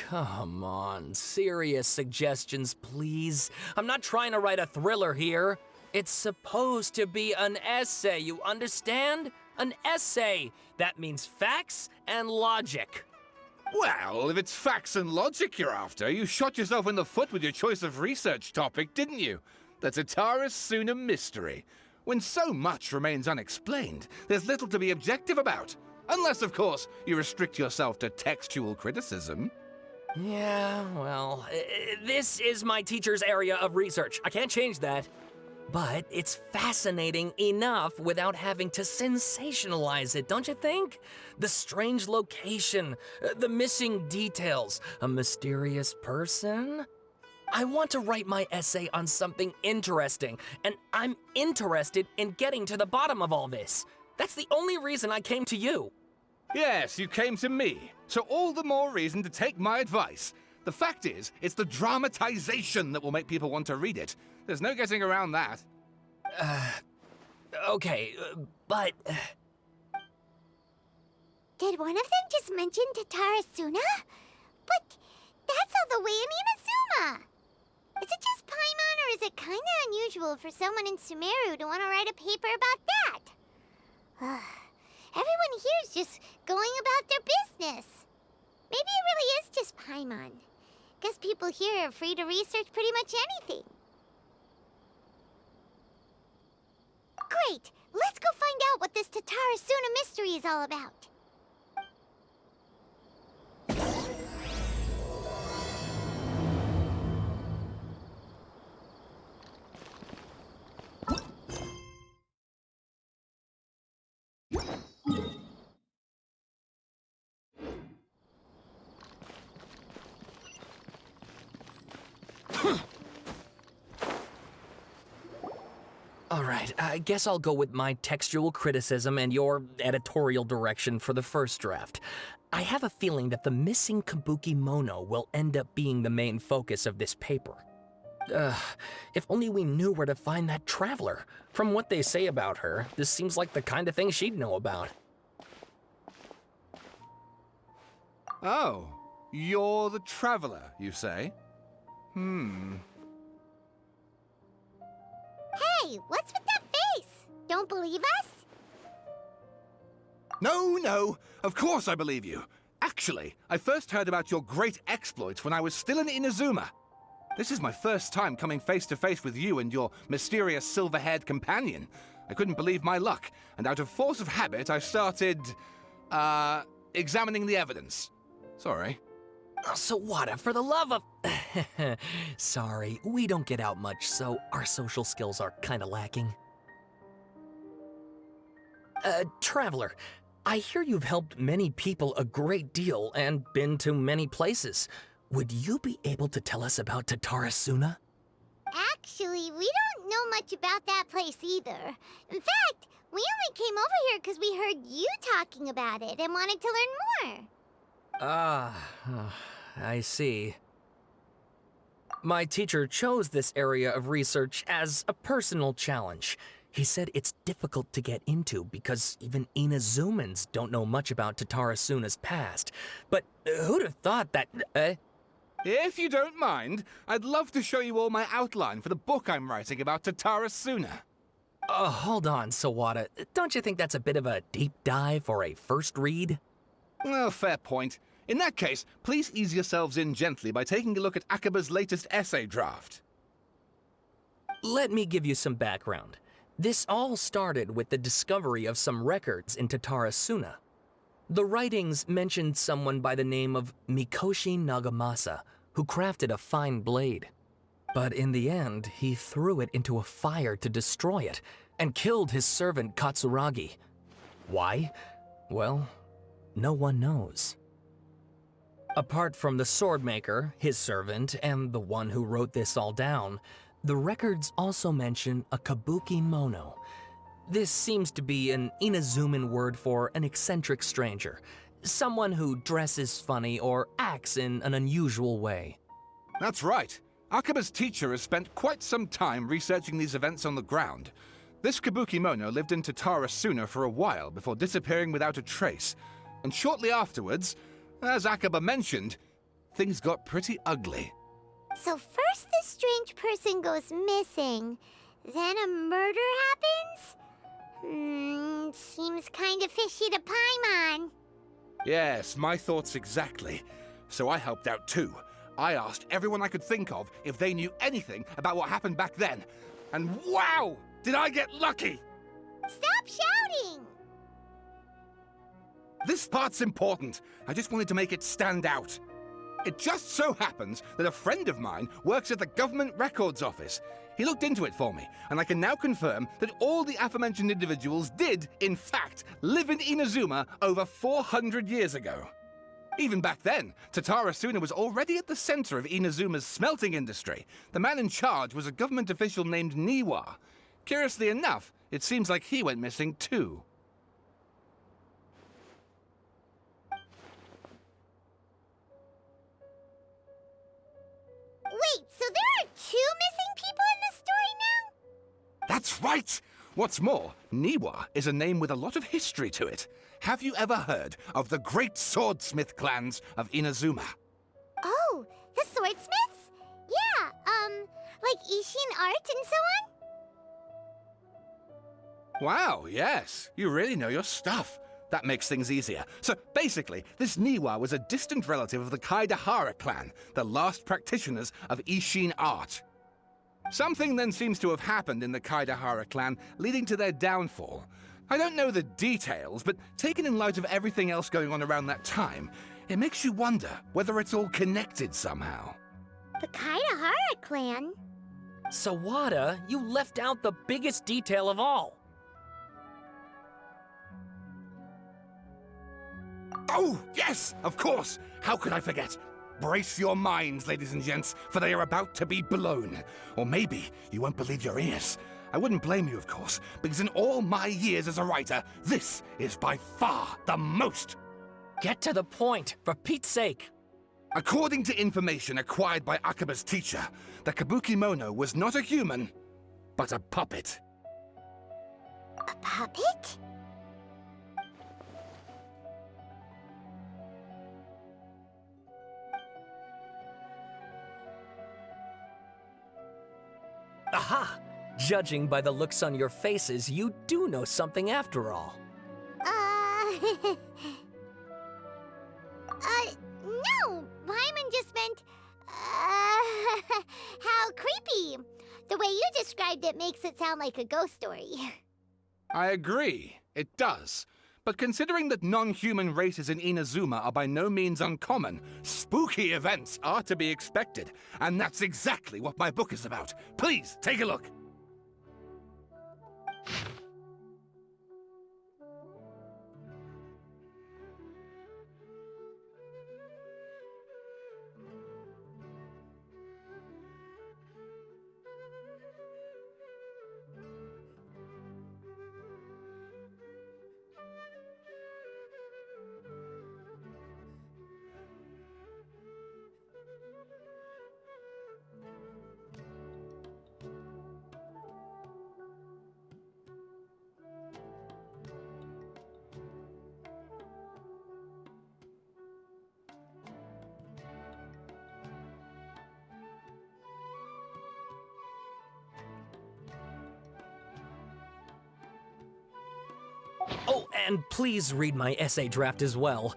come on. Serious suggestions, please. I'm not trying to write a thriller here. It's supposed to be an essay, you understand? An essay. That means facts and logic. Well, if it's facts and logic you're after, you shot yourself in the foot with your choice of research topic, didn't you? The Tatara Suna mystery. When so much remains unexplained, there's little to be objective about. Unless, of course, you restrict yourself to textual criticism. Yeah, well, this is my teacher's area of research. I can't change that. But it's fascinating enough without having to sensationalize it, don't you think? The strange location, the missing details, a mysterious person. I want to write my essay on something interesting, and I'm interested in getting to the bottom of all this. That's the only reason I came to you. Yes, you came to me, so all the more reason to take my advice. The fact is, it's the dramatization that will make people want to read it. There's no getting around that. Okay, but... Did one of them just mention Tatara Suna? But that's all the way in Inazuma! Is it just Paimon, or is it kinda unusual for someone in Sumeru to want to write a paper about that? Everyone here's just going about their business. Maybe it really is just Paimon. Guess people here are free to research pretty much anything. Great! Let's go find out what this Tatara Suna mystery is all about. All right, I guess I'll go with my textual criticism and your editorial direction for the first draft. I have a feeling that the missing Kabukimono will end up being the main focus of this paper. If only we knew where to find that traveler. From what they say about her, this seems like the kind of thing she'd know about. Oh, you're the traveler, you say? Hey, what's with that face? Don't believe us? No, of course I believe you. Actually, I first heard about your great exploits when I was still in Inazuma. This is my first time coming face to face with you and your mysterious silver-haired companion. I couldn't believe my luck, and out of force of habit, I started, examining the evidence. Sorry. Sawada, for the love of... Sorry, we don't get out much, so our social skills are kinda lacking. Traveler, I hear you've helped many people a great deal and been to many places. Would you be able to tell us about Tatara Suna? Actually, we don't know much about that place either. In fact, we only came over here because we heard you talking about it and wanted to learn more. I see. My teacher chose this area of research as a personal challenge. He said it's difficult to get into because even Inazumans don't know much about Tatara Suna's past. But who'd have thought that... If you don't mind, I'd love to show you all my outline for the book I'm writing about Tatara Suna. Hold on, Sawada. Don't you think that's a bit of a deep dive for a first read? Well, fair point. In that case, please ease yourselves in gently by taking a look at Akaba's latest essay draft. Let me give you some background. This all started with the discovery of some records in Tatara Suna. The writings mentioned someone by the name of Mikoshi Nagamasa, who crafted a fine blade. But in the end, he threw it into a fire to destroy it, and killed his servant Katsuragi. Why? Well, no one knows. Apart from the swordmaker, his servant, and the one who wrote this all down, the records also mention a Kabukimono. This seems to be an Inazuman word for an eccentric stranger, someone who dresses funny or acts in an unusual way. That's right. Akaba's teacher has spent quite some time researching these events on the ground. This Kabukimono lived in Tatara Suna for a while before disappearing without a trace, and shortly afterwards, as Akaba mentioned, things got pretty ugly. So first this strange person goes missing, then a murder happens? Seems kind of fishy to Paimon. Yes, my thoughts exactly. So I helped out too. I asked everyone I could think of if they knew anything about what happened back then. And wow! Did I get lucky! Stop shouting! This part's important. I just wanted to make it stand out. It just so happens that a friend of mine works at the Government Records Office. He looked into it for me, and I can now confirm that all the aforementioned individuals did, in fact, live in Inazuma over 400 years ago. Even back then, Tatara Suna was already at the center of Inazuma's smelting industry. The man in charge was a government official named Niwa. Curiously enough, it seems like he went missing too. Wait, so there are 2 missing people in the story now? That's right! What's more, Niwa is a name with a lot of history to it. Have you ever heard of the great swordsmith clans of Inazuma? Oh, the swordsmiths? Yeah, like Ishin art and so on? Wow, yes. You really know your stuff. That makes things easier. So basically, this Niwa was a distant relative of the Kaidahara clan, the last practitioners of Ishin art. Something then seems to have happened in the Kaidahara clan, leading to their downfall. I don't know the details, but taken in light of everything else going on around that time, it makes you wonder whether it's all connected somehow. The Kaidahara clan? Sawada, you left out the biggest detail of all. Oh, yes, of course. How could I forget? Brace your minds, ladies and gents, for they are about to be blown. Or maybe you won't believe your ears. I wouldn't blame you, of course, because in all my years as a writer, this is by far the most. Get to the point, for Pete's sake. According to information acquired by Akaba's teacher, the Kabukimono was not a human, but a puppet. A puppet? Aha! Judging by the looks on your faces, you do know something after all. No! Paimon just meant, how creepy. The way you described it makes it sound like a ghost story. I agree, it does. But considering that non-human races in Inazuma are by no means uncommon, spooky events are to be expected. And that's exactly what my book is about. Please, take a look. Oh, and please read my essay draft as well.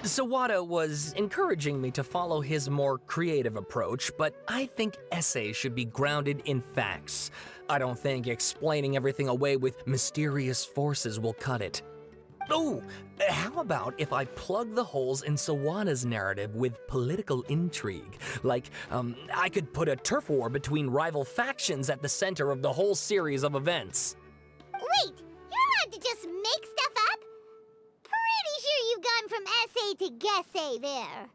Sawada was encouraging me to follow his more creative approach, but I think essays should be grounded in facts. I don't think explaining everything away with mysterious forces will cut it. Oh, how about if I plug the holes in Sawada's narrative with political intrigue? Like, I could put a turf war between rival factions at the center of the whole series of events. Wait, you're allowed to just make stuff up? Pretty sure you've got them from essay to guessay there.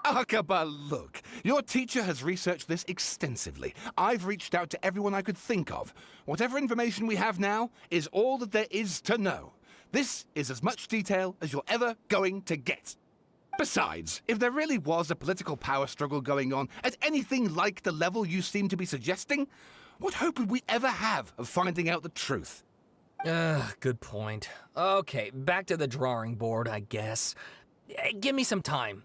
Akaba, look. Your teacher has researched this extensively. I've reached out to everyone I could think of. Whatever information we have now is all that there is to know. This is as much detail as you're ever going to get. Besides, if there really was a political power struggle going on at anything like the level you seem to be suggesting, what hope would we ever have of finding out the truth? Good point. Okay, back to the drawing board, I guess. Give me some time.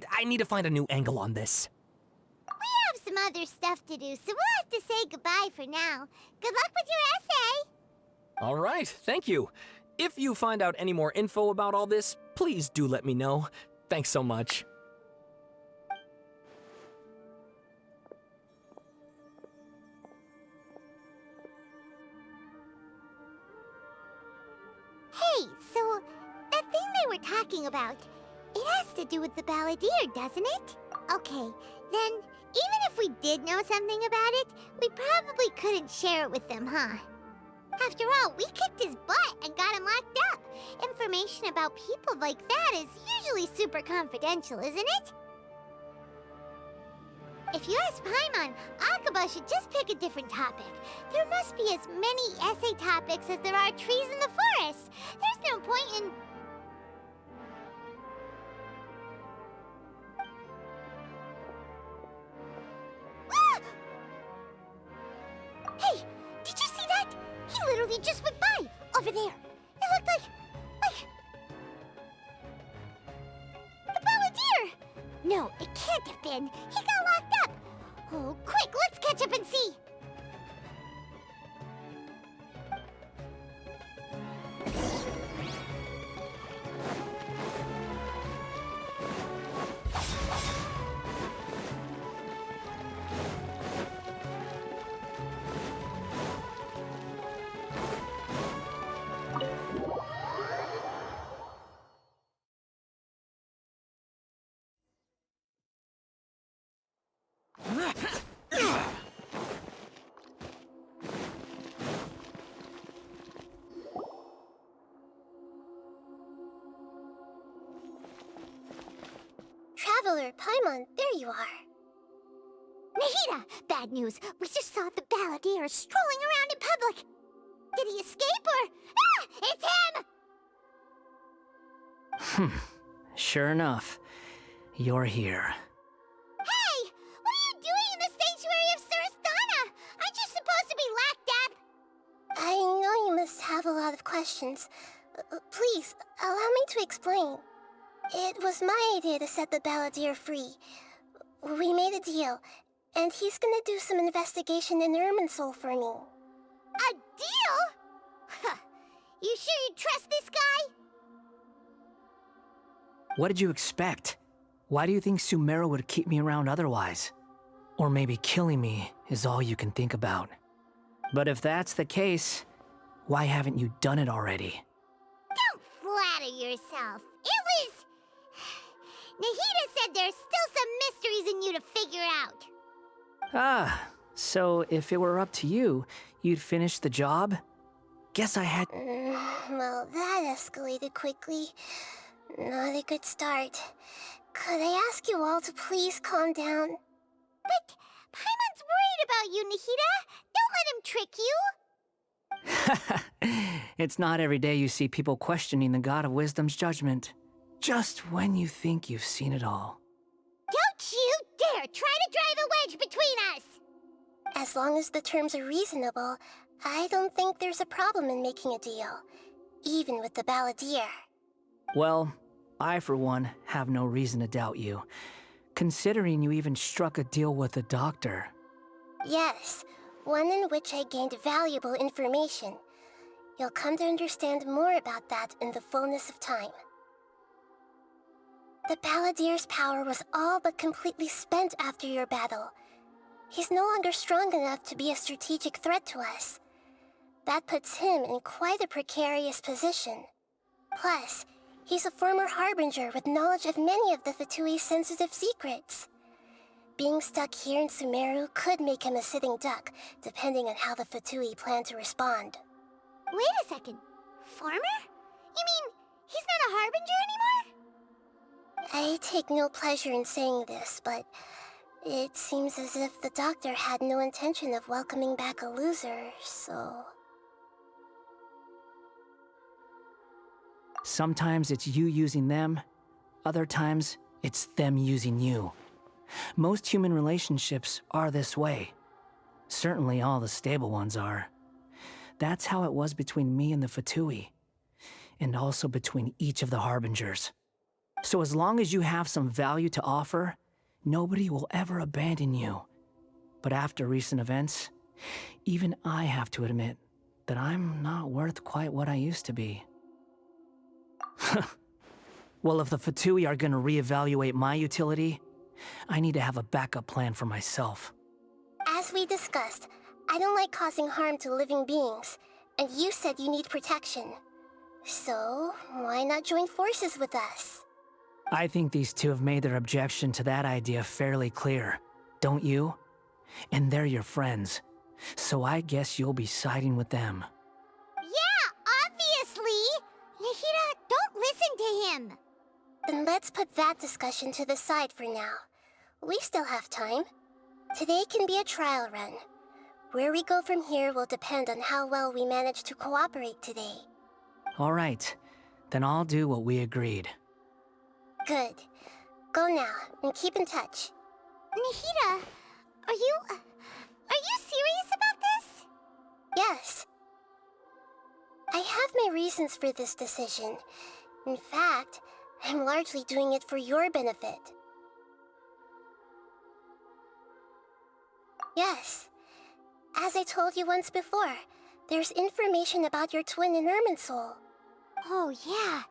I need to find a new angle on this. We have some other stuff to do, so we'll have to say goodbye for now. Good luck with your essay! All right, thank you. If you find out any more info about all this, please do let me know. Thanks so much. Hey, so that thing they were talking about, it has to do with the Balladeer, doesn't it? Okay, then even if we did know something about it, we probably couldn't share it with them, huh? After all, we kicked his butt and got him locked up. Information about people like that is usually super confidential, isn't it? If you ask Paimon, Akaba should just pick a different topic. There must be as many essay topics as there are trees in the forest. There's no point in... Ah! Hey, did you see that? He literally just went by, over there. It looked like... the Balladeer! No, it can't have been. He got locked up. Oh, quick, let's catch up and see. Traveler, Paimon, there you are. Nahida! Bad news. We just saw the Balladeer strolling around in public. Did he escape or... Ah! It's him! Sure enough, you're here. Hey! What are you doing in the sanctuary of Surasthana? Aren't you supposed to be locked up? I know you must have a lot of questions. Please, allow me to explain. It was my idea to set the Balladeer free. We made a deal, and he's gonna do some investigation in Irminsul for me. A deal? Huh. You sure you trust this guy? What did you expect? Why do you think Sumeru would keep me around otherwise? Or maybe killing me is all you can think about. But if that's the case, why haven't you done it already? Don't flatter yourself. It was... Nahida said there's still some mysteries in you to figure out. Ah, so if it were up to you, you'd finish the job? Guess I had... Well, that escalated quickly. Not a good start. Could I ask you all to please calm down? But Paimon's worried about you, Nahida. Don't let him trick you. It's not every day you see people questioning the God of Wisdom's judgment. Just when you think you've seen it all. Don't you dare try to drive a wedge between us! As long as the terms are reasonable, I don't think there's a problem in making a deal. Even with the Balladeer. Well, I for one have no reason to doubt you, considering you even struck a deal with the doctor. Yes, one in which I gained valuable information. You'll come to understand more about that in the fullness of time. The Balladeer's power was all but completely spent after your battle. He's no longer strong enough to be a strategic threat to us. That puts him in quite a precarious position. Plus, he's a former Harbinger with knowledge of many of the Fatui's sensitive secrets. being stuck here in Sumeru could make him a sitting duck, depending on how the Fatui plan to respond. Wait a second. Farmer? You mean he's not a Harbinger anymore? I take no pleasure in saying this, but it seems as if the doctor had no intention of welcoming back a loser, so... Sometimes it's you using them, other times it's them using you. Most human relationships are this way. Certainly all the stable ones are. That's how it was between me and the Fatui, and also between each of the Harbingers. So as long as you have some value to offer, nobody will ever abandon you. But after recent events, even I have to admit that I'm not worth quite what I used to be. Well, if the Fatui are gonna reevaluate my utility, I need to have a backup plan for myself. As we discussed, I don't like causing harm to living beings, and you said you need protection. So, why not join forces with us? I think these two have made their objection to that idea fairly clear, don't you? And they're your friends, so I guess you'll be siding with them. Yeah, obviously! Nahida, don't listen to him! Then let's put that discussion to the side for now. We still have time. Today can be a trial run. Where we go from here will depend on how well we manage to cooperate today. All right, then I'll do what we agreed. Good. Go now, and keep in touch. Nahida, are you serious about this? Yes. I have my reasons for this decision. In fact, I'm largely doing it for your benefit. Yes. As I told you once before, there's information about your twin in Irminsul. Oh, yeah.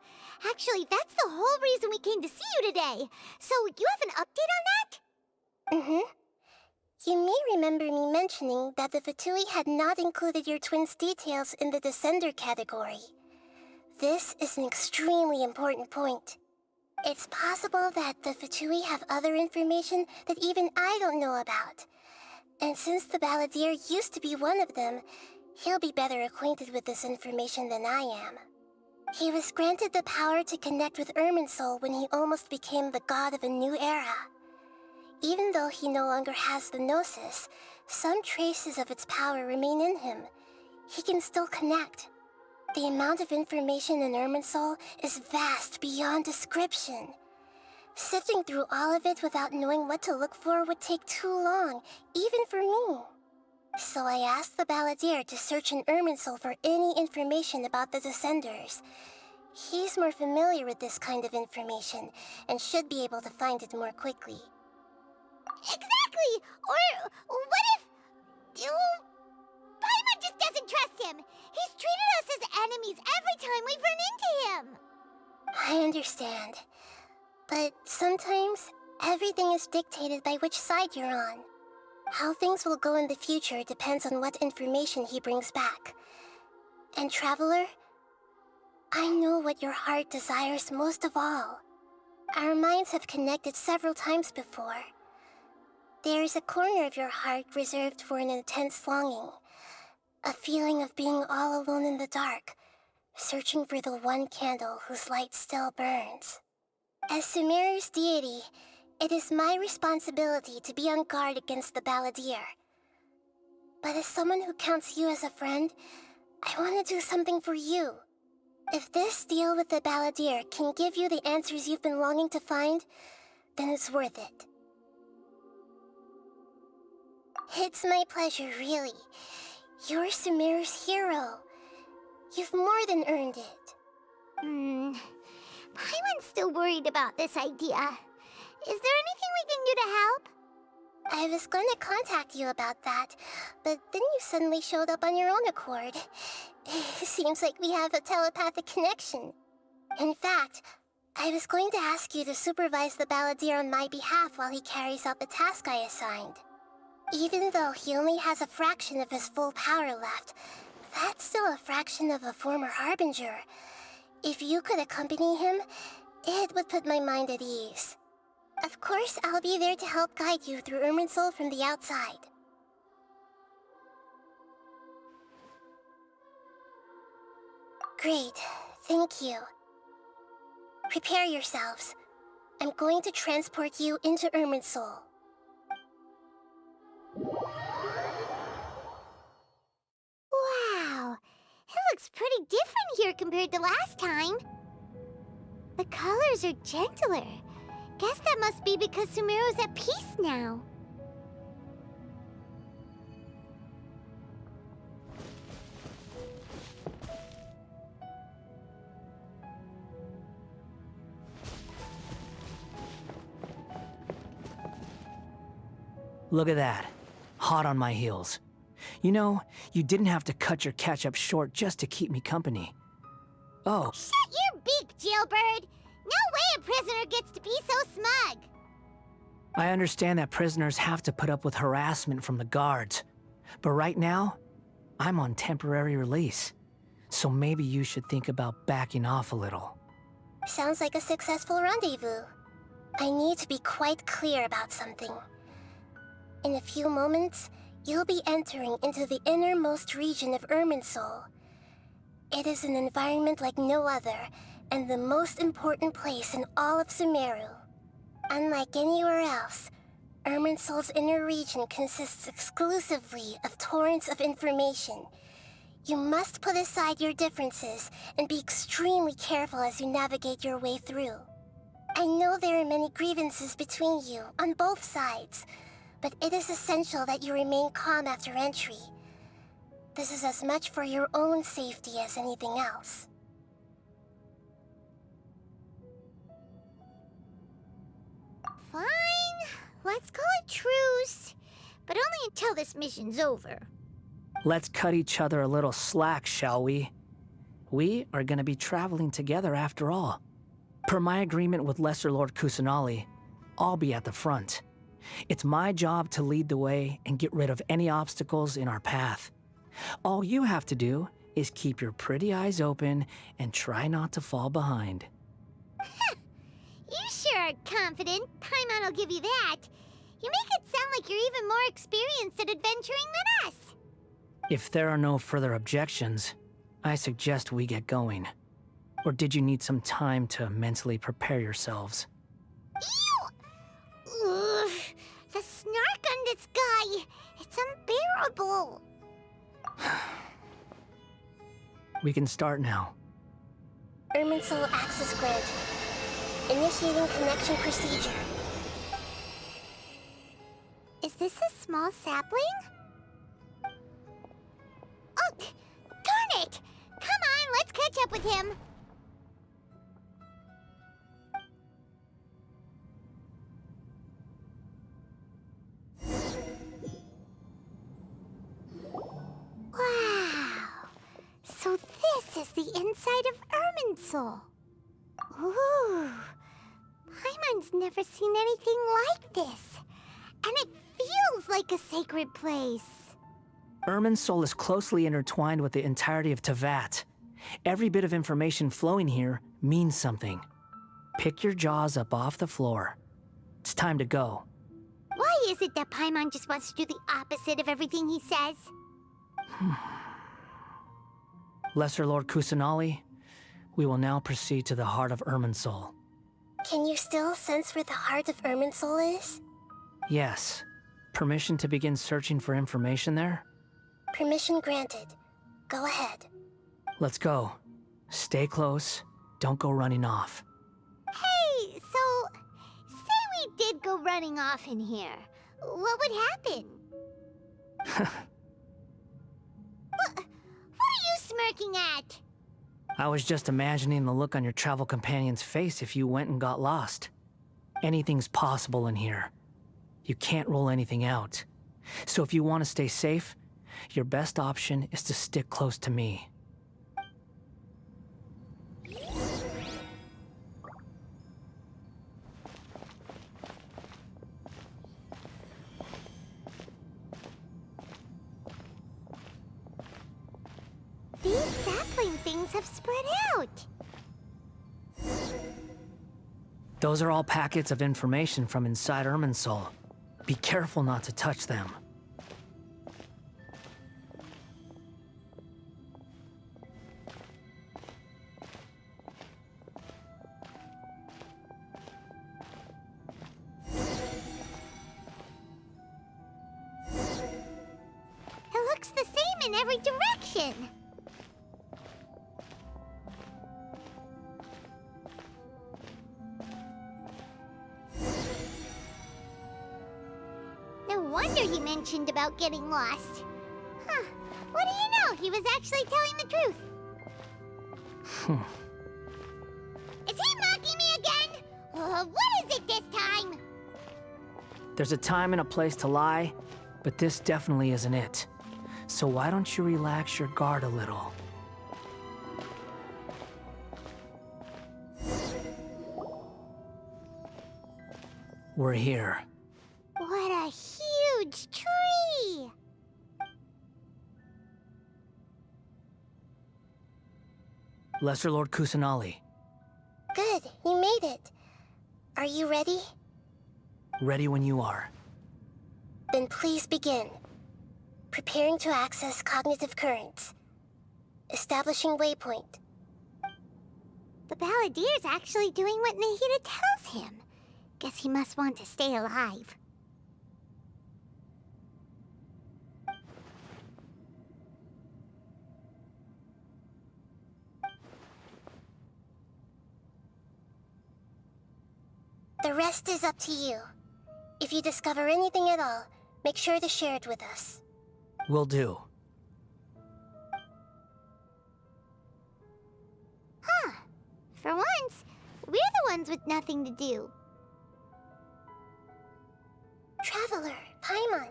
Actually, that's the whole reason we came to see you today. So, you have an update on that? Mm-hmm. You may remember me mentioning that the Fatui had not included your twin's details in the Descender category. This is an extremely important point. It's possible that the Fatui have other information that even I don't know about. And since the Balladeer used to be one of them, he'll be better acquainted with this information than I am. He was granted the power to connect with Irminsul when he almost became the god of a new era. Even though he no longer has the Gnosis, some traces of its power remain in him. He can still connect. The amount of information in Irminsul is vast beyond description. Sifting through all of it without knowing what to look for would take too long, even for me. So I asked the Balladeer to search in Irminsul for any information about the Descenders. He's more familiar with this kind of information, and should be able to find it more quickly. Exactly! Or what if... Paimon just doesn't trust him! He's treated us as enemies every time we've run into him! I understand. But sometimes, everything is dictated by which side you're on. How things will go in the future depends on what information he brings back. And Traveler, I know what your heart desires most of all. Our minds have connected several times before. There is a corner of your heart reserved for an intense longing. A feeling of being all alone in the dark, searching for the one candle whose light still burns. As Sumeru's deity, it is my responsibility to be on guard against the Balladeer. But as someone who counts you as a friend, I want to do something for you. If this deal with the Balladeer can give you the answers you've been longing to find, then it's worth it. It's my pleasure, really. You're Sumeru's hero. You've more than earned it. Paimon's still worried about this idea. Is there anything we can do to help? I was going to contact you about that, but then you suddenly showed up on your own accord. Seems like we have a telepathic connection. In fact, I was going to ask you to supervise the Balladeer on my behalf while he carries out the task I assigned. Even though he only has a fraction of his full power left, that's still a fraction of a former Harbinger. If you could accompany him, it would put my mind at ease. Of course, I'll be there to help guide you through Irminsul from the outside. Great, thank you. Prepare yourselves. I'm going to transport you into Irminsul. Wow, it looks pretty different here compared to last time. The colors are gentler. Guess that must be because Sumeru's at peace now. Look at that. Hot on my heels. You know, you didn't have to cut your catch-up short just to keep me company. Oh, Shut your beak, jailbird! No way a prisoner gets to be so smug! I understand that prisoners have to put up with harassment from the guards. But right now, I'm on temporary release. So maybe you should think about backing off a little. Sounds like a successful rendezvous. I need to be quite clear about something. In a few moments, you'll be entering into the innermost region of Irminsul. It is an environment like no other, and the most important place in all of Sumeru. Unlike anywhere else, Irminsul's inner region consists exclusively of torrents of information. You must put aside your differences and be extremely careful as you navigate your way through. I know there are many grievances between you, on both sides, but it is essential that you remain calm after entry. This is as much for your own safety as anything else. Fine, let's call it truce. But only until this mission's over. Let's cut each other a little slack, shall we? We are gonna be traveling together after all. Per my agreement with Lesser Lord Kusanali, I'll be at the front. It's my job to lead the way and get rid of any obstacles in our path. All you have to do is keep your pretty eyes open and try not to fall behind. You sure are confident. Paimon will give you that. You make it sound like you're even more experienced at adventuring than us. If there are no further objections, I suggest we get going. Or did you need some time to mentally prepare yourselves? Ew! Ugh, the snark on this guy. It's unbearable. We can start now. Irminsul access granted. Initiating connection procedure. Is this a small sapling? Oh, darn it! Come on, let's catch up with him. Wow! So this is the inside of Irminsul. Ooh! Paimon's never seen anything like this. And it feels like a sacred place. Irminsul is closely intertwined with the entirety of Teyvat. Every bit of information flowing here means something. Pick your jaws up off the floor. It's time to go. Why is it that Paimon just wants to do the opposite of everything he says? Lesser Lord Kusanali, we will now proceed to the heart of Irminsul. Can you still sense where the heart of Irminsul is? Yes. Permission to begin searching for information there? Permission granted. Go ahead. Let's go. Stay close. Don't go running off. Hey, so... say we did go running off in here. What would happen? What are you smirking at? I was just imagining the look on your travel companion's face if you went and got lost. Anything's possible in here. You can't rule anything out. So if you want to stay safe, your best option is to stick close to me. These sapling things have spread out. Those are all packets of information from inside Irminsul. Be careful not to touch them. It looks the same in every direction. No wonder he mentioned about getting lost. Huh. What do you know? He was actually telling the truth. Is he mocking me again? What is it this time? There's a time and a place to lie, but this definitely isn't it. So why don't you relax your guard a little? We're here. What a huge tree! Lesser Lord Kusanali, Good, you made it. Are you ready? ready when you are. Then please begin. Preparing to access cognitive currents. Establishing waypoint. The Balladeer's actually doing what Nahida tells him. Guess he must want to stay alive. The rest is up to you. If you discover anything at all, make sure to share it with us. Will do. Huh. For once, we're the ones with nothing to do. Traveler, Paimon,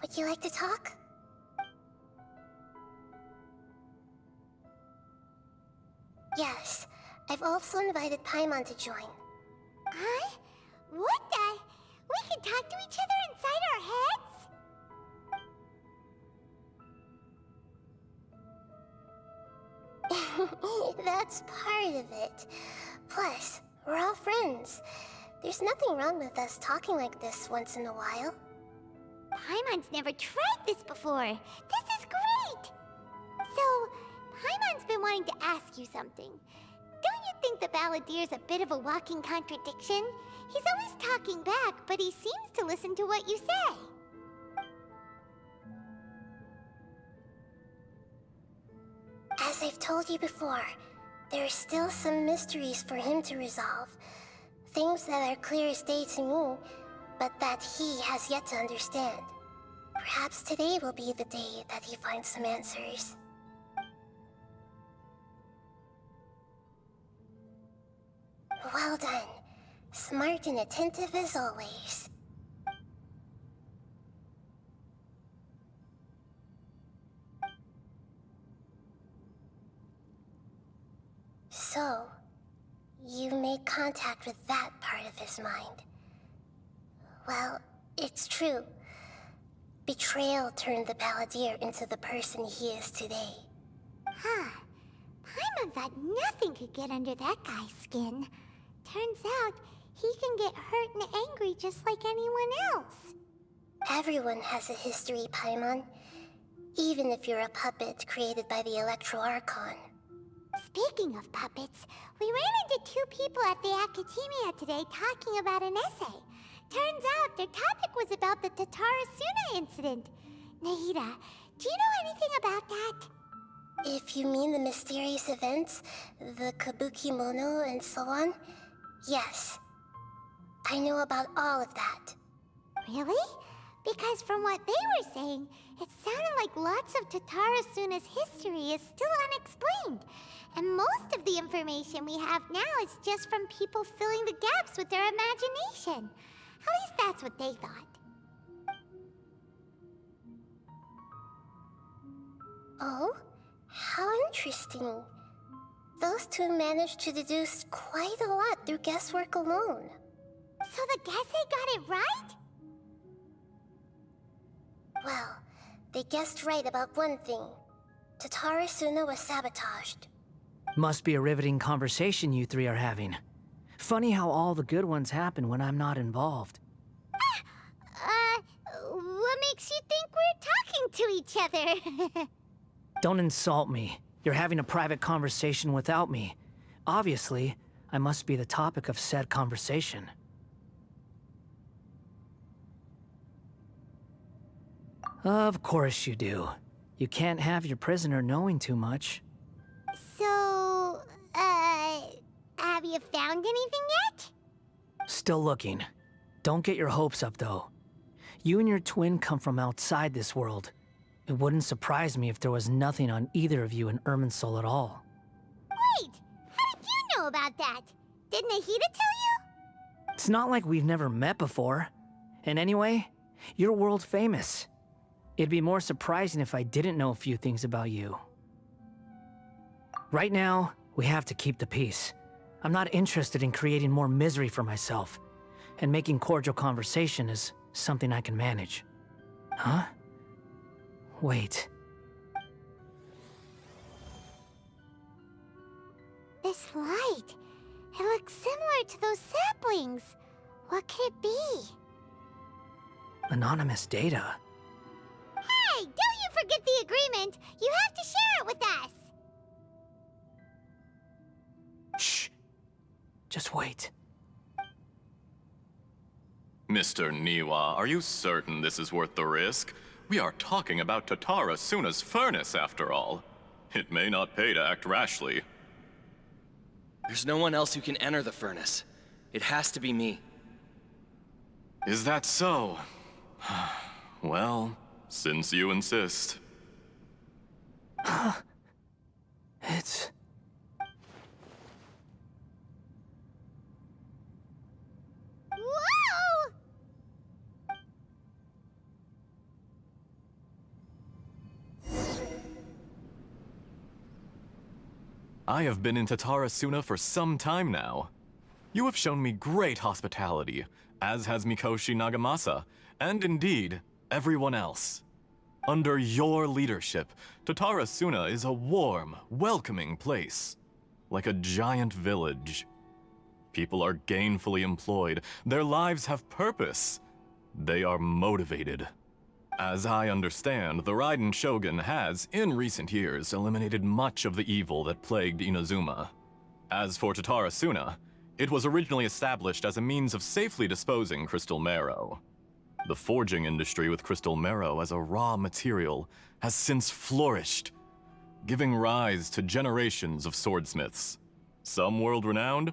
would you like to talk? Yes, I've also invited Paimon to join. Huh? What the? We can talk to each other inside our heads? That's part of it. Plus, we're all friends. There's nothing wrong with us talking like this once in a while. Paimon's never tried this before. This is great! So, Paimon's been wanting to ask you something. Don't you think the Balladeer's a bit of a walking contradiction? He's always talking back, but he seems to listen to what you say. As I've told you before, there are still some mysteries for him to resolve. Things that are clear as day to me, but that he has yet to understand. Perhaps today will be the day that he finds some answers. Well done. Smart and attentive as always. So, you made contact with that part of his mind. Well, it's true. Betrayal turned the Balladeer into the person he is today. Huh. Paimon thought nothing could get under that guy's skin. Turns out, he can get hurt and angry just like anyone else. Everyone has a history, Paimon. Even if you're a puppet created by the Archon. Speaking of puppets, we ran into two people at the Academia today talking about an essay. Turns out their topic was about the Tatarasuna incident. Nahida, do you know anything about that? If you mean the mysterious events, the Kabukimono and so on, yes. I know about all of that. Really? Because from what they were saying, it sounded like lots of Tatarasuna's history is still unexplained. And most of the information we have now is just from people filling the gaps with their imagination. At least that's what they thought. Oh? How interesting. Those two managed to deduce quite a lot through guesswork alone. So the Gese got it right? Well, they guessed right about one thing. Tatarasuna was sabotaged. Must be a riveting conversation you three are having. Funny how all the good ones happen when I'm not involved. What makes you think we're talking to each other? Don't insult me. You're having a private conversation without me. Obviously, I must be the topic of said conversation. Of course you do. You can't have your prisoner knowing too much. So, have you found anything yet? Still looking. Don't get your hopes up, though. You and your twin come from outside this world. It wouldn't surprise me if there was nothing on either of you in Irminsul at all. Wait, how did you know about that? Did Nahida tell you? It's not like we've never met before. And anyway, you're world famous. It'd be more surprising if I didn't know a few things about you. Right now, we have to keep the peace. I'm not interested in creating more misery for myself. And making cordial conversation is something I can manage. Huh? Wait. This light. It looks similar to those saplings. What could it be? Anonymous data. Hey, don't you forget the agreement! You have to share it with us! Shh. Just wait. Mr. Niwa, are you certain this is worth the risk? We are talking about Tatara Suna's furnace, after all. It may not pay to act rashly. There's no one else who can enter the furnace. It has to be me. Is that so? Well, since you insist. It's... Whoa! I have been in Tatara Suna for some time now. You have shown me great hospitality, as has Mikoshi Nagamasa, and indeed, everyone else. Under your leadership, Tatara Suna is a warm, welcoming place, like a giant village. People are gainfully employed, their lives have purpose. They are motivated. As I understand, the Raiden Shogun has, in recent years, eliminated much of the evil that plagued Inazuma. As for Tatara Suna, it was originally established as a means of safely disposing crystal marrow. The forging industry with crystal marrow as a raw material has since flourished, giving rise to generations of swordsmiths. Some world-renowned,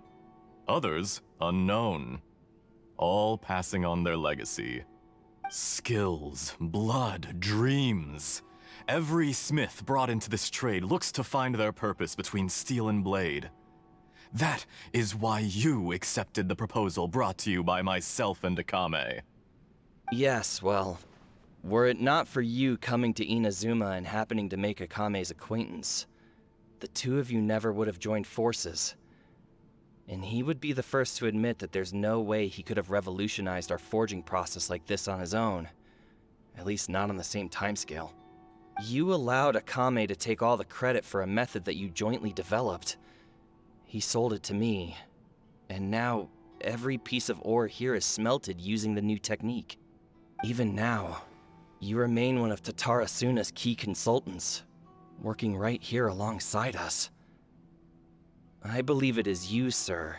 others unknown, all passing on their legacy. Skills, blood, dreams. Every smith brought into this trade looks to find their purpose between steel and blade. That is why you accepted the proposal brought to you by myself and Akame. Yes, well, were it not for you coming to Inazuma and happening to make Akame's acquaintance, the two of you never would have joined forces. And he would be the first to admit that there's no way he could have revolutionized our forging process like this on his own. At least not on the same timescale. You allowed Akame to take all the credit for a method that you jointly developed. He sold it to me, and now every piece of ore here is smelted using the new technique. Even now, you remain one of Tatara Suna's key consultants, working right here alongside us. I believe it is you, sir,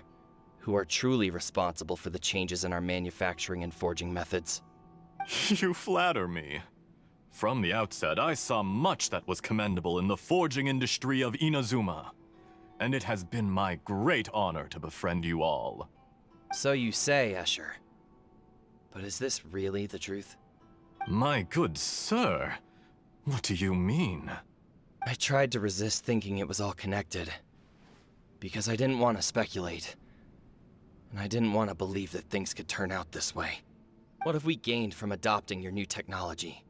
who are truly responsible for the changes in our manufacturing and forging methods. You flatter me. From the outset, I saw much that was commendable in the forging industry of Inazuma, and it has been my great honor to befriend you all. So you say, Escher. But is this really the truth? My good sir, what do you mean? I tried to resist thinking it was all connected. Because I didn't want to speculate. And I didn't want to believe that things could turn out this way. What have we gained from adopting your new technology?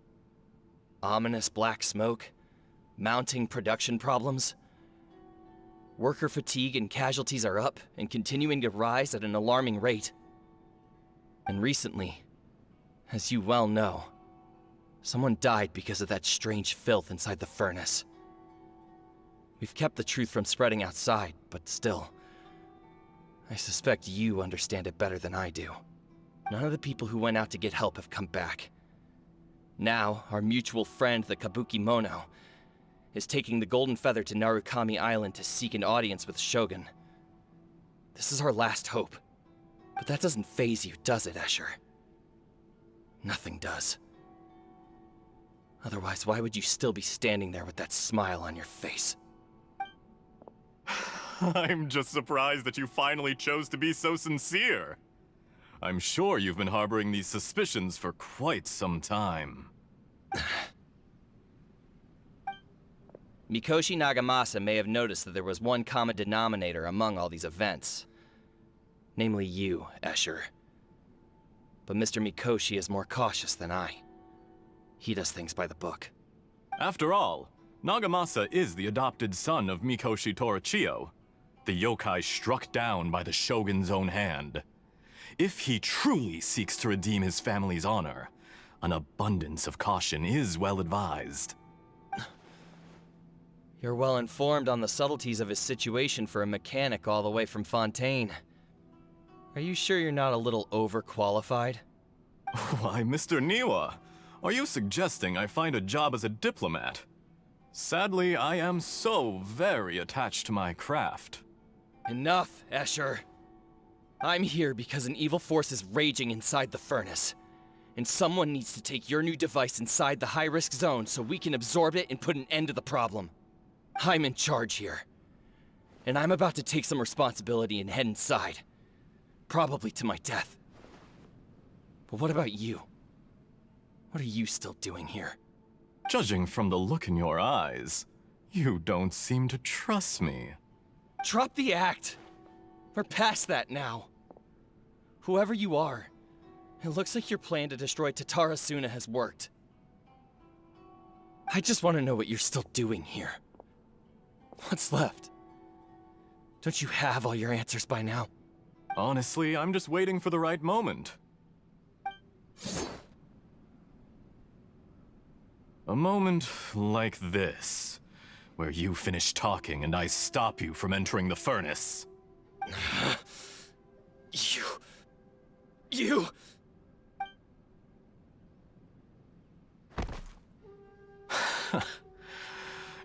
Ominous black smoke? Mounting production problems? Worker fatigue and casualties are up and continuing to rise at an alarming rate. And recently, as you well know, someone died because of that strange filth inside the furnace. We've kept the truth from spreading outside, but still, I suspect you understand it better than I do. None of the people who went out to get help have come back. Now, our mutual friend, the Kabukimono, is taking the Golden Feather to Narukami Island to seek an audience with Shogun. This is our last hope. But that doesn't faze you, does it, Escher? Nothing does. Otherwise, why would you still be standing there with that smile on your face? I'm just surprised that you finally chose to be so sincere. I'm sure you've been harboring these suspicions for quite some time. Mikoshi Nagamasa may have noticed that there was one common denominator among all these events. Namely you, Escher. But Mr. Mikoshi is more cautious than I. He does things by the book. After all, Nagamasa is the adopted son of Mikoshi Torichio, the yokai struck down by the Shogun's own hand. If he truly seeks to redeem his family's honor, an abundance of caution is well advised. You're well informed on the subtleties of his situation for a mechanic all the way from Fontaine. Are you sure you're not a little overqualified? Why, Mr. Niwa, are you suggesting I find a job as a diplomat? Sadly, I am so very attached to my craft. Enough, Escher. I'm here because an evil force is raging inside the furnace. And someone needs to take your new device inside the high-risk zone so we can absorb it and put an end to the problem. I'm in charge here. And I'm about to take some responsibility and head inside. Probably to my death. But what about you? What are you still doing here? Judging from the look in your eyes, you don't seem to trust me. Drop the act! We're past that now. Whoever you are, it looks like your plan to destroy Tatarasuna has worked. I just want to know what you're still doing here. What's left? Don't you have all your answers by now? Honestly, I'm just waiting for the right moment. A moment like this, where you finish talking and I stop you from entering the furnace. You...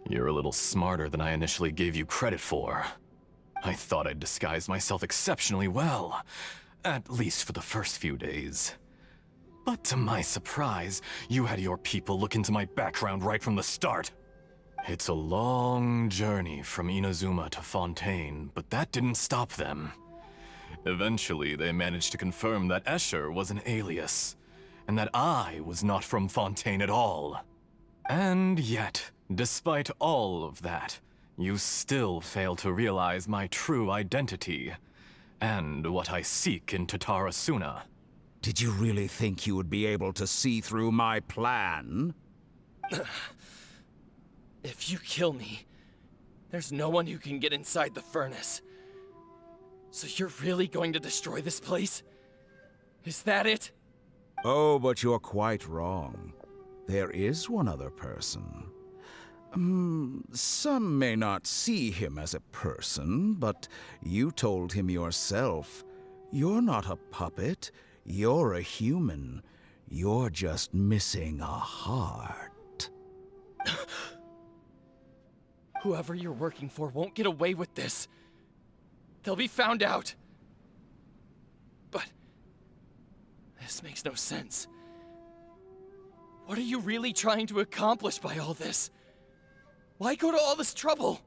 You're a little smarter than I initially gave you credit for. I thought I'd disguised myself exceptionally well, at least for the first few days. But to my surprise, you had your people look into my background right from the start. It's a long journey from Inazuma to Fontaine, but that didn't stop them. Eventually, they managed to confirm that Escher was an alias, and that I was not from Fontaine at all. And yet, despite all of that, you still fail to realize my true identity, and what I seek in Tatarasuna. Did you really think you would be able to see through my plan? If you kill me, there's no one who can get inside the furnace. So you're really going to destroy this place? Is that it? Oh, but you're quite wrong. There is one other person. Some may not see him as a person, but you told him yourself. You're not a puppet. You're a human. You're just missing a heart. Whoever you're working for won't get away with this. They'll be found out. But this makes no sense. What are you really trying to accomplish by all this? Why go to all this trouble?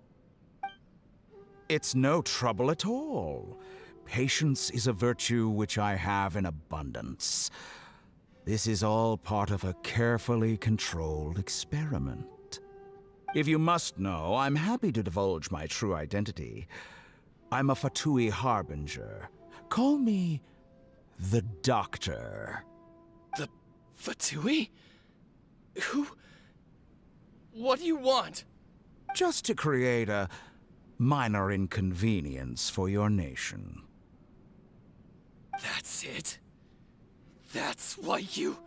It's no trouble at all. Patience is a virtue which I have in abundance. This is all part of a carefully controlled experiment. If you must know, I'm happy to divulge my true identity. I'm a Fatui Harbinger. Call me the Doctor. The Fatui? Who? What do you want? Just to create a minor inconvenience for your nation. That's it? That's why you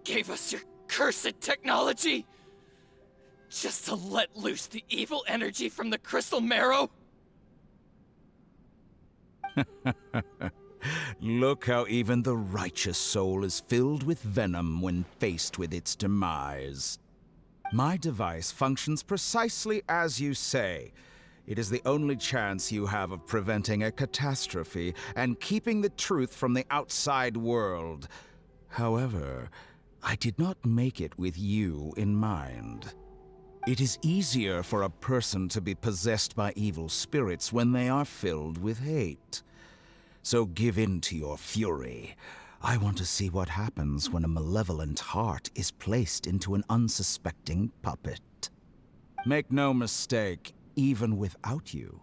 gave us your cursed technology? Just to let loose the evil energy from the crystal marrow? Look how even the righteous soul is filled with venom when faced with its demise. My device functions precisely as you say. It is the only chance you have of preventing a catastrophe and keeping the truth from the outside world. However, I did not make it with you in mind. It is easier for a person to be possessed by evil spirits when they are filled with hate. So give in to your fury. I want to see what happens when a malevolent heart is placed into an unsuspecting puppet. Make no mistake, even without you,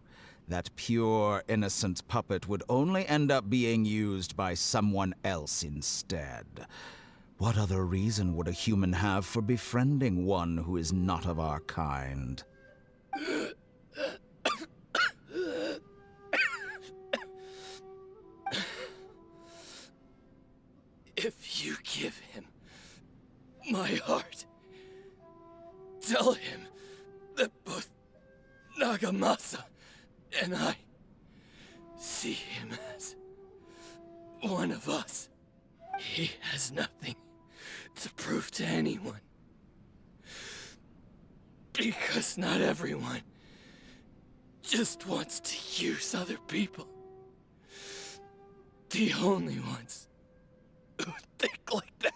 that pure, innocent puppet would only end up being used by someone else instead. What other reason would a human have for befriending one who is not of our kind? If you give him my heart, tell him that both Nagamasa and I see him as one of us. He has nothing to prove to anyone. Because not everyone just wants to use other people. The only ones who think like that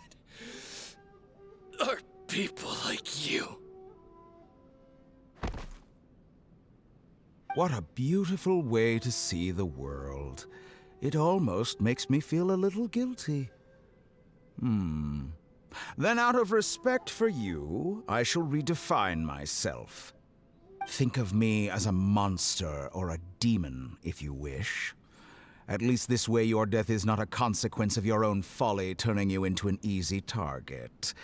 are people like you. What a beautiful way to see the world. It almost makes me feel a little guilty. Then out of respect for you, I shall redefine myself. Think of me as a monster or a demon, if you wish. At least this way your death is not a consequence of your own folly turning you into an easy target.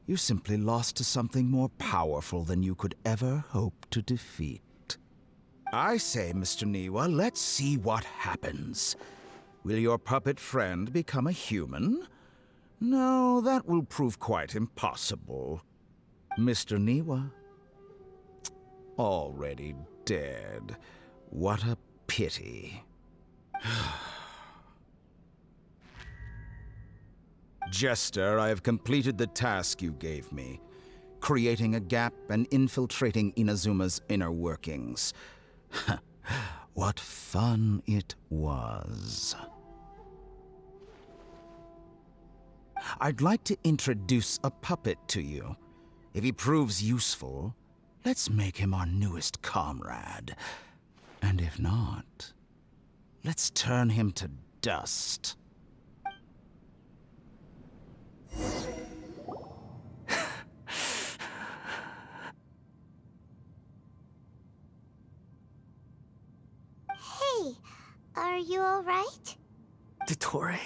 You simply lost to something more powerful than you could ever hope to defeat. I say, Mr. Niwa, let's see what happens. Will your puppet friend become a human? No, that will prove quite impossible. Mr. Niwa? Already dead. What a pity. Jester, I have completed the task you gave me, creating a gap and infiltrating Inazuma's inner workings. What fun it was. I'd like to introduce a puppet to you. If he proves useful, let's make him our newest comrade. And if not, let's turn him to dust. Hey, are you alright? Dottore?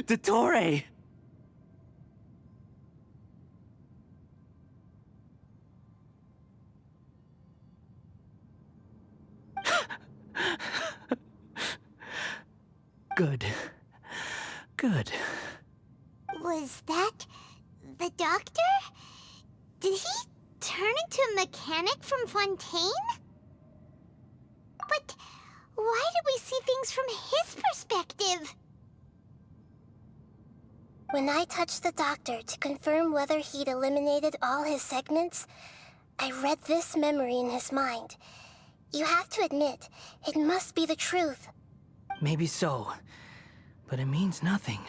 Dottore! Good. Good. Was that the doctor? Did he turn into a mechanic from Fontaine? But why did we see things from his perspective? When I touched the doctor to confirm whether he'd eliminated all his segments, I read this memory in his mind. You have to admit, it must be the truth. Maybe so, but it means nothing.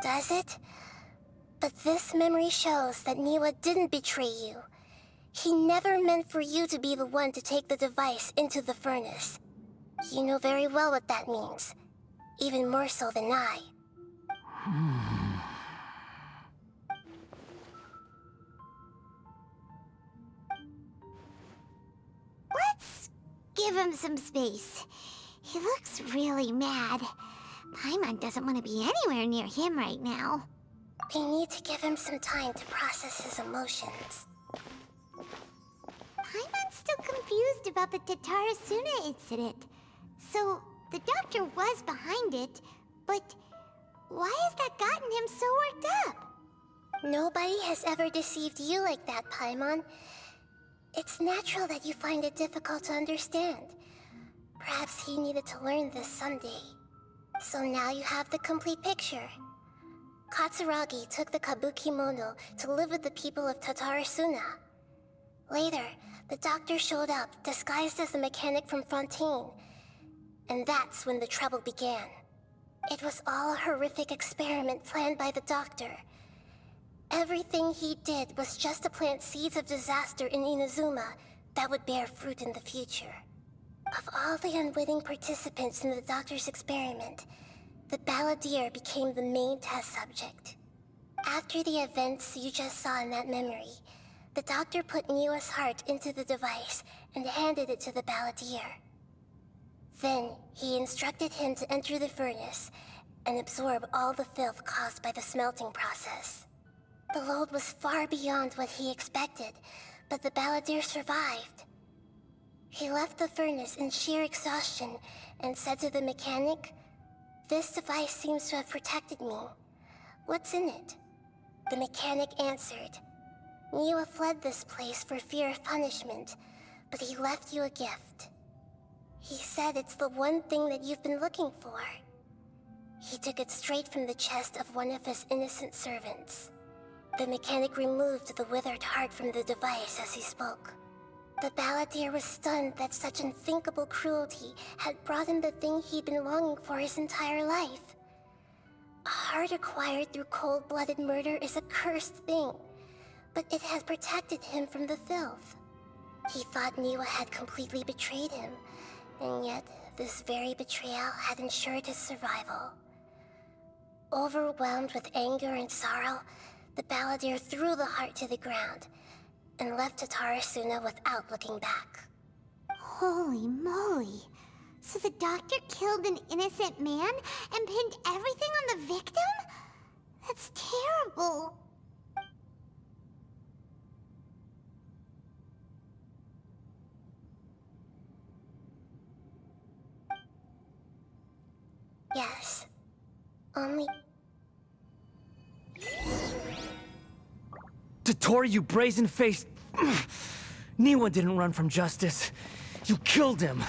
Does it? But this memory shows that Niwa didn't betray you. He never meant for you to be the one to take the device into the furnace. You know very well what that means. Even more so than I. Let's give him some space. He looks really mad. Paimon doesn't want to be anywhere near him right now. We need to give him some time to process his emotions. Paimon's still confused about the Tatarasuna incident. So, the doctor was behind it, but why has that gotten him so worked up? Nobody has ever deceived you like that, Paimon. It's natural that you find it difficult to understand. Perhaps he needed to learn this someday. So now you have the complete picture. Katsuragi took the Kabukimono to live with the people of Tatarasuna. Later, the doctor showed up, disguised as a mechanic from Fontaine. And that's when the trouble began. It was all a horrific experiment planned by the doctor. Everything he did was just to plant seeds of disaster in Inazuma that would bear fruit in the future. Of all the unwitting participants in the doctor's experiment, the Balladeer became the main test subject. After the events you just saw in that memory, the doctor put Niwa's heart into the device and handed it to the Balladeer. Then, he instructed him to enter the furnace and absorb all the filth caused by the smelting process. The load was far beyond what he expected, but the Balladeer survived. He left the furnace in sheer exhaustion and said to the mechanic, "This device seems to have protected me. What's in it?" The mechanic answered, "Niwa fled this place for fear of punishment, but he left you a gift. He said it's the one thing that you've been looking for." He took it straight from the chest of one of his innocent servants. The mechanic removed the withered heart from the device as he spoke. The Balladeer was stunned that such unthinkable cruelty had brought him the thing he'd been longing for his entire life. A heart acquired through cold-blooded murder is a cursed thing, but it had protected him from the filth. He thought Niwa had completely betrayed him, and yet this very betrayal had ensured his survival. Overwhelmed with anger and sorrow, the Balladeer threw the heart to the ground and left Tatarasuna without looking back. Holy moly. So the doctor killed an innocent man and pinned everything on the victim? That's terrible. Yes. Only... Dotori, you brazen-faced... Niwa didn't run from justice. You killed him.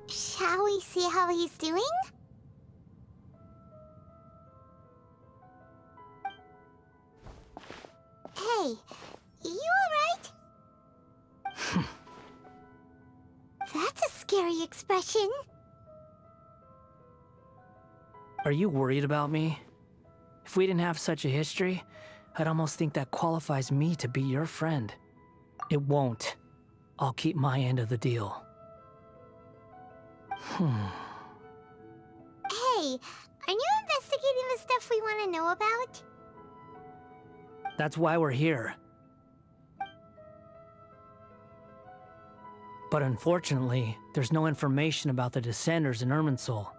Shall we see how he's doing? Hey, you alright? That's a scary expression. Are you worried about me? If we didn't have such a history, I'd almost think that qualifies me to be your friend. It won't. I'll keep my end of the deal. Hey, aren't you investigating the stuff we want to know about? That's why we're here. But unfortunately, there's no information about the Descenders in Irminsul.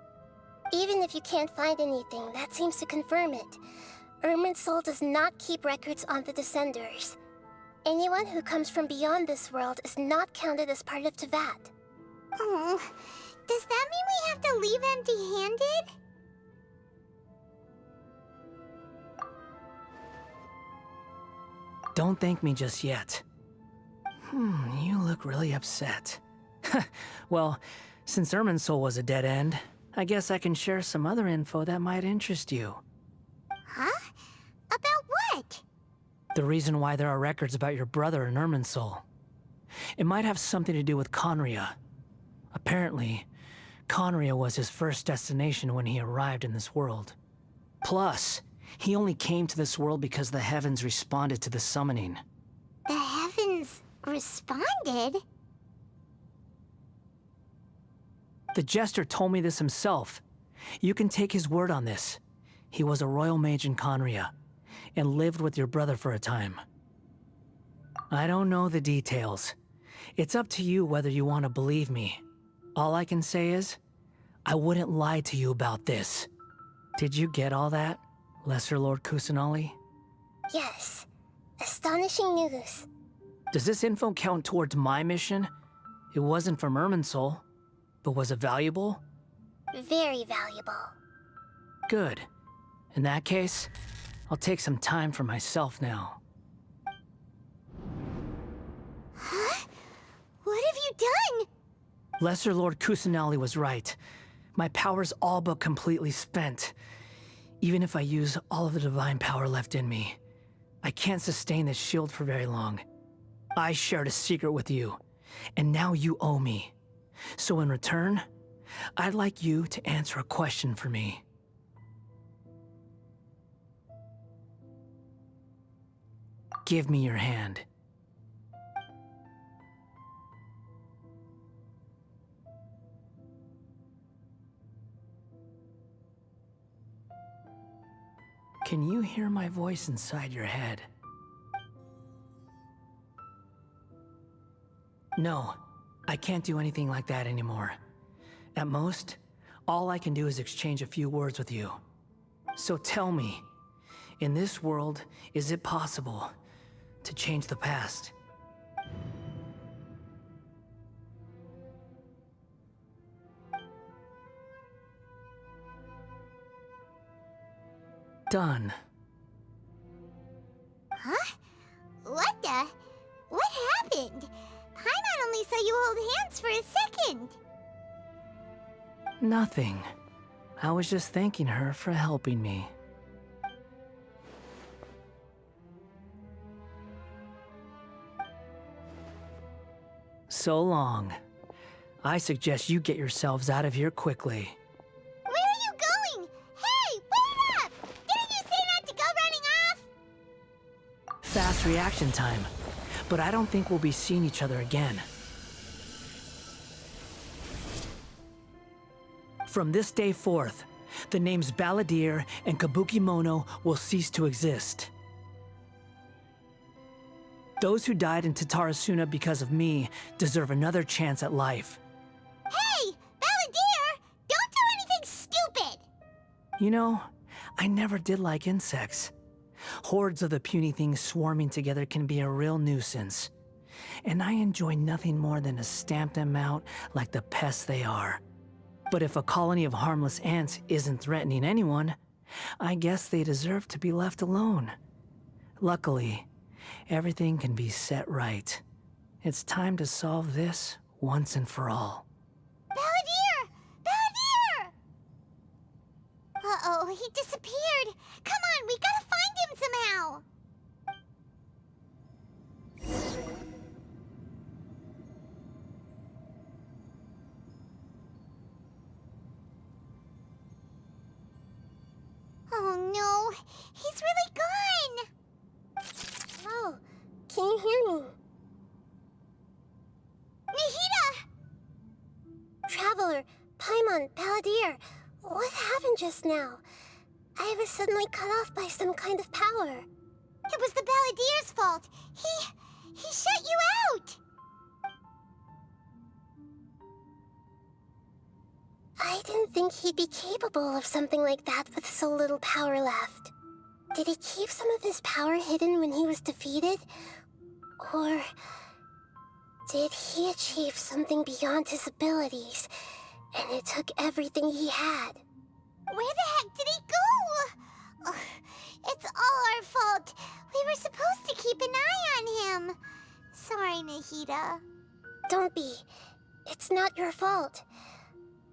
Even if you can't find anything, that seems to confirm it. Irminsul does not keep records on the Descenders. Anyone who comes from beyond this world is not counted as part of Teyvat. Oh, does that mean we have to leave empty-handed? Don't thank me just yet. You look really upset. Well, since Irminsul was a dead end, I guess I can share some other info that might interest you. Huh? About what? The reason why there are records about your brother in Irminsul. It might have something to do with Conria. Apparently, Conria was his first destination when he arrived in this world. Plus, he only came to this world because the heavens responded to the summoning. The heavens responded? The Jester told me this himself. You can take his word on this. He was a royal mage in Conria, and lived with your brother for a time. I don't know the details. It's up to you whether you want to believe me. All I can say is, I wouldn't lie to you about this. Did you get all that, Lesser Lord Kusanali? Yes. Astonishing news. Does this info count towards my mission? It wasn't from Irminsul, but was it valuable? Very valuable. Good. In that case, I'll take some time for myself now. Huh? What have you done? Lesser Lord Kusanali was right. My power's all but completely spent. Even if I use all of the divine power left in me, I can't sustain this shield for very long. I shared a secret with you, and now you owe me. So in return, I'd like you to answer a question for me. Give me your hand. Can you hear my voice inside your head? No, I can't do anything like that anymore. At most, all I can do is exchange a few words with you. So tell me, in this world, is it possible to change the past? Done. Huh? What the? What happened? Paimon only saw you hold hands for a second. Nothing. I was just thanking her for helping me. So long. I suggest you get yourselves out of here quickly. Where are you going? Hey, wait up! Didn't you say not to go running off? Fast reaction time. But I don't think we'll be seeing each other again. From this day forth, the names Balladeer and Kabukimono will cease to exist. Those who died in Tatarasuna because of me deserve another chance at life. Hey, Balladeer! Don't do anything stupid! You know, I never did like insects. Hordes of the puny things swarming together can be a real nuisance. And I enjoy nothing more than to stamp them out like the pests they are. But if a colony of harmless ants isn't threatening anyone, I guess they deserve to be left alone. Luckily, everything can be set right. It's time to solve this once and for all. Balladeer! Balladeer! Uh-oh, he disappeared. Come on, we gotta find him somehow. Oh no, he's really gone. Oh, can you hear me? Nahida! Traveler, Paimon, Balladeer, what happened just now? I was suddenly cut off by some kind of power. It was the Balladeer's fault. He shut you out. I didn't think he'd be capable of something like that with so little power left. Did he keep some of his power hidden when he was defeated? Or did he achieve something beyond his abilities, and it took everything he had? Where the heck did he go? Ugh, it's all our fault. We were supposed to keep an eye on him. Sorry, Nahida. Don't be. It's not your fault.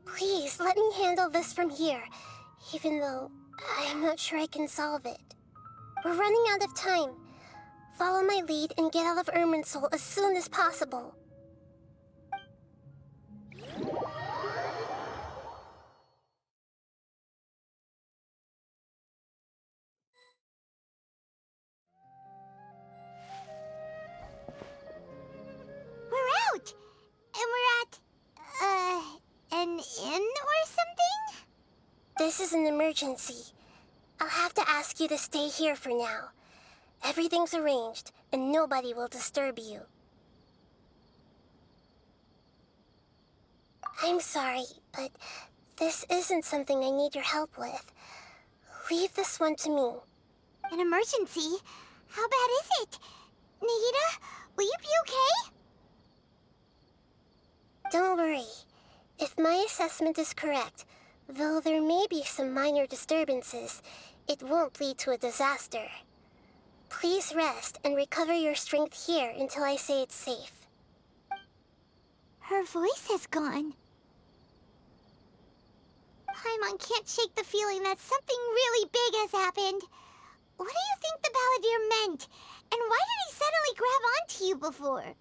Please, let me handle this from here, even though I'm not sure I can solve it. We're running out of time. Follow my lead and get out of Irminsul as soon as possible. We're out! And we're at, an inn or something? This is an emergency. I'll have to ask you to stay here for now. Everything's arranged, and nobody will disturb you. I'm sorry, but this isn't something I need your help with. Leave this one to me. An emergency? How bad is it? Nahida, Will you be okay? Don't worry. If my assessment is correct, though there may be some minor disturbances, it won't lead to a disaster. Please rest and recover your strength here until I say it's safe. Her voice has gone. Paimon can't shake the feeling that something really big has happened. What do you think the Balladeer meant? And why did he suddenly grab onto you before?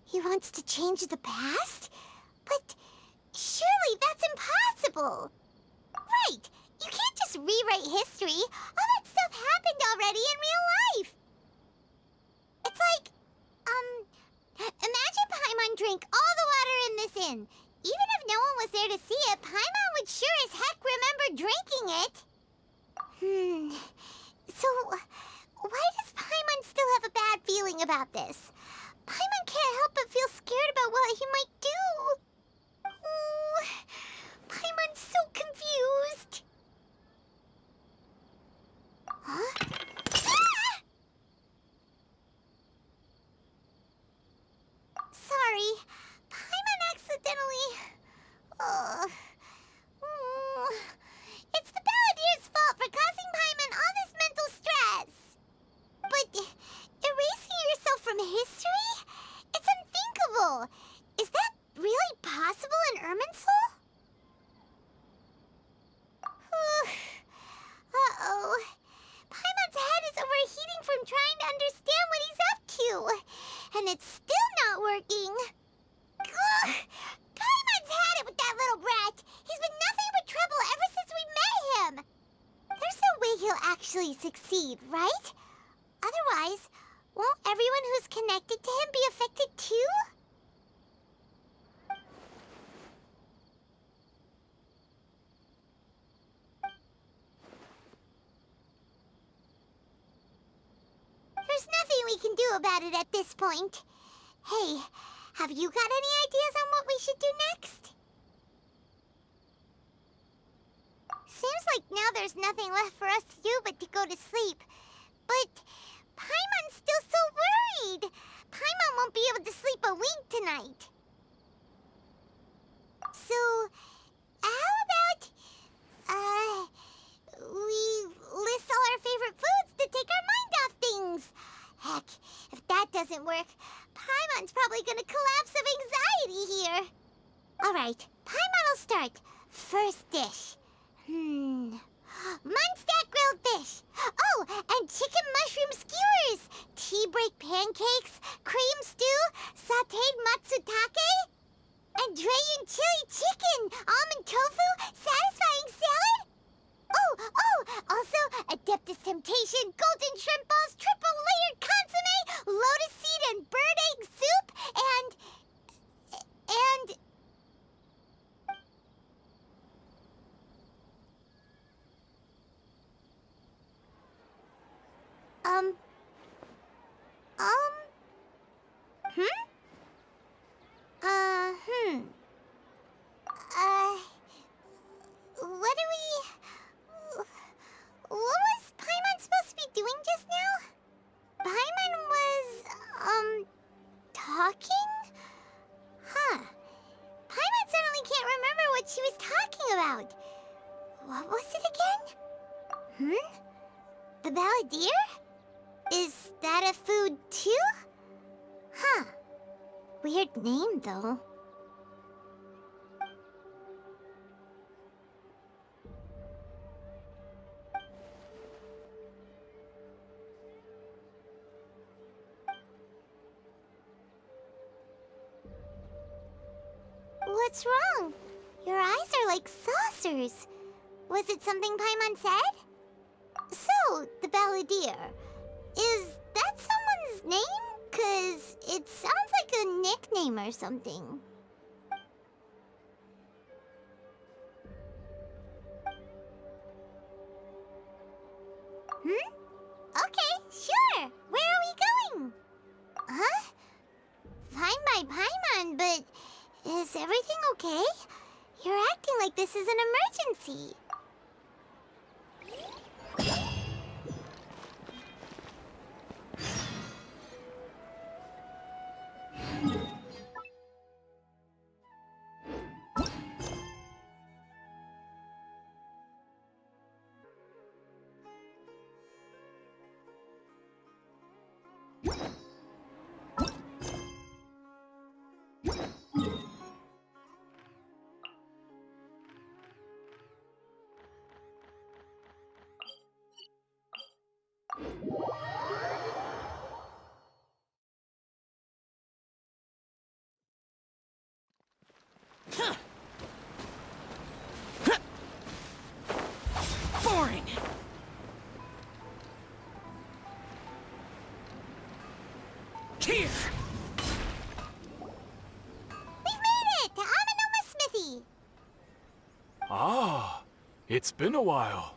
He wants to change the past? But surely that's impossible! Right! You can't just rewrite history! All that stuff happened already in real life! It's like, imagine Paimon drank all the water in this inn. Even if no one was there to see it, Paimon would sure as heck remember drinking it. So, why does Paimon still have a bad feeling about this? Paimon can't help but feel scared about what he might do. Oh, Paimon's so confused. Huh? Ah! Sorry, Paimon accidentally... It's the Balladeer's fault for causing Paimon all this mental stress. But erasing yourself from history? It's unthinkable. Is that really possible in Irminsul? Uh-oh. Paimon's head is overheating from trying to understand what he's up to. And it's still not working. Ugh. Paimon's had it with that little brat. He's been nothing but trouble ever since we met him. There's no way he'll actually succeed, right? Otherwise, won't everyone who's connected to him be affected too? There's nothing we can do about it at this point. Hey, have you got any ideas on what we should do next? Seems like now there's nothing left for us to do but to go to sleep. But Paimon's still so worried. Paimon won't be able to sleep a wink tonight. So, how about, we list all our favorite foods to take our mind off things? Heck, if that doesn't work, Paimon's probably gonna collapse of anxiety here. Alright, Paimon will start. First dish. Munstack grilled fish. Oh, and chicken mushroom skewers. Tea break pancakes, cream stew, sautéed matsutake, and Dragon chili chicken, almond tofu, satisfying salad. Oh, also Adeptus Temptation, golden shrimp balls, triple layered consomme, lotus seed and bird egg soup, and what was Paimon supposed to be doing just now? Paimon was, talking? Huh. Paimon suddenly can't remember what she was talking about. What was it again? The Balladeer? Is that a food too? Huh. Weird name, though. What's wrong? Your eyes are like saucers. Was it something Paimon said? So, the Balladeer. Is that someone's name? 'Cause it sounds like a nickname or something. Okay, sure. Where are we going? Huh? this is an emergency. Boring! Here! We've made it to Amenoma Smithy. Ah, it's been a while.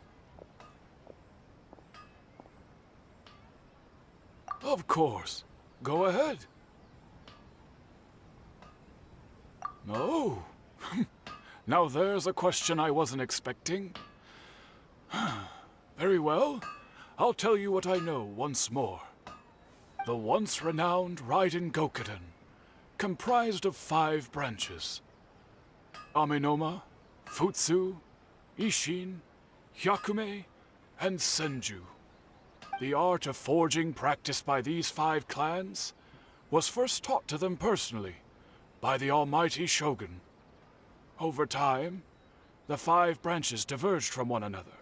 Of course. Go ahead. Oh. Now there's a question I wasn't expecting. Very well. I'll tell you what I know once more. The once renowned Raiden Gokuden, comprised of 5 branches. Amenoma, Futsu, Ishin, Hyakume, and Senju. The art of forging practiced by these 5 clans was first taught to them personally by the almighty Shogun. Over time, the 5 branches diverged from one another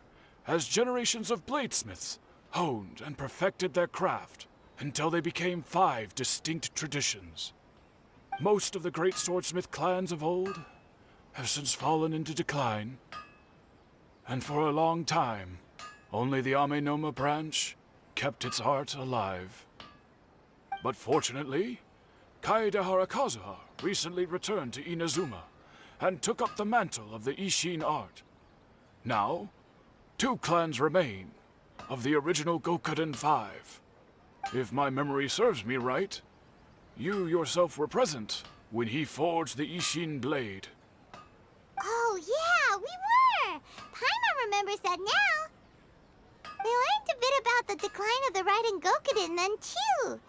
as generations of bladesmiths honed and perfected their craft until they became 5 distinct traditions. Most of the great swordsmith clans of old have since fallen into decline, and for a long time, only the Amenoma branch kept its art alive. But fortunately, Kaedehara Kazuha recently returned to Inazuma and took up the mantle of the Ishin art. Now, 2 clans remain of the original Gokuden 5. If my memory serves me right, you yourself were present when he forged the Ishin blade. Oh, yeah, we were! Paimon remembers that now. We learned a bit about the decline of the Raiden Gokuden then, too.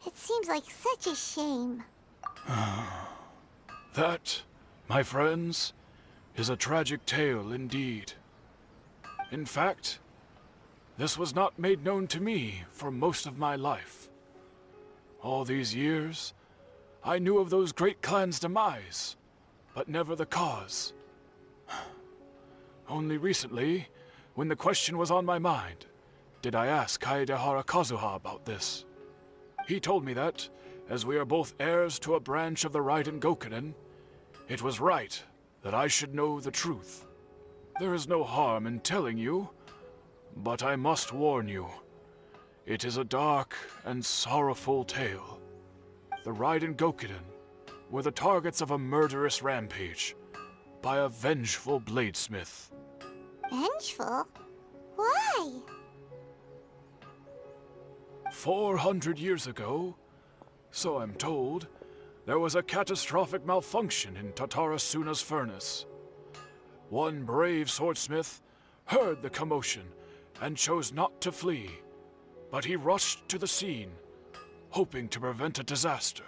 It seems like such a shame. That, my friends, is a tragic tale indeed. In fact, this was not made known to me for most of my life. All these years, I knew of those great clans' demise, but never the cause. Only recently, when the question was on my mind, did I ask Kaedehara Kazuha about this. He told me that, as we are both heirs to a branch of the Raiden Gokuden, it was right that I should know the truth. There is no harm in telling you, but I must warn you. It is a dark and sorrowful tale. The Raiden Gokuden were the targets of a murderous rampage by a vengeful bladesmith. Vengeful? Why? 400 years ago, so I'm told, there was a catastrophic malfunction in Tatarasuna's furnace. One brave swordsmith heard the commotion and chose not to flee, but he rushed to the scene, hoping to prevent a disaster.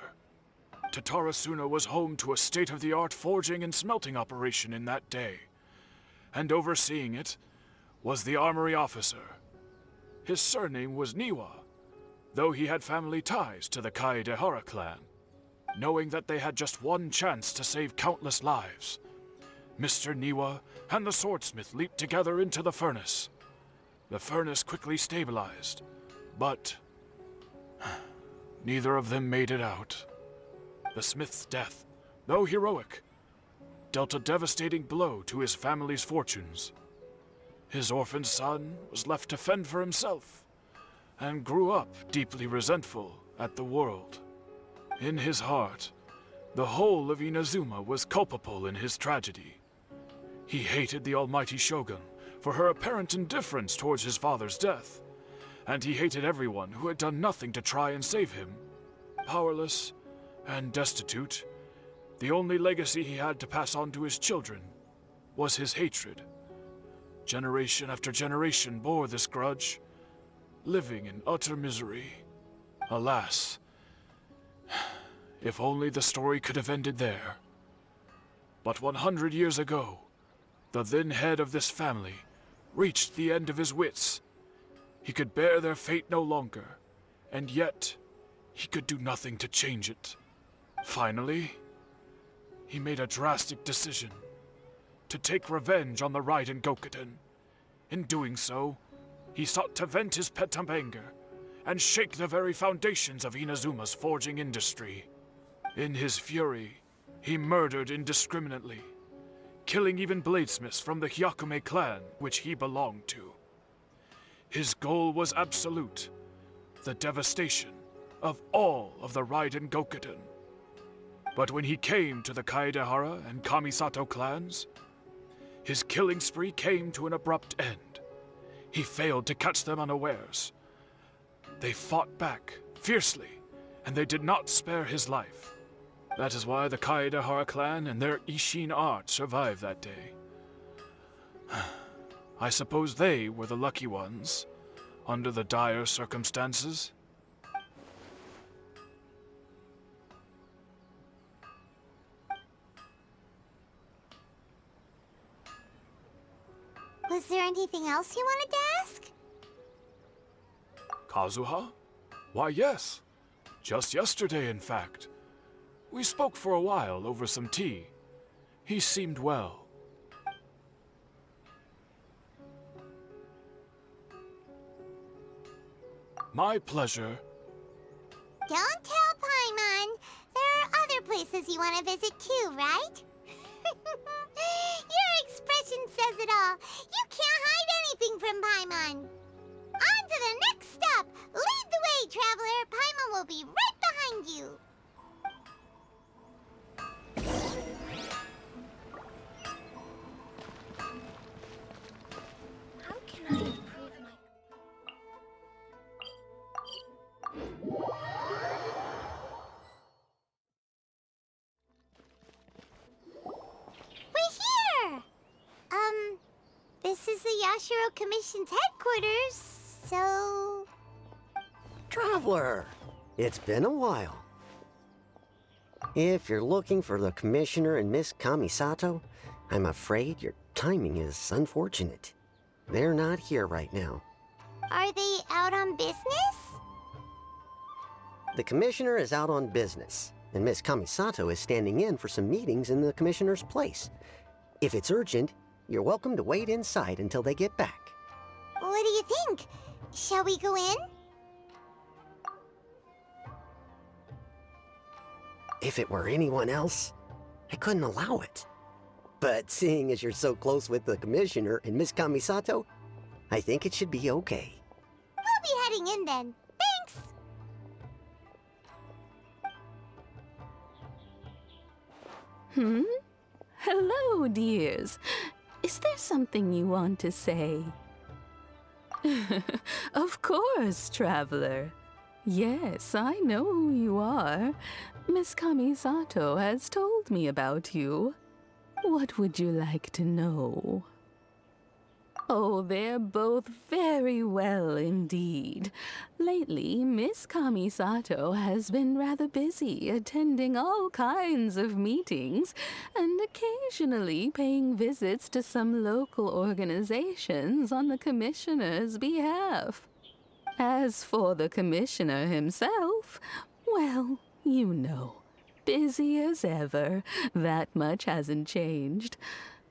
Tatarasuna was home to a state-of-the-art forging and smelting operation in that day, and overseeing it was the armory officer. His surname was Niwa, though he had family ties to the Kaedehara clan. Knowing that they had just one chance to save countless lives, Mr. Niwa and the swordsmith leaped together into the furnace. The furnace quickly stabilized, but neither of them made it out. The smith's death, though heroic, dealt a devastating blow to his family's fortunes. His orphaned son was left to fend for himself, and grew up deeply resentful at the world. In his heart, the whole of Inazuma was culpable in his tragedy. He hated the almighty Shogun for her apparent indifference towards his father's death, and he hated everyone who had done nothing to try and save him. Powerless and destitute, the only legacy he had to pass on to his children was his hatred. Generation after generation bore this grudge, living in utter misery. Alas, if only the story could have ended there. But 100 years ago, the then head of this family reached the end of his wits. He could bear their fate no longer, and yet he could do nothing to change it. Finally, he made a drastic decision to take revenge on the Raiden Gokuden. In doing so, he sought to vent his pent-up anger and shake the very foundations of Inazuma's forging industry. In his fury, he murdered indiscriminately, killing even bladesmiths from the Hyakume clan which he belonged to. His goal was absolute, the devastation of all of the Raiden Gokuden. But when he came to the Kaedehara and Kamisato clans, his killing spree came to an abrupt end. He failed to catch them unawares. They fought back fiercely, and they did not spare his life. That is why the Kaedehara clan and their Ishin art survived that day. I suppose they were the lucky ones, under the dire circumstances. Was there anything else you wanted to ask? Kazuha? Why, yes. Just yesterday, in fact. We spoke for a while over some tea. He seemed well. My pleasure. Don't tell Paimon. There are other places you want to visit too, right? Your expression says it all. You can't hide anything from Paimon. On to the next stop. Lead the way, traveler. Paimon will be right behind you. How can I improve my... We're here! This is the Yashiro Commission's headquarters, so... Traveler, it's been a while. If you're looking for the Commissioner and Miss Kamisato, I'm afraid your timing is unfortunate. They're not here right now. Are they out on business? The Commissioner is out on business, and Miss Kamisato is standing in for some meetings in the Commissioner's place. If it's urgent, you're welcome to wait inside until they get back. What do you think? Shall we go in? If it were anyone else, I couldn't allow it. But seeing as you're so close with the Commissioner and Miss Kamisato, I think it should be okay. We'll be heading in then. Thanks! Hello, dears. Is there something you want to say? Of course, traveler. Yes, I know who you are. Miss Kamisato has told me about you. What would you like to know? Oh, they're both very well indeed. Lately, Miss Kamisato has been rather busy attending all kinds of meetings and occasionally paying visits to some local organizations on the Commissioner's behalf. As for the Commissioner himself, well, you know, busy as ever. That much hasn't changed.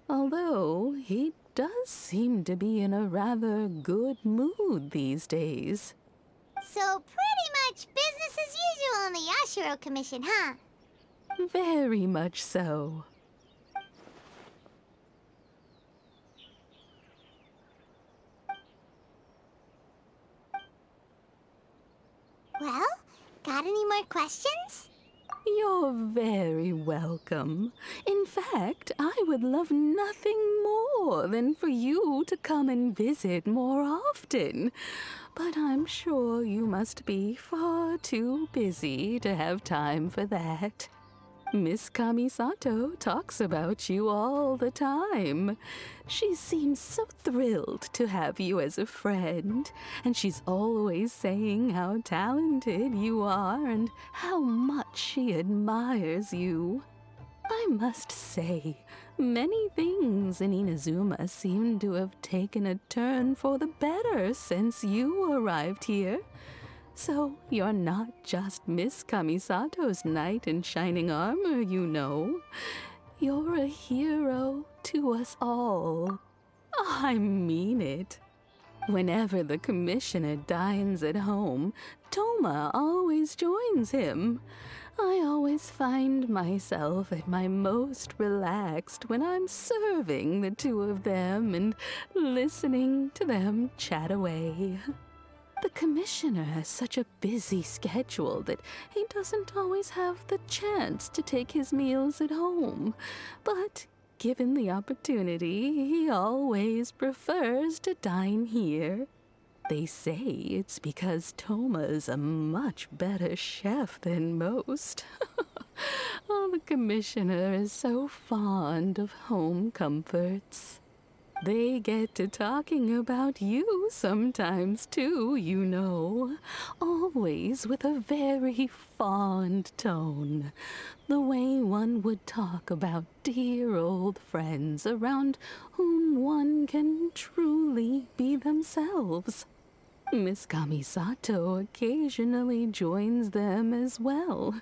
Although he does seem to be in a rather good mood these days. So pretty much business as usual in the Yashiro Commission, huh? Very much so. Well, got any more questions? You're very welcome. In fact, I would love nothing more than for you to come and visit more often. But I'm sure you must be far too busy to have time for that. Miss Kamisato talks about you all the time. She seems so thrilled to have you as a friend, and she's always saying how talented you are and how much she admires you. I must say, many things in Inazuma seem to have taken a turn for the better since you arrived here. So you're not just Miss Kamisato's knight in shining armor, you know. You're a hero to us all. I mean it. Whenever the commissioner dines at home, Toma always joins him. I always find myself at my most relaxed when I'm serving the two of them and listening to them chat away. The commissioner has such a busy schedule that he doesn't always have the chance to take his meals at home, but given the opportunity, he always prefers to dine here. They say it's because Toma's a much better chef than most. Oh, the commissioner is so fond of home comforts. They get to talking about you sometimes too, you know. Always with a very fond tone. The way one would talk about dear old friends around whom one can truly be themselves. Miss Kamisato occasionally joins them as well.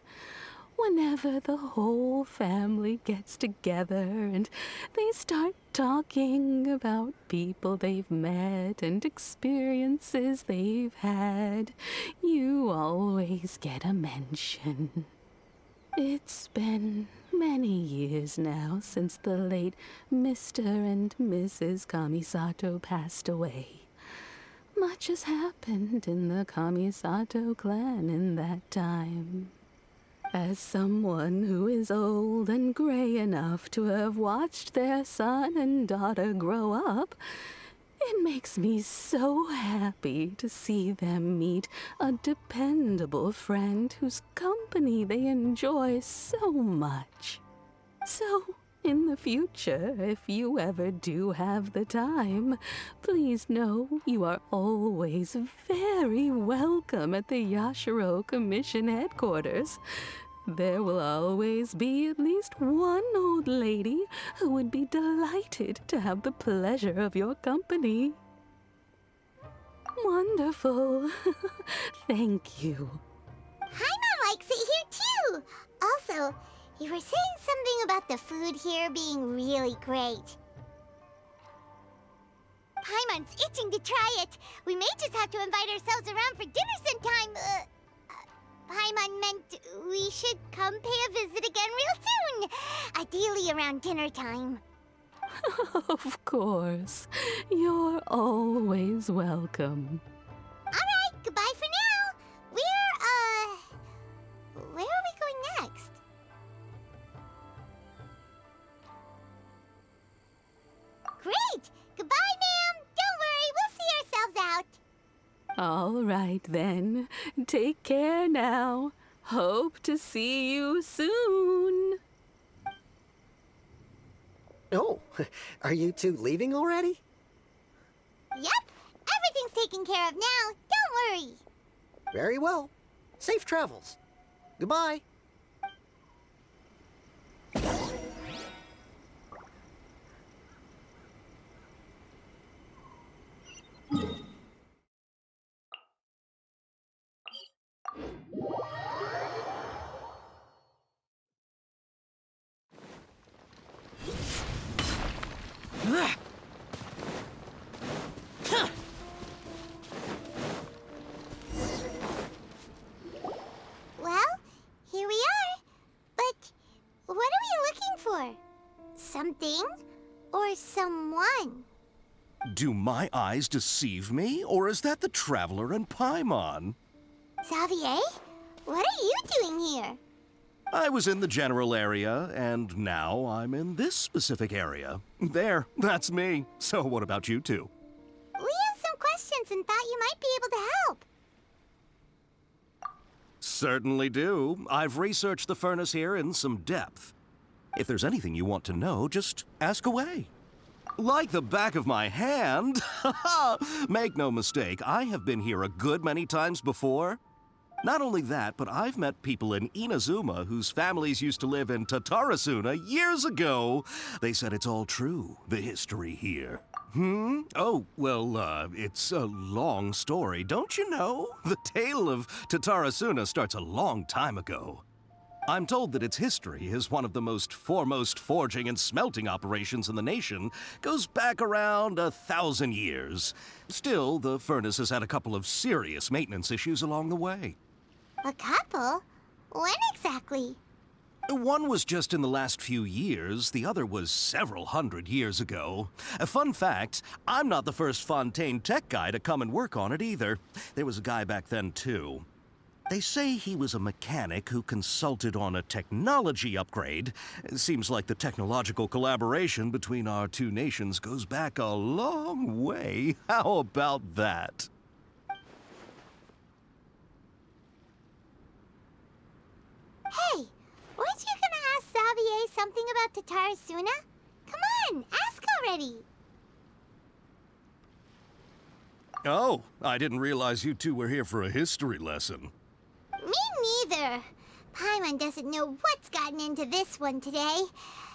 Whenever the whole family gets together and they start talking about people they've met and experiences they've had, you always get a mention. It's been many years now since the late Mr. and Mrs. Kamisato passed away. Much has happened in the Kamisato clan in that time. As someone who is old and gray enough to have watched their son and daughter grow up, it makes me so happy to see them meet a dependable friend whose company they enjoy so much. So, in the future, if you ever do have the time, please know you are always very welcome at the Yashiro Commission headquarters. There will always be at least one old lady who would be delighted to have the pleasure of your company. Wonderful. Thank you. Paimon likes it here too. Also, you were saying something about the food here being really great. Paimon's itching to try it. We may just have to invite ourselves around for dinner sometime. Paimon meant we should come pay a visit again real soon. Ideally around dinner time. Of course. You're always welcome. Alright, goodbye for now. Where are we going next? Great! Goodbye, ma'am! Don't worry, we'll see ourselves out. All right, then. Take care now. Hope to see you soon. Oh, are you two leaving already? Yep, everything's taken care of now. Don't worry. Very well. Safe travels. Goodbye. Well, here we are. But what are we looking for? Something or someone? Do my eyes deceive me, or is that the Traveler and Paimon? Xavier, what are you doing here? I was in the general area, and now I'm in this specific area. There, that's me. So what about you two? We have some questions and thought you might be able to help. Certainly do. I've researched the furnace here in some depth. If there's anything you want to know, just ask away. Like the back of my hand. Make no mistake, I have been here a good many times before. Not only that, but I've met people in Inazuma whose families used to live in Tatarasuna years ago. They said it's all true, the history here. Oh, well, it's a long story, don't you know? The tale of Tatarasuna starts a long time ago. I'm told that its history is one of the most foremost forging and smelting operations in the nation, goes back around 1,000 years. Still, the furnace has had a couple of serious maintenance issues along the way. A couple? When exactly? One was just in the last few years, the other was several hundred years ago. A fun fact, I'm not the first Fontaine tech guy to come and work on it either. There was a guy back then too. They say he was a mechanic who consulted on a technology upgrade. It seems like the technological collaboration between our two nations goes back a long way. How about that? Hey, weren't you gonna ask Xavier something about Tatarasuna? Come on, ask already. Oh, I didn't realize you two were here for a history lesson. Me neither. Paimon doesn't know what's gotten into this one today.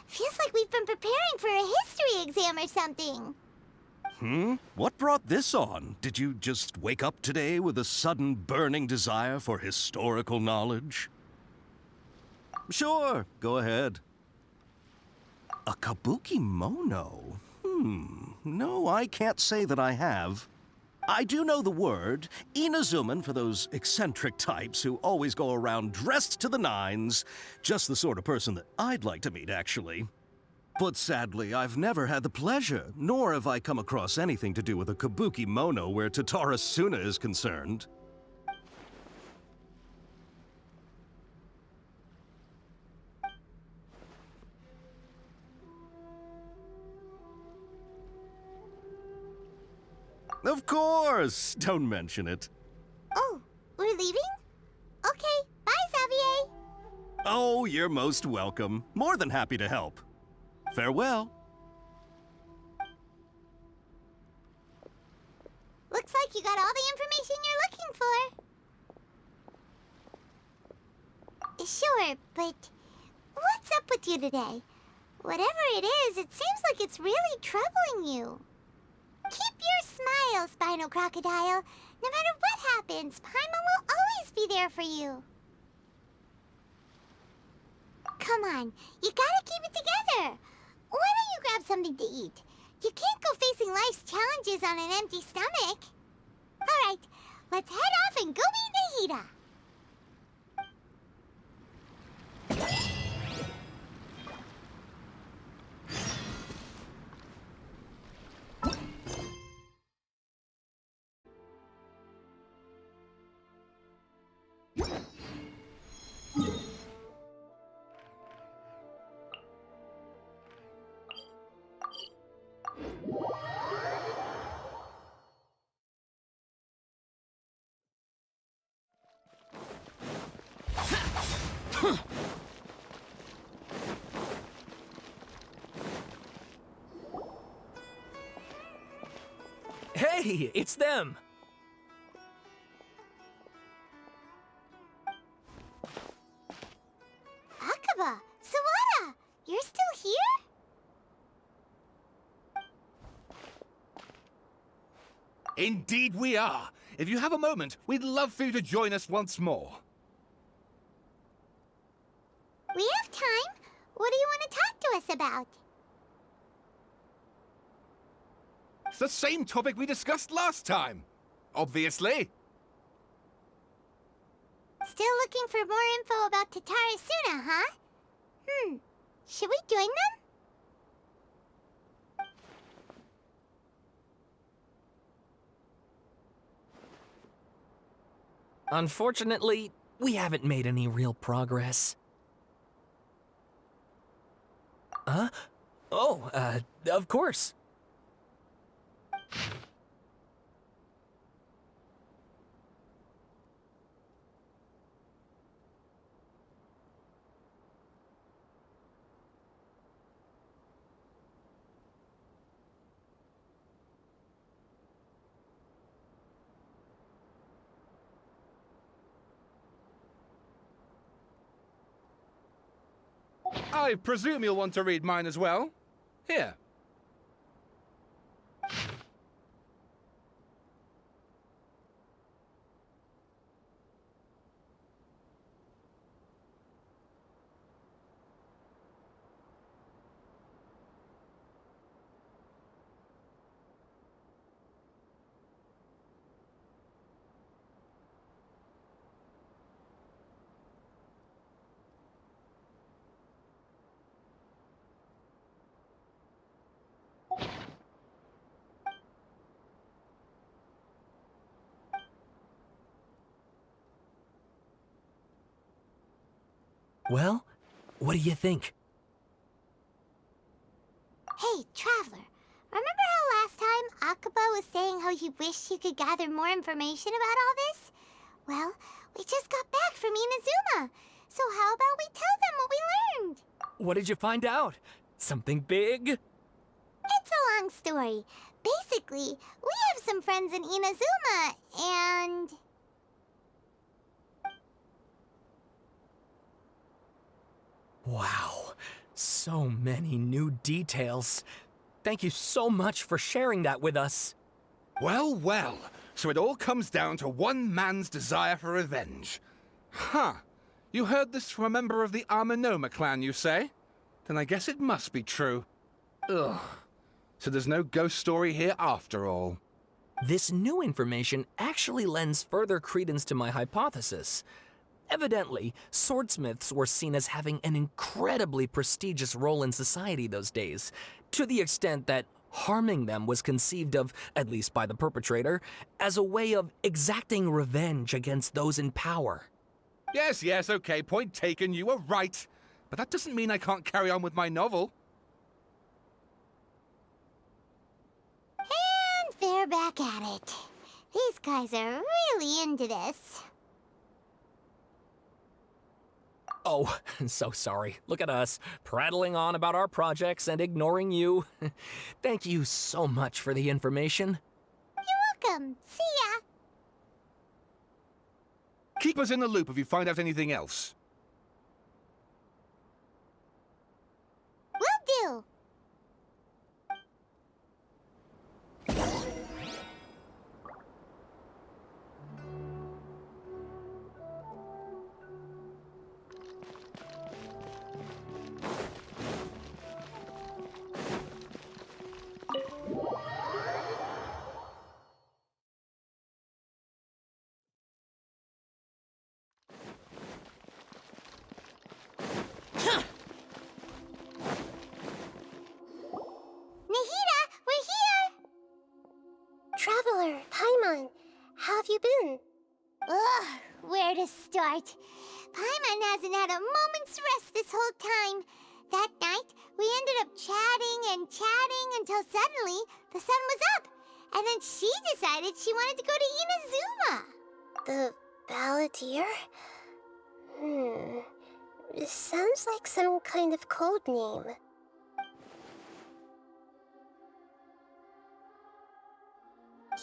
Feels like we've been preparing for a history exam or something. What brought this on? Did you just wake up today with a sudden burning desire for historical knowledge? Sure, go ahead. A Kabukimono? No, I can't say that I have. I do know the word, Inazuman for those eccentric types who always go around dressed to the nines. Just the sort of person that I'd like to meet, actually. But sadly, I've never had the pleasure, nor have I come across anything to do with a Kabukimono where Tatarasuna is concerned. Of course! Don't mention it. Oh, we're leaving? Okay, bye, Xavier. Oh, you're most welcome. More than happy to help. Farewell. Looks like you got all the information you're looking for. Sure, but what's up with you today? Whatever it is, it seems like it's really troubling you. Keep your smile, Spinal Crocodile. No matter what happens, Paimon will always be there for you. Come on, you gotta keep it together. Why don't you grab something to eat? You can't go facing life's challenges on an empty stomach. All right, let's head off and go meet Nahida. Hey, it's them! Akaba, Sawada, you're still here? Indeed we are. If you have a moment, we'd love for you to join us once more. We have time. What do you want to talk to us about? It's the same topic we discussed last time. Obviously. Still looking for more info about Tatarasuna, huh? Should we join them? Unfortunately, we haven't made any real progress. Huh? Oh, of course. I presume you'll want to read mine as well. Here. Well, what do you think? Hey, Traveler. Remember how last time Akaba was saying how he wished he could gather more information about all this? Well, we just got back from Inazuma. So how about we tell them what we learned? What did you find out? Something big? It's a long story. Basically, we have some friends in Inazuma, and... Wow, so many new details. Thank you so much for sharing that with us. Well, well. So it all comes down to one man's desire for revenge. Huh. You heard this from a member of the Aminoma clan, you say? Then I guess it must be true. Ugh. So there's no ghost story here after all. This new information actually lends further credence to my hypothesis. Evidently, swordsmiths were seen as having an incredibly prestigious role in society those days, to the extent that harming them was conceived of, at least by the perpetrator, as a way of exacting revenge against those in power. Yes, okay, point taken, you were right. But that doesn't mean I can't carry on with my novel. And they're back at it. These guys are really into this. Oh, so sorry. Look at us, prattling on about our projects and ignoring you. Thank you so much for the information. You're welcome. See ya. Keep us in the loop if you find out anything else. Will do. Nahida, we're here! Traveler, Paimon, how have you been? Ugh, where to start? Paimon hasn't had a moment's rest this whole time. That night, we ended up chatting and chatting until suddenly the sun was up. And then she decided she wanted to go to Inazuma. The Balladeer? It sounds like some kind of code name.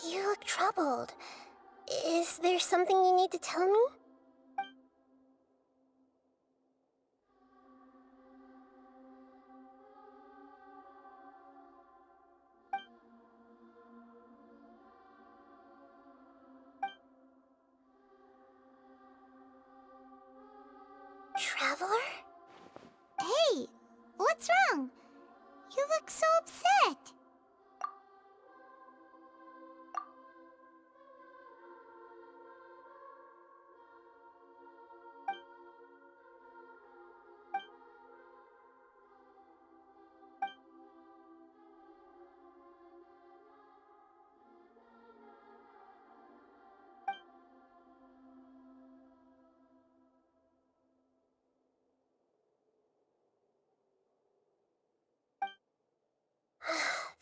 You look troubled. Is there something you need to tell me? Traveler? Hey, what's wrong? You look so upset.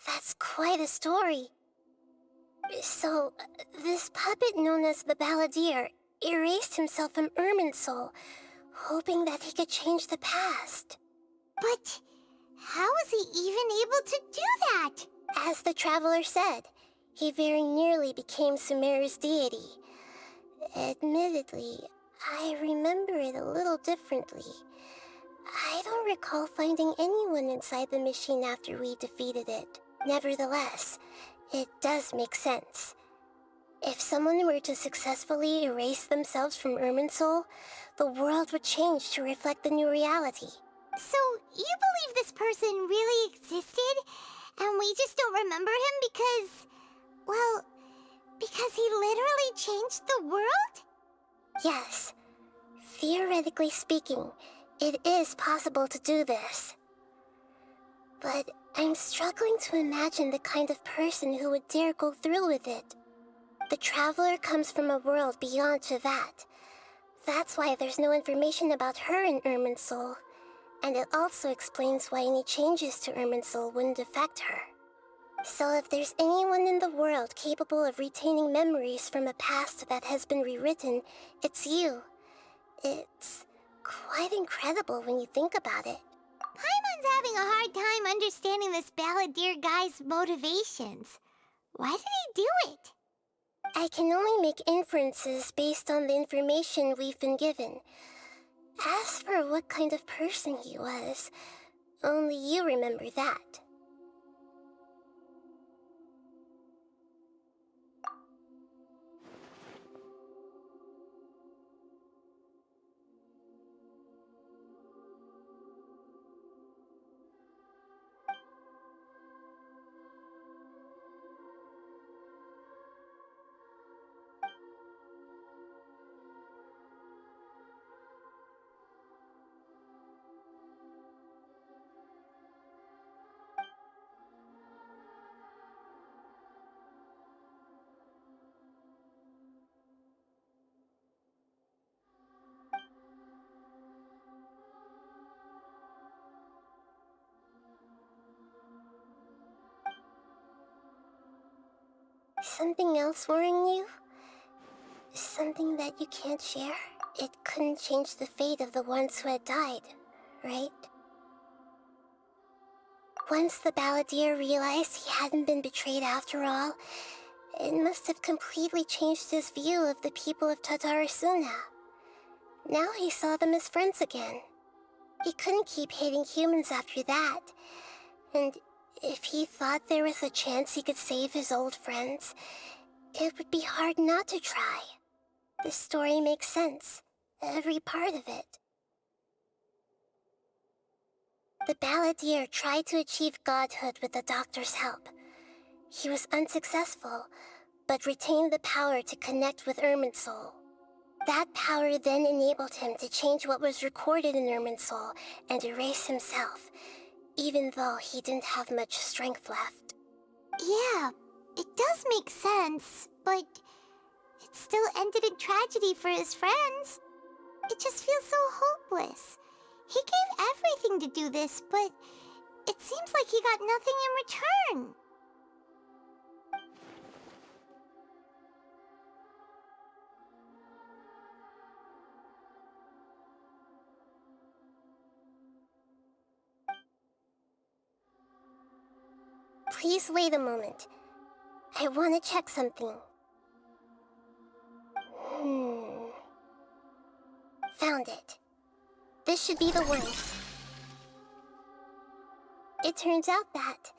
That's quite a story. So, this puppet known as the Balladeer erased himself from Irminsul, hoping that he could change the past. But how was he even able to do that? As the Traveler said, he very nearly became Sumeru's deity. Admittedly, I remember it a little differently. I don't recall finding anyone inside the machine after we defeated it. Nevertheless, it does make sense. If someone were to successfully erase themselves from Irminsul, the world would change to reflect the new reality. So, you believe this person really existed, and we just don't remember him because... well, because he literally changed the world? Yes. Theoretically speaking, it is possible to do this. But I'm struggling to imagine the kind of person who would dare go through with it. The Traveler comes from a world beyond Tevat. That's why there's no information about her in Irminsul. And it also explains why any changes to Irminsul wouldn't affect her. So if there's anyone in the world capable of retaining memories from a past that has been rewritten, it's you. It's quite incredible when you think about it. Paimon's having a hard time understanding this Balladeer guy's motivations. Why did he do it? I can only make inferences based on the information we've been given. As for what kind of person he was, only you remember that. Something else worrying you? Something that you can't share? It couldn't change the fate of the ones who had died, right? Once the Balladeer realized he hadn't been betrayed after all, it must have completely changed his view of the people of Tatarasuna. Now he saw them as friends again. He couldn't keep hating humans after that, and if he thought there was a chance he could save his old friends, it would be hard not to try. The story makes sense, every part of it. The Balladeer tried to achieve godhood with the doctor's help. He was unsuccessful, but retained the power to connect with Irminsul. That power then enabled him to change what was recorded in Irminsul and erase himself, even though he didn't have much strength left. Yeah, it does make sense, but it still ended in tragedy for his friends. It just feels so hopeless. He gave everything to do this, but it seems like he got nothing in return. Please wait a moment. I want to check something. Found it. This should be the one. It turns out that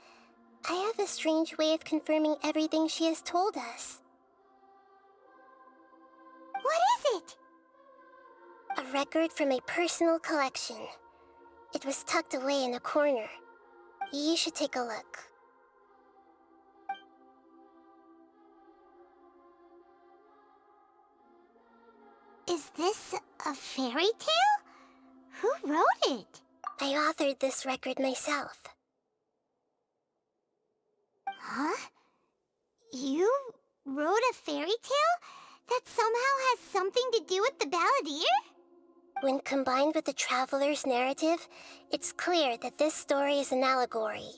I have a strange way of confirming everything she has told us. What is it? A record from a personal collection. It was tucked away in a corner. You should take a look. Is this a fairy tale? Who wrote it? I authored this record myself. Huh? You wrote a fairy tale that somehow has something to do with the Balladeer? When combined with the Traveler's narrative, it's clear that this story is an allegory.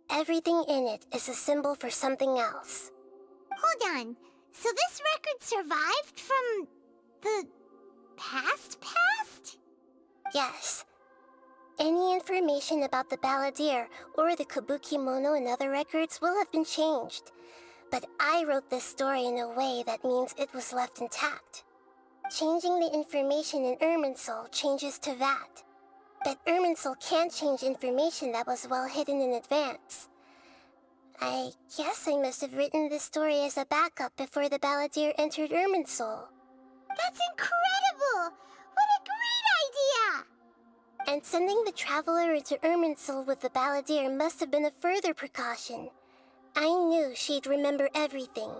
Everything in it is a symbol for something else. Hold on. So this record survived from the past? Yes. Any information about the Balladeer or the Kabukimono and other records will have been changed. But I wrote this story in a way that means it was left intact. Changing the information in Irminsul changes Tevat. But Irminsul can't change information that was well hidden in advance. I guess I must have written this story as a backup before the Balladeer entered Irminsul. That's incredible! What a great idea! And sending the Traveler into Irminsul with the Balladeer must have been a further precaution. I knew she'd remember everything.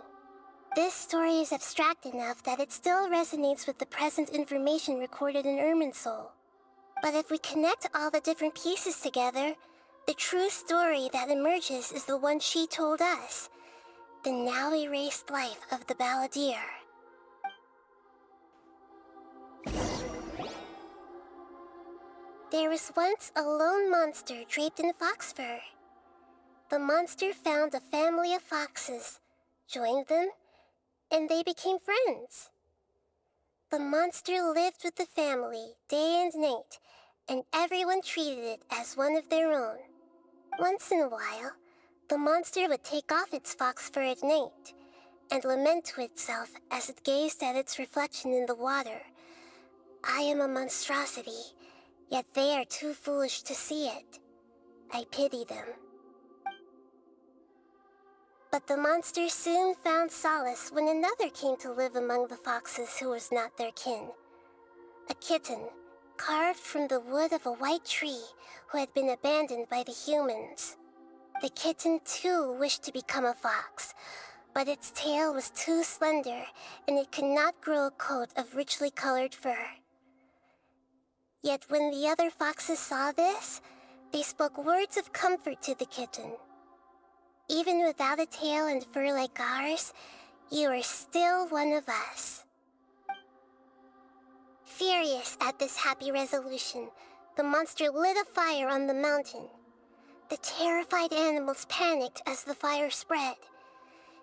This story is abstract enough that it still resonates with the present information recorded in Irminsul. But if we connect all the different pieces together, the true story that emerges is the one she told us. The now erased life of the Balladeer. There was once a lone monster draped in fox fur. The monster found a family of foxes, joined them, and they became friends. The monster lived with the family day and night, and everyone treated it as one of their own. Once in a while, the monster would take off its fox fur at night and lament to itself as it gazed at its reflection in the water. I am a monstrosity, yet they are too foolish to see it. I pity them. But the monster soon found solace when another came to live among the foxes who was not their kin. A kitten, carved from the wood of a white tree who had been abandoned by the humans. The kitten too wished to become a fox, but its tail was too slender and it could not grow a coat of richly colored fur. Yet when the other foxes saw this, they spoke words of comfort to the kitten. Even without a tail and fur like ours, you are still one of us. Furious at this happy resolution, the monster lit a fire on the mountain. The terrified animals panicked as the fire spread.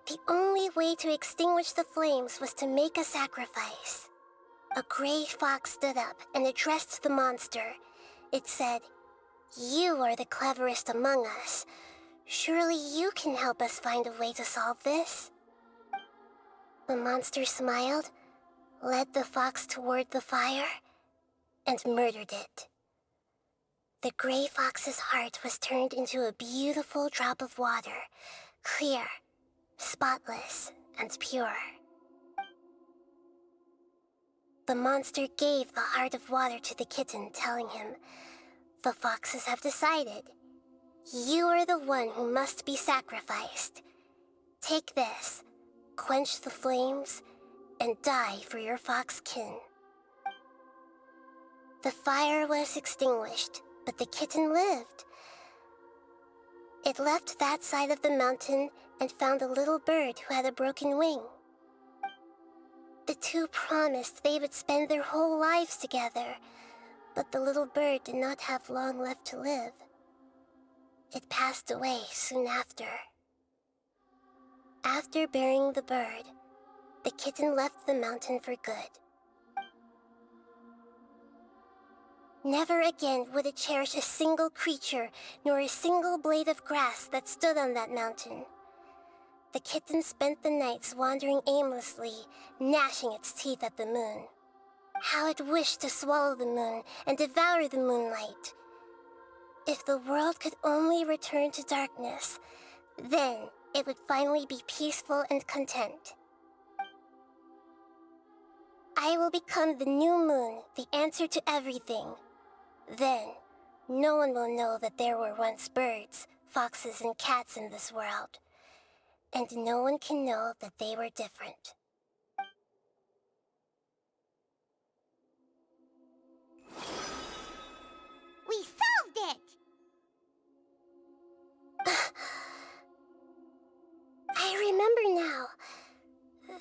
The only way to extinguish the flames was to make a sacrifice. A gray fox stood up and addressed the monster. It said, "You are the cleverest among us. Surely you can help us find a way to solve this." The monster smiled, led the fox toward the fire, and murdered it. The gray fox's heart was turned into a beautiful drop of water, clear, spotless, and pure. The monster gave the heart of water to the kitten, telling him, "The foxes have decided. You are the one who must be sacrificed. Take this, quench the flames, and die for your fox kin." The fire was extinguished, but the kitten lived. It left that side of the mountain and found a little bird who had a broken wing. The two promised they would spend their whole lives together, but the little bird did not have long left to live. It passed away soon after. After burying the bird, the kitten left the mountain for good. Never again would it cherish a single creature, nor a single blade of grass that stood on that mountain. The kitten spent the nights wandering aimlessly, gnashing its teeth at the moon. How it wished to swallow the moon and devour the moonlight. If the world could only return to darkness, then it would finally be peaceful and content. I will become the new moon, the answer to everything. Then, no one will know that there were once birds, foxes, and cats in this world. And no one can know that they were different. We solved it! I remember now.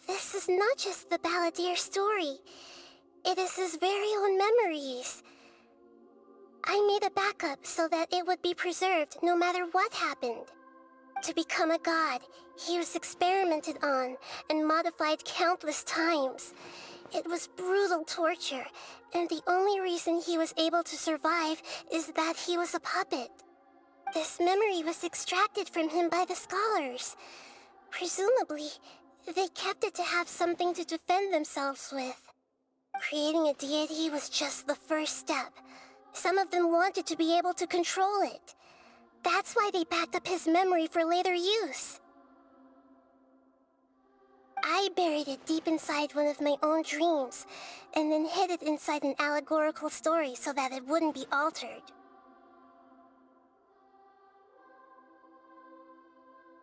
This is not just the Balladeer story. It is his very own memories. I made a backup so that it would be preserved no matter what happened. To become a god, he was experimented on and modified countless times. It was brutal torture, and the only reason he was able to survive is that he was a puppet. This memory was extracted from him by the scholars. Presumably, they kept it to have something to defend themselves with. Creating a deity was just the first step. Some of them wanted to be able to control it. That's why they backed up his memory for later use. I buried it deep inside one of my own dreams, and then hid it inside an allegorical story so that it wouldn't be altered.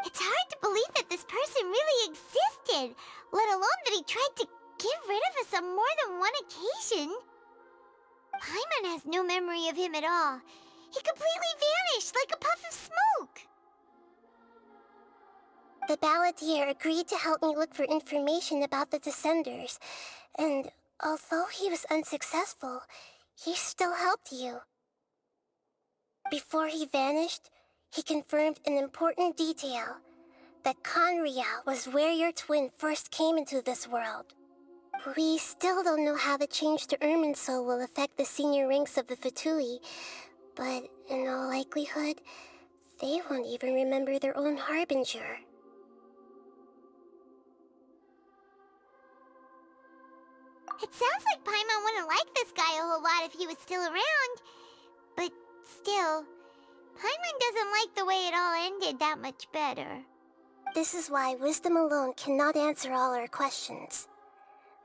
It's hard to believe that this person really existed, let alone that he tried to get rid of us on more than one occasion. Paimon has no memory of him at all. He completely vanished like a puff of smoke. The Balladeer agreed to help me look for information about the Descenders, and although he was unsuccessful, he still helped you. Before he vanished, he confirmed an important detail, that Conria was where your twin first came into this world. We still don't know how the change to Irminsul will affect the senior ranks of the Fatui, but in all likelihood, they won't even remember their own Harbinger. It sounds like Paimon wouldn't like this guy a whole lot if he was still around. But still, Paimon doesn't like the way it all ended that much better. This is why wisdom alone cannot answer all our questions.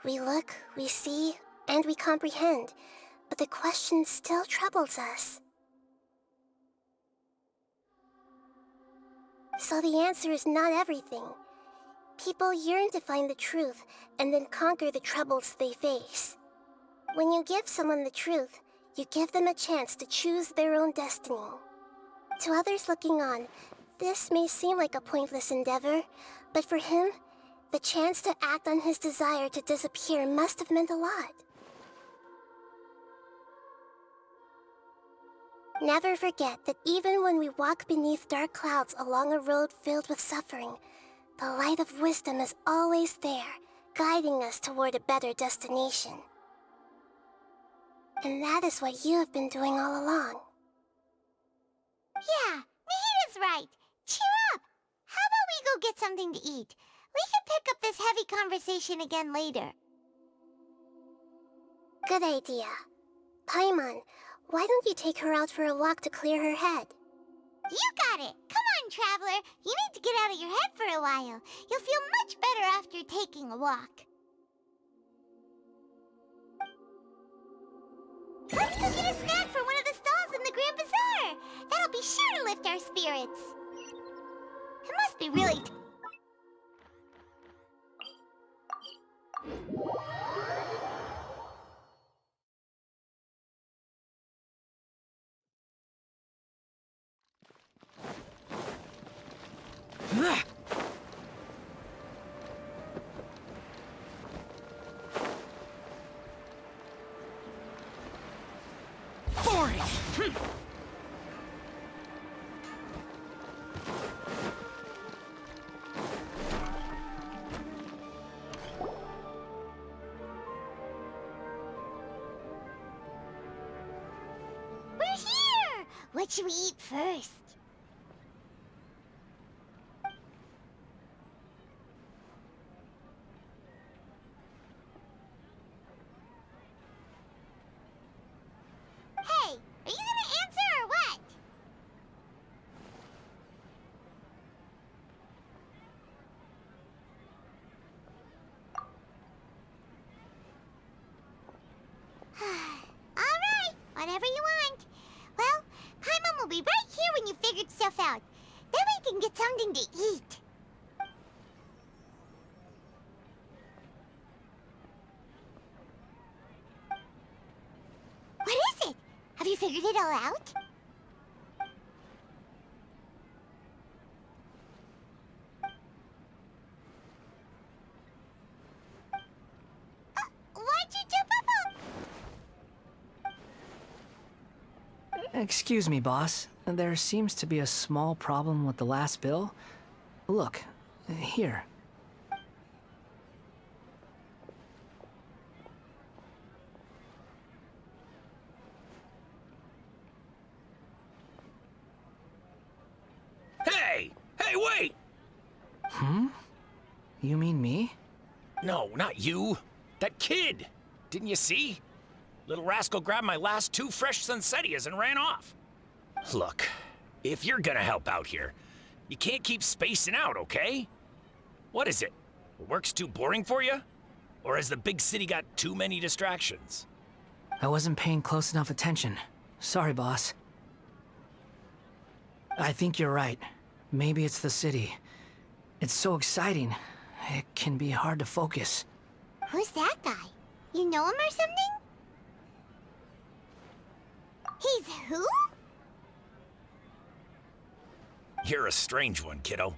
We look, we see, and we comprehend, but the question still troubles us. So the answer is not everything. People yearn to find the truth and then conquer the troubles they face. When you give someone the truth, you give them a chance to choose their own destiny. To others looking on, this may seem like a pointless endeavor, but for him, the chance to act on his desire to disappear must have meant a lot. Never forget that even when we walk beneath dark clouds along a road filled with suffering, the light of wisdom is always there, guiding us toward a better destination. And that is what you have been doing all along. Yeah, Nahida's right. Cheer up! How about we go get something to eat? We can pick up this heavy conversation again later. Good idea. Paimon, why don't you take her out for a walk to clear her head? You got it! Come on, Traveler! You need to get out of your head for a while. You'll feel much better after taking a walk. Let's go get a snack from one of the stalls in the Grand Bazaar! That'll be sure to lift our spirits. It must be really... We're here! What should we eat first? Hey, are you gonna answer or what? All right, whatever you want. Well, Paimon will be right here when you figured stuff out. Then we can get something to eat. What is it? Have you figured it all out? Why'd you jump up? Excuse me, boss. There seems to be a small problem with the last bill. Look, here. Hey! Hey, wait! Hmm? You mean me? No, not you. That kid! Didn't you see? Little rascal grabbed my last 2 fresh Sunsettias and ran off. Look, if you're gonna help out here, you can't keep spacing out, okay? What is it? Work's too boring for you? Or has the big city got too many distractions? I wasn't paying close enough attention. Sorry, boss. I think you're right. Maybe it's the city. It's so exciting. It can be hard to focus. Who's that guy? You know him or something? He's who? You're a strange one, kiddo.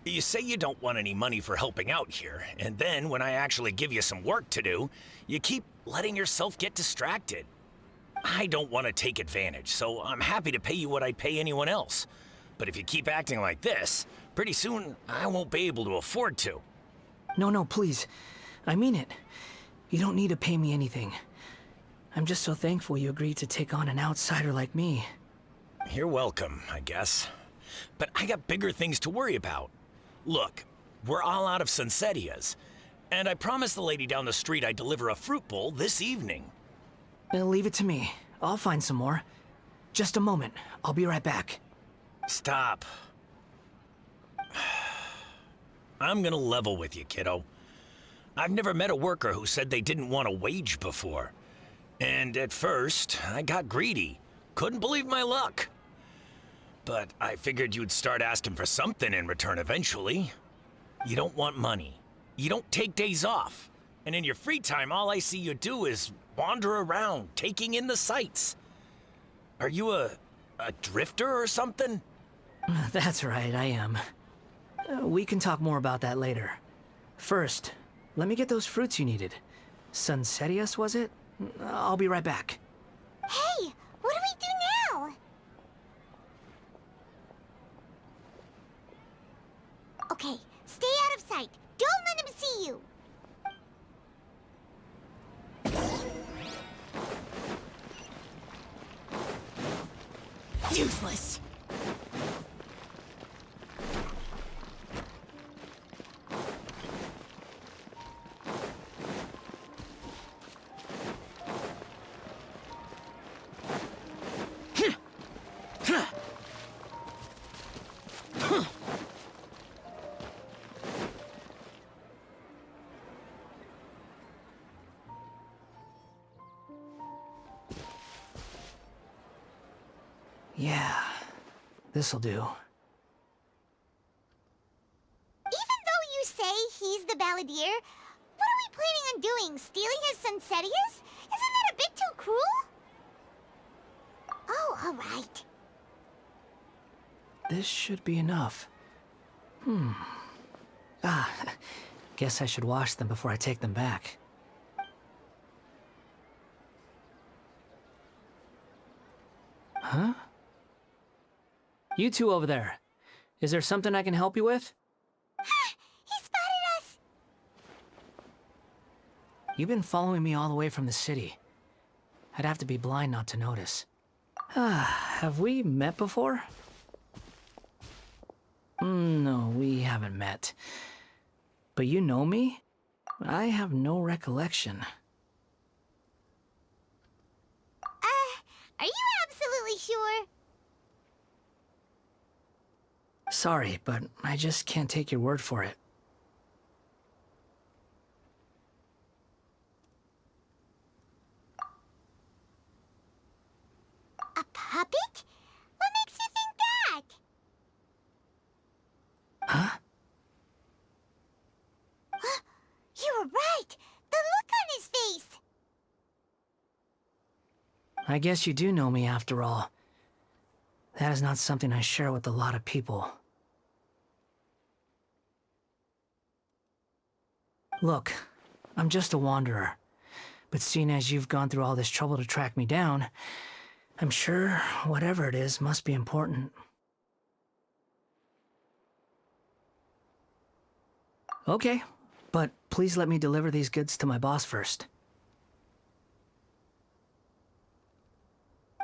You say you don't want any money for helping out here, and then when I actually give you some work to do, you keep letting yourself get distracted. I don't want to take advantage, so I'm happy to pay you what I'd pay anyone else. But if you keep acting like this, pretty soon I won't be able to afford to. No, please. I mean it. You don't need to pay me anything. I'm just so thankful you agreed to take on an outsider like me. You're welcome, I guess. But I got bigger things to worry about. Look, we're all out of Sunsettias, and I promised the lady down the street I'd deliver a fruit bowl this evening. Leave it to me. I'll find some more. Just a moment. I'll be right back. Stop. I'm gonna level with you, kiddo. I've never met a worker who said they didn't want a wage before. And at first, I got greedy. Couldn't believe my luck. But I figured you'd start asking for something in return eventually. You don't want money. You don't take days off. And in your free time, all I see you do is wander around, taking in the sights. Are you a drifter or something? That's right, I am. We can talk more about that later. First, let me get those fruits you needed. Sunsettias, was it? I'll be right back. Hey, what do we do now? Okay, stay out of sight. Don't let him see you. Useless. Yeah, this'll do. Even though you say he's the Balladeer, what are we planning on doing? Stealing his Sunsettias? Isn't that a bit too cruel? Oh, alright. This should be enough. Guess I should wash them before I take them back. Huh? You two over there. Is there something I can help you with? He spotted us! You've been following me all the way from the city. I'd have to be blind not to notice. Have we met before? No, we haven't met. But you know me? I have no recollection. Are you absolutely sure? Sorry, but I just can't take your word for it. A puppet? What makes you think that? Huh? You were right! The look on his face! I guess you do know me after all. That is not something I share with a lot of people. Look, I'm just a wanderer. But seeing as you've gone through all this trouble to track me down, I'm sure whatever it is must be important. Okay, but please let me deliver these goods to my boss first.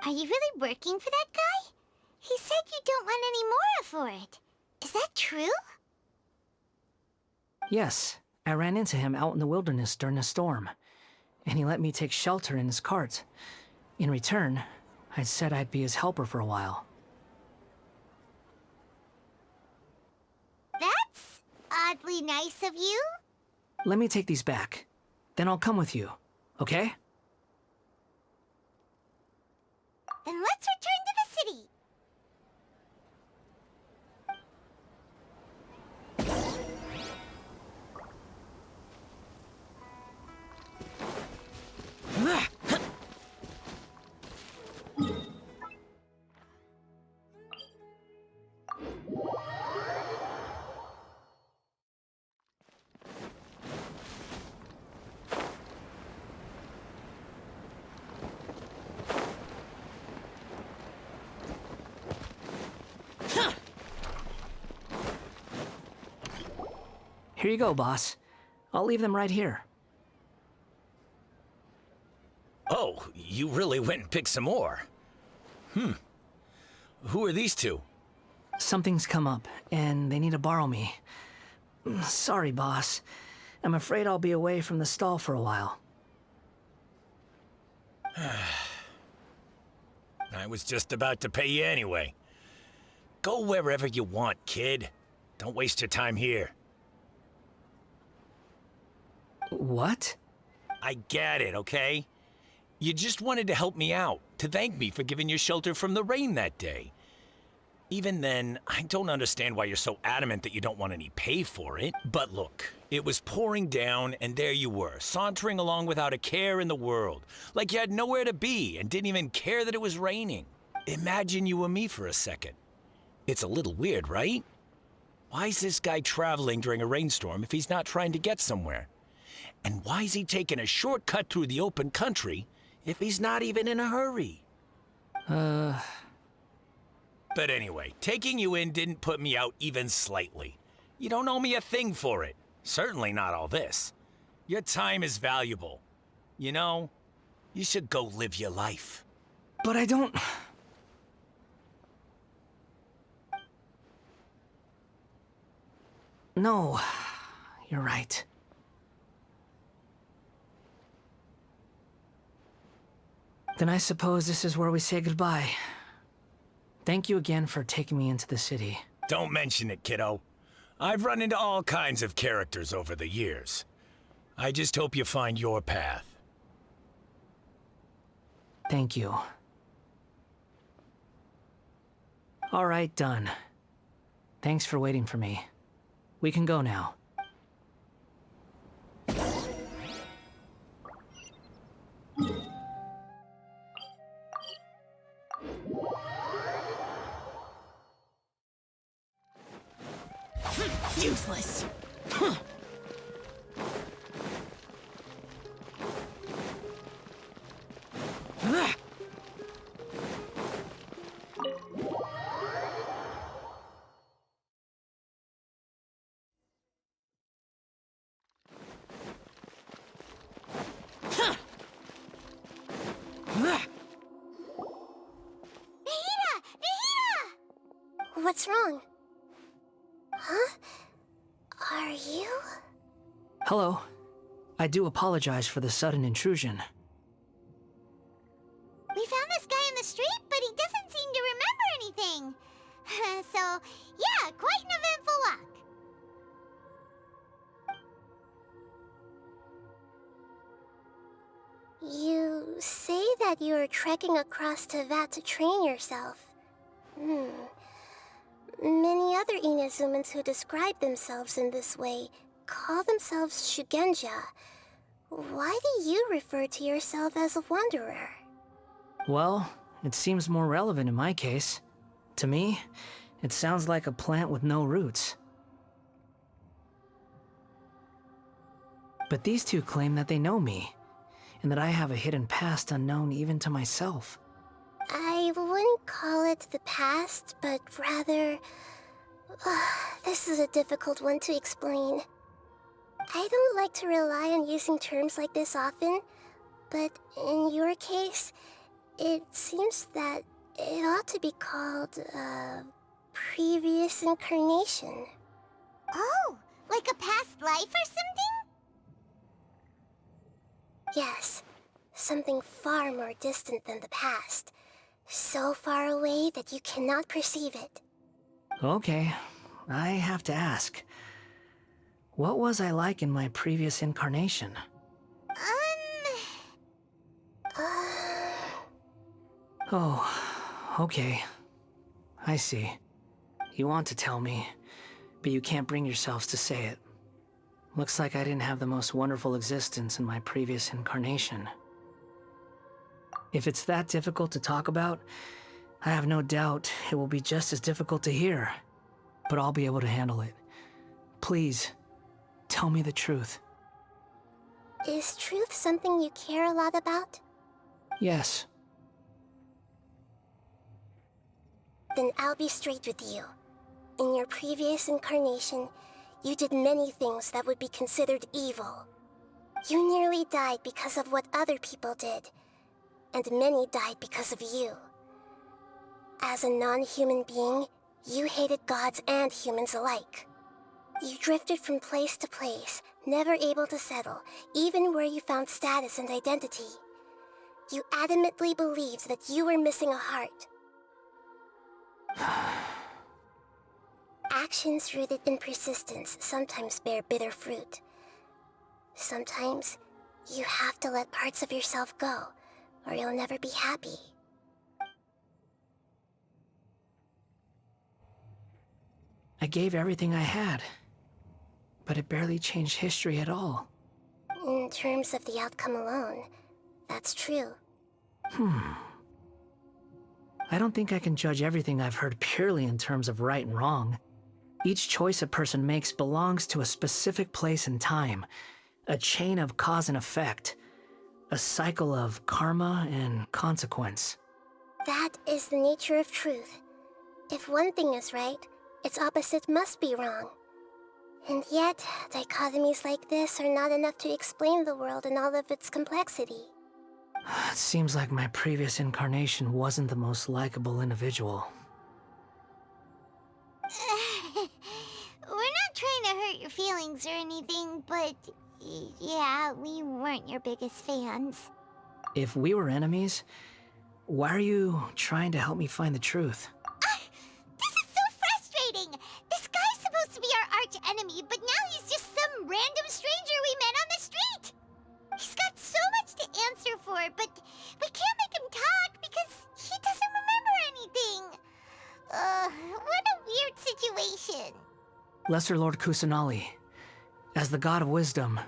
Are you really working for that guy? He said you don't want any more for it. Is that true? Yes, I ran into him out in the wilderness during a storm. and he let me take shelter in his cart. In return, I said I'd be his helper for a while. That's oddly nice of you. Let me take these back. Then I'll come with you, okay? Then let's return to the city. Here you go, boss. I'll leave them right here. Oh, you really went and picked some more. Who are these two? Something's come up, and they need to borrow me. Sorry, boss. I'm afraid I'll be away from the stall for a while. I was just about to pay you anyway. Go wherever you want, kid. Don't waste your time here. What? I get it, okay? You just wanted to help me out, to thank me for giving you shelter from the rain that day. Even then, I don't understand why you're so adamant that you don't want any pay for it. But look, it was pouring down, and there you were, sauntering along without a care in the world, like you had nowhere to be and didn't even care that it was raining. Imagine you were me for a second. It's a little weird, right? Why's this guy traveling during a rainstorm if he's not trying to get somewhere? And why's he taking a shortcut through the open country if he's not even in a hurry? But anyway, taking you in didn't put me out even slightly. You don't owe me a thing for it. Certainly not all this. Your time is valuable. You know, you should go live your life. But I don't... No, you're right. Then I suppose this is where we say goodbye. Thank you again for taking me into the city. Don't mention it, kiddo. I've run into all kinds of characters over the years. I just hope you find your path. Thank you. All right, done. Thanks for waiting for me. We can go now. Useless. What's wrong? Huh? Are you? Hello. I do apologize for the sudden intrusion. We found this guy in the street, but he doesn't seem to remember anything. So, yeah, quite an eventful walk. You say that you are trekking across Teyvat to train yourself. Many other Inazumans who describe themselves in this way call themselves Shugenja. Why do you refer to yourself as a wanderer? Well, it seems more relevant in my case. To me, it sounds like a plant with no roots. But these two claim that they know me, and that I have a hidden past unknown even to myself. I wouldn't call it the past, but rather... this is a difficult one to explain. I don't like to rely on using terms like this often, but in your case, it seems that it ought to be called, previous incarnation. Oh, like a past life or something? Yes, something far more distant than the past. So far away that you cannot perceive it. Okay, I have to ask. What was I like in my previous incarnation? Oh, okay. I see. You want to tell me, but you can't bring yourselves to say it. Looks like I didn't have the most wonderful existence in my previous incarnation. If it's that difficult to talk about, I have no doubt it will be just as difficult to hear. But I'll be able to handle it. Please, tell me the truth. Is truth something you care a lot about? Yes. Then I'll be straight with you. In your previous incarnation, you did many things that would be considered evil. You nearly died because of what other people did, and many died because of you. As a non-human being, you hated gods and humans alike. You drifted from place to place, never able to settle, even where you found status and identity. You adamantly believed that you were missing a heart. Actions rooted in persistence sometimes bear bitter fruit. Sometimes, you have to let parts of yourself go, or you'll never be happy. I gave everything I had, but it barely changed history at all. In terms of the outcome alone, that's true. I don't think I can judge everything I've heard purely in terms of right and wrong. Each choice a person makes belongs to a specific place and time, a chain of cause and effect, a cycle of karma and consequence. That is the nature of truth. If one thing is right, its opposite must be wrong. And yet, dichotomies like this are not enough to explain the world in all of its complexity. It seems like my previous incarnation wasn't the most likable individual. We're not trying to hurt your feelings or anything, but yeah, we weren't your biggest fans. If we were enemies, why are you trying to help me find the truth? This is so frustrating! This guy's supposed to be our arch enemy, but now he's just some random stranger we met on the street! He's got so much to answer for, but we can't make him talk because he doesn't remember anything. What a weird situation. Lesser Lord Kusanali, as the God of Wisdom,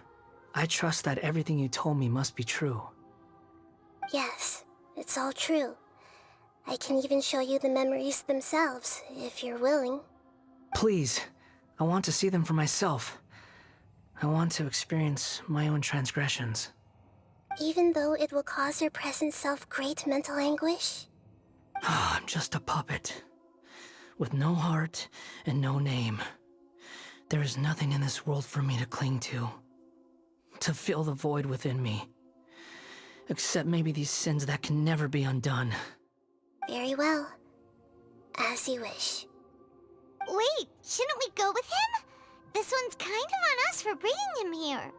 I trust that everything you told me must be true. Yes, it's all true. I can even show you the memories themselves, if you're willing. Please, I want to see them for myself. I want to experience my own transgressions. Even though it will cause your present self great mental anguish? I'm just a puppet, with no heart and no name. There is nothing in this world for me to cling to fill the void within me. Except maybe these sins that can never be undone. Very well. As you wish. Wait, shouldn't we go with him? This one's kind of on us for bringing him here.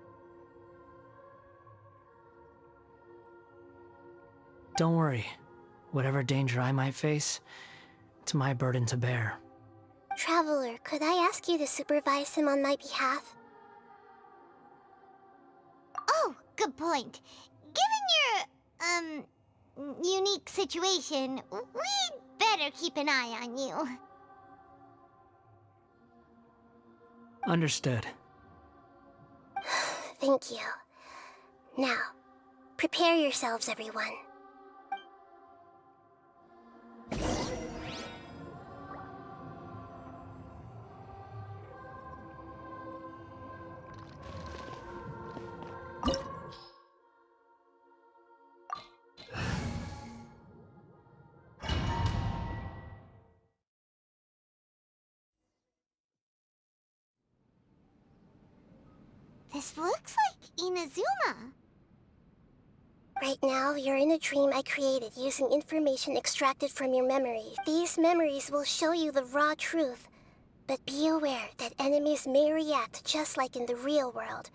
Don't worry. Whatever danger I might face, it's my burden to bear. Traveler, could I ask you to supervise him on my behalf? Oh, good point. Given your, unique situation, we'd better keep an eye on you. Understood. Thank you. Now, prepare yourselves, everyone. This looks like Inazuma. Right now, you're in a dream I created using information extracted from your memory. These memories will show you the raw truth. But be aware that enemies may react just like in the real world.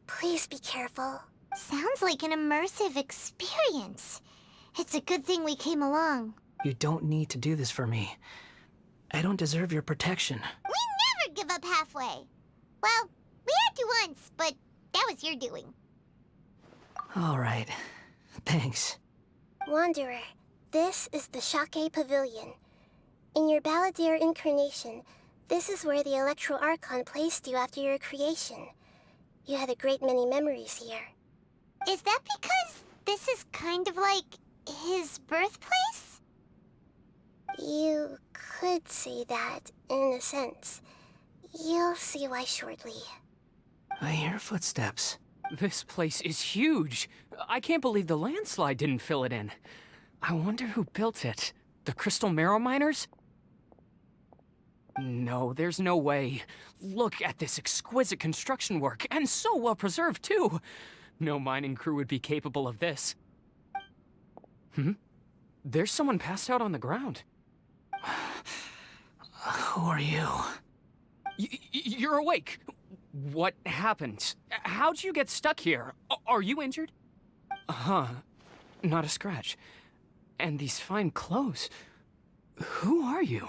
Please be careful. Sounds like an immersive experience. It's a good thing we came along. You don't need to do this for me. I don't deserve your protection. We never give up halfway. Well, we had to once, but that was your doing. All right. Thanks. Wanderer, this is the Shake Pavilion. In your Balladeer incarnation, this is where the Electro Archon placed you after your creation. You had a great many memories here. Is that because this is kind of like his birthplace? You could say that, in a sense. You'll see why shortly. I hear footsteps. This place is huge. I can't believe the landslide didn't fill it in. I wonder who built it. The Crystal Marrow Miners? No, there's no way. Look at this exquisite construction work, and so well preserved, too. No mining crew would be capable of this. There's someone passed out on the ground. Who are you? You're awake. What happened? How'd you get stuck here? Are you injured? Huh. Not a scratch. And these fine clothes. Who are you?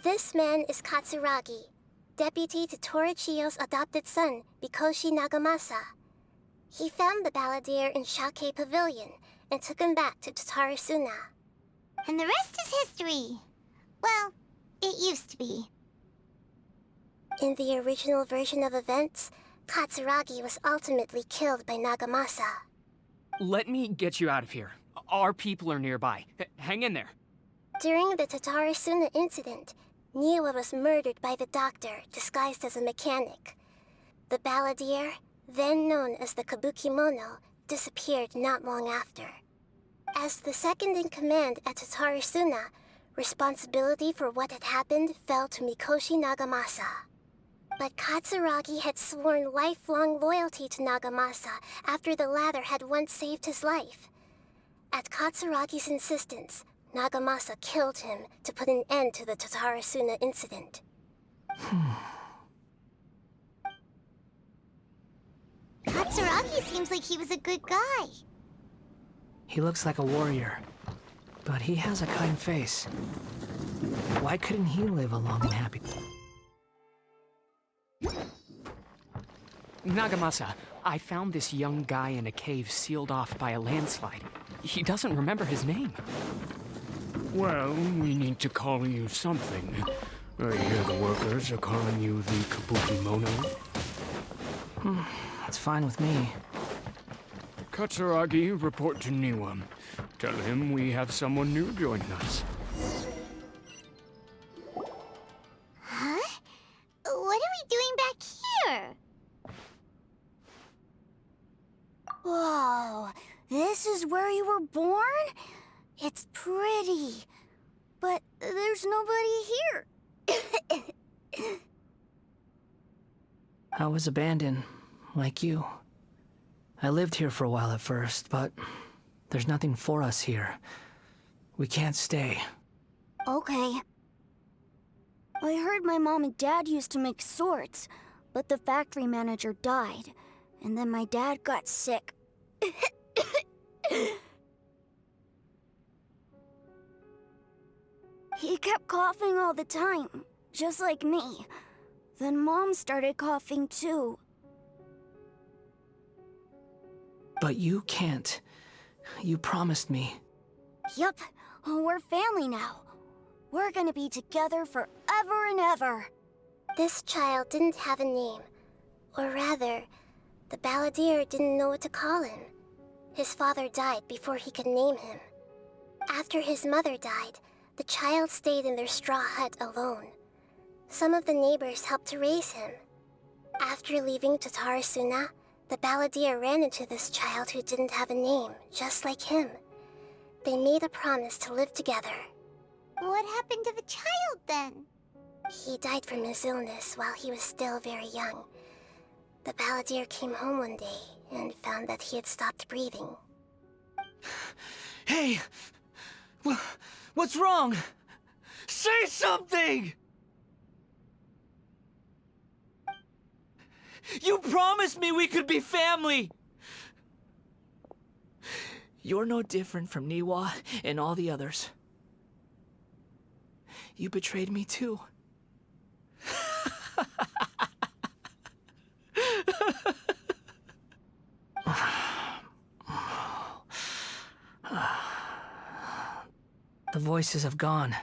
This man is Katsuragi, deputy to Torichiyo's adopted son, Mikoshi Nagamasa. He found the Balladeer in Shake Pavilion and took him back to Tatarasuna. And the rest is history. Well, it used to be. In the original version of events, Katsuragi was ultimately killed by Nagamasa. Let me get you out of here. Our people are nearby. Hang in there. During the Tatarasuna incident, Niwa was murdered by the doctor disguised as a mechanic. The Balladeer, then known as the Kabukimono, disappeared not long after. As the second in command at Tatarasuna, responsibility for what had happened fell to Mikoshi Nagamasa. But Katsuragi had sworn lifelong loyalty to Nagamasa after the latter had once saved his life. At Katsuragi's insistence, Nagamasa killed him to put an end to the Tatarasuna incident. Katsuragi seems like he was a good guy. He looks like a warrior, but he has a kind face. Why couldn't he live a long and happy... Nagamasa, I found this young guy in a cave sealed off by a landslide. He doesn't remember his name. Well, we need to call you something. I hear the workers are calling you the Kabukimono. That's fine with me. Katsuragi, report to Niwa. Tell him we have someone new joining us. Huh? What are we doing back here? Whoa, this is where you were born? It's pretty, but there's nobody here. I was abandoned, like you. I lived here for a while at first, but there's nothing for us here. We can't stay. Okay. I heard my mom and dad used to make swords, but the factory manager died, and then my dad got sick. He kept coughing all the time, just like me. Then Mom started coughing too. But you can't. You promised me. Yup, we're family now. We're gonna be together forever and ever. This child didn't have a name. Or rather, the Balladeer didn't know what to call him. His father died before he could name him. After his mother died, the child stayed in their straw hut alone. Some of the neighbors helped to raise him. After leaving Tatarasuna, the Balladeer ran into this child who didn't have a name, just like him. They made a promise to live together. What happened to the child then? He died from his illness while he was still very young. The Balladeer came home one day and found that he had stopped breathing. Hey! What's wrong? Say something! You promised me we could be family! You're no different from Niwa and all the others. You betrayed me too. The voices have gone.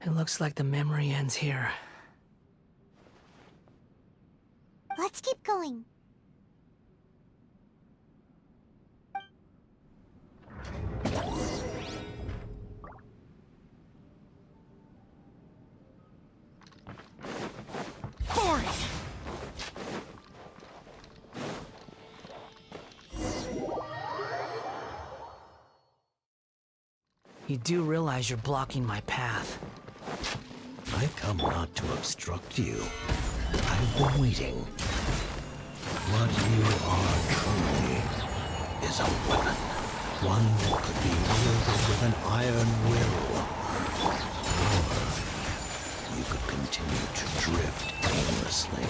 It looks like the memory ends here. Let's keep going. Boring! You do realize you're blocking my path. I come not to obstruct you. I've been waiting. What you are truly is a weapon. One that could be wielded with an iron will. Or you could continue to drift aimlessly.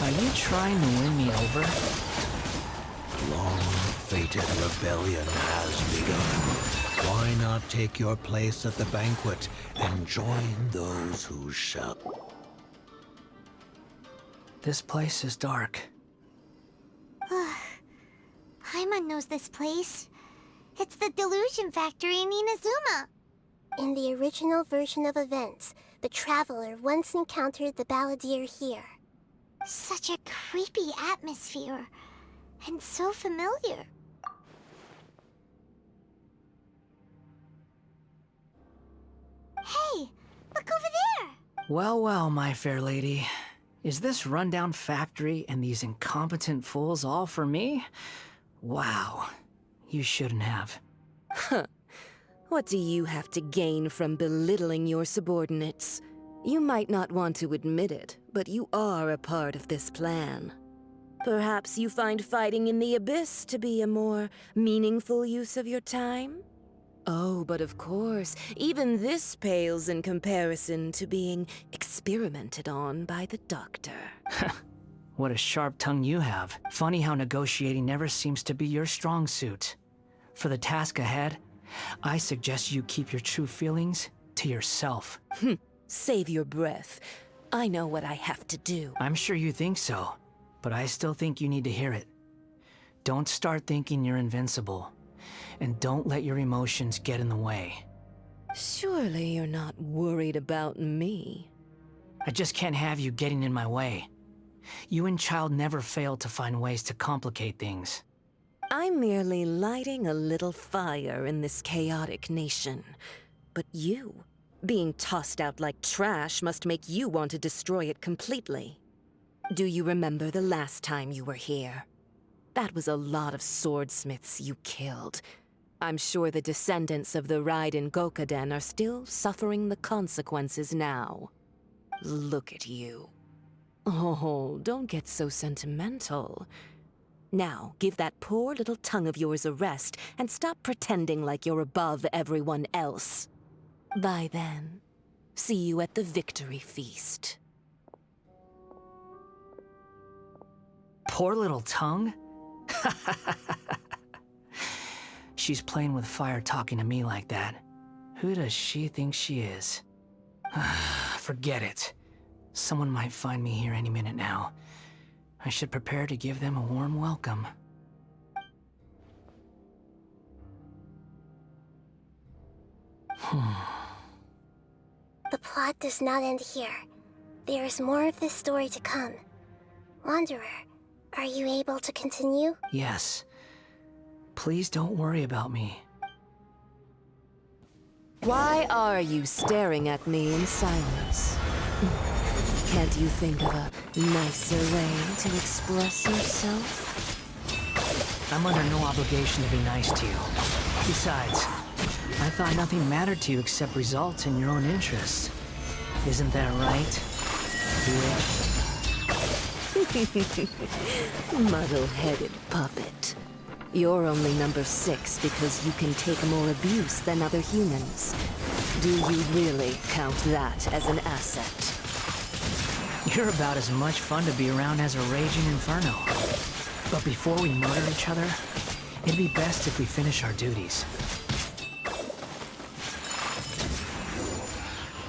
Are you trying to win me over? Long-fated rebellion has begun. Why not take your place at the banquet and join those who shall? This place is dark. Paimon knows this place. It's the Delusion Factory in Inazuma. In the original version of events, the Traveler once encountered the Balladeer here. Such a creepy atmosphere. And so familiar. Hey, look over there! Well, well, my fair lady. Is this rundown factory and these incompetent fools all for me? Wow. You shouldn't have. Huh. What do you have to gain from belittling your subordinates? You might not want to admit it, but you are a part of this plan. Perhaps you find fighting in the Abyss to be a more meaningful use of your time? Oh, but of course, even this pales in comparison to being experimented on by the Doctor. What a sharp tongue you have. Funny how negotiating never seems to be your strong suit. For the task ahead, I suggest you keep your true feelings to yourself. Save your breath. I know what I have to do. I'm sure you think so, but I still think you need to hear it. Don't start thinking you're invincible, and don't let your emotions get in the way. Surely you're not worried about me. I just can't have you getting in my way. You and Child never fail to find ways to complicate things. I'm merely lighting a little fire in this chaotic nation. But you, being tossed out like trash, must make you want to destroy it completely. Do you remember the last time you were here? That was a lot of swordsmiths you killed. I'm sure the descendants of the Raiden Gokaden are still suffering the consequences now. Look at you. Oh, don't get so sentimental. Now, give that poor little tongue of yours a rest and stop pretending like you're above everyone else. Bye then. See you at the victory feast. Poor little tongue? She's playing with fire talking to me like that. Who does she think she is? Forget it. Someone might find me here any minute now. I should prepare to give them a warm welcome. The plot does not end here. There is more of this story to come. Wanderer, are you able to continue? Yes. Please don't worry about me. Why are you staring at me in silence? Can't you think of a nicer way to express yourself? I'm under no obligation to be nice to you. Besides, I thought nothing mattered to you except results in your own interests. Isn't that right, witch? Muddle-headed puppet. You're only number 6 because you can take more abuse than other humans. Do you really count that as an asset? You're about as much fun to be around as a raging inferno. But before we murder each other, It'd be best if we finish our duties.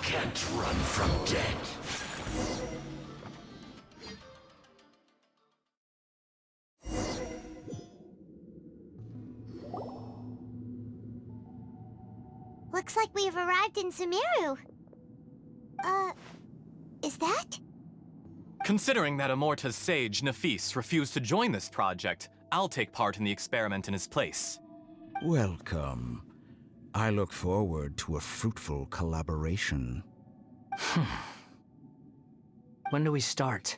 Can't run from death. Looks like we've arrived in Sumeru. Is that? Considering that Amorta's sage, Nafis, refused to join this project, I'll take part in the experiment in his place. Welcome. I look forward to a fruitful collaboration. When do we start?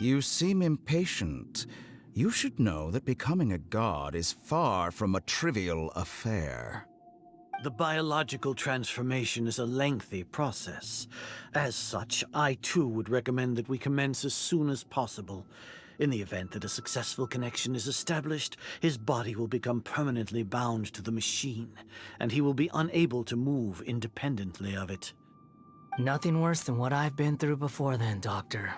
You seem impatient. You should know that becoming a god is far from a trivial affair. The biological transformation is a lengthy process. As such, I too would recommend that we commence as soon as possible. In the event that a successful connection is established, his body will become permanently bound to the machine, and he will be unable to move independently of it. Nothing worse than what I've been through before then, Doctor.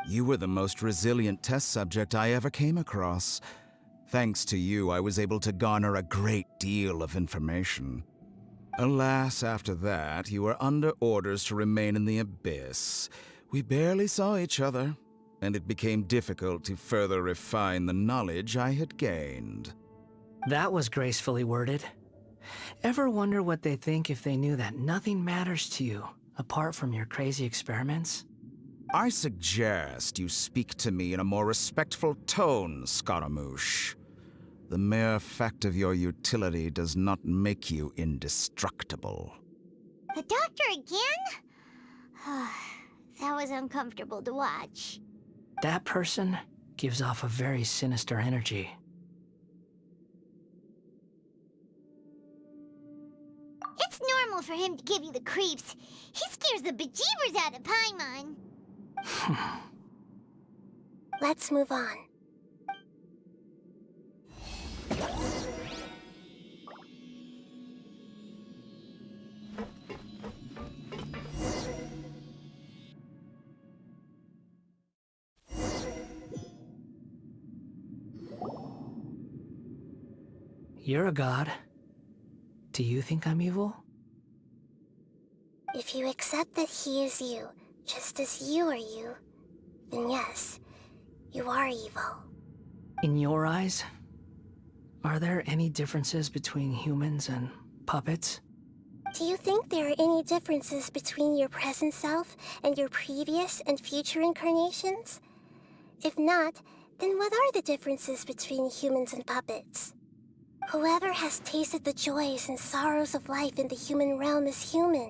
You were the most resilient test subject I ever came across. Thanks to you, I was able to garner a great deal of information. Alas, after that, you were under orders to remain in the abyss. We barely saw each other, and it became difficult to further refine the knowledge I had gained. That was gracefully worded. Ever wonder what they think if they knew that nothing matters to you, apart from your crazy experiments? I suggest you speak to me in a more respectful tone, Scaramouche. The mere fact of your utility does not make you indestructible. The doctor again? That was uncomfortable to watch. That person gives off a very sinister energy. It's normal for him to give you the creeps. He scares the bejeebers out of Paimon. Let's move on. You're a god. Do you think I'm evil? If you accept that he is you, just as you are you, then yes, you are evil. In your eyes, are there any differences between humans and puppets? Do you think there are any differences between your present self and your previous and future incarnations? If not, then what are the differences between humans and puppets? Whoever has tasted the joys and sorrows of life in the human realm is human.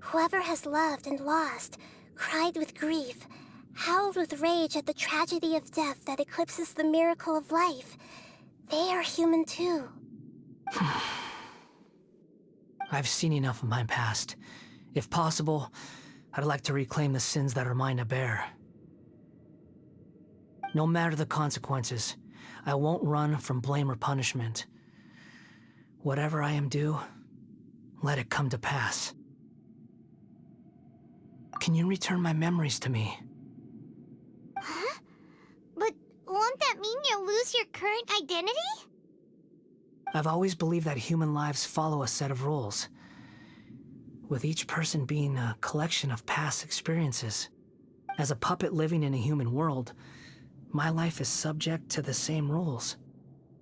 Whoever has loved and lost, cried with grief, howled with rage at the tragedy of death that eclipses the miracle of life, they are human too. I've seen enough of my past. If possible, I'd like to reclaim the sins that are mine to bear. No matter the consequences, I won't run from blame or punishment. Whatever I am due, let it come to pass. Can you return my memories to me? Huh? But won't that mean you'll lose your current identity? I've always believed that human lives follow a set of rules, with each person being a collection of past experiences. As a puppet living in a human world, my life is subject to the same rules.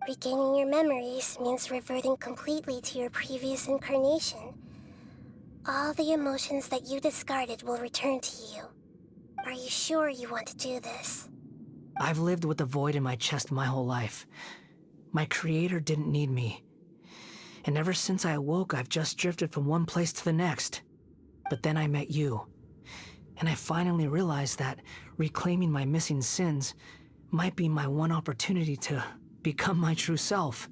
Regaining your memories means reverting completely to your previous incarnation. All the emotions that you discarded will return to you. Are you sure you want to do this? I've lived with a void in my chest my whole life. My creator didn't need me. And ever since I awoke, I've just drifted from one place to the next. But then I met you. And I finally realized that reclaiming my missing sins might be my one opportunity to become my true self.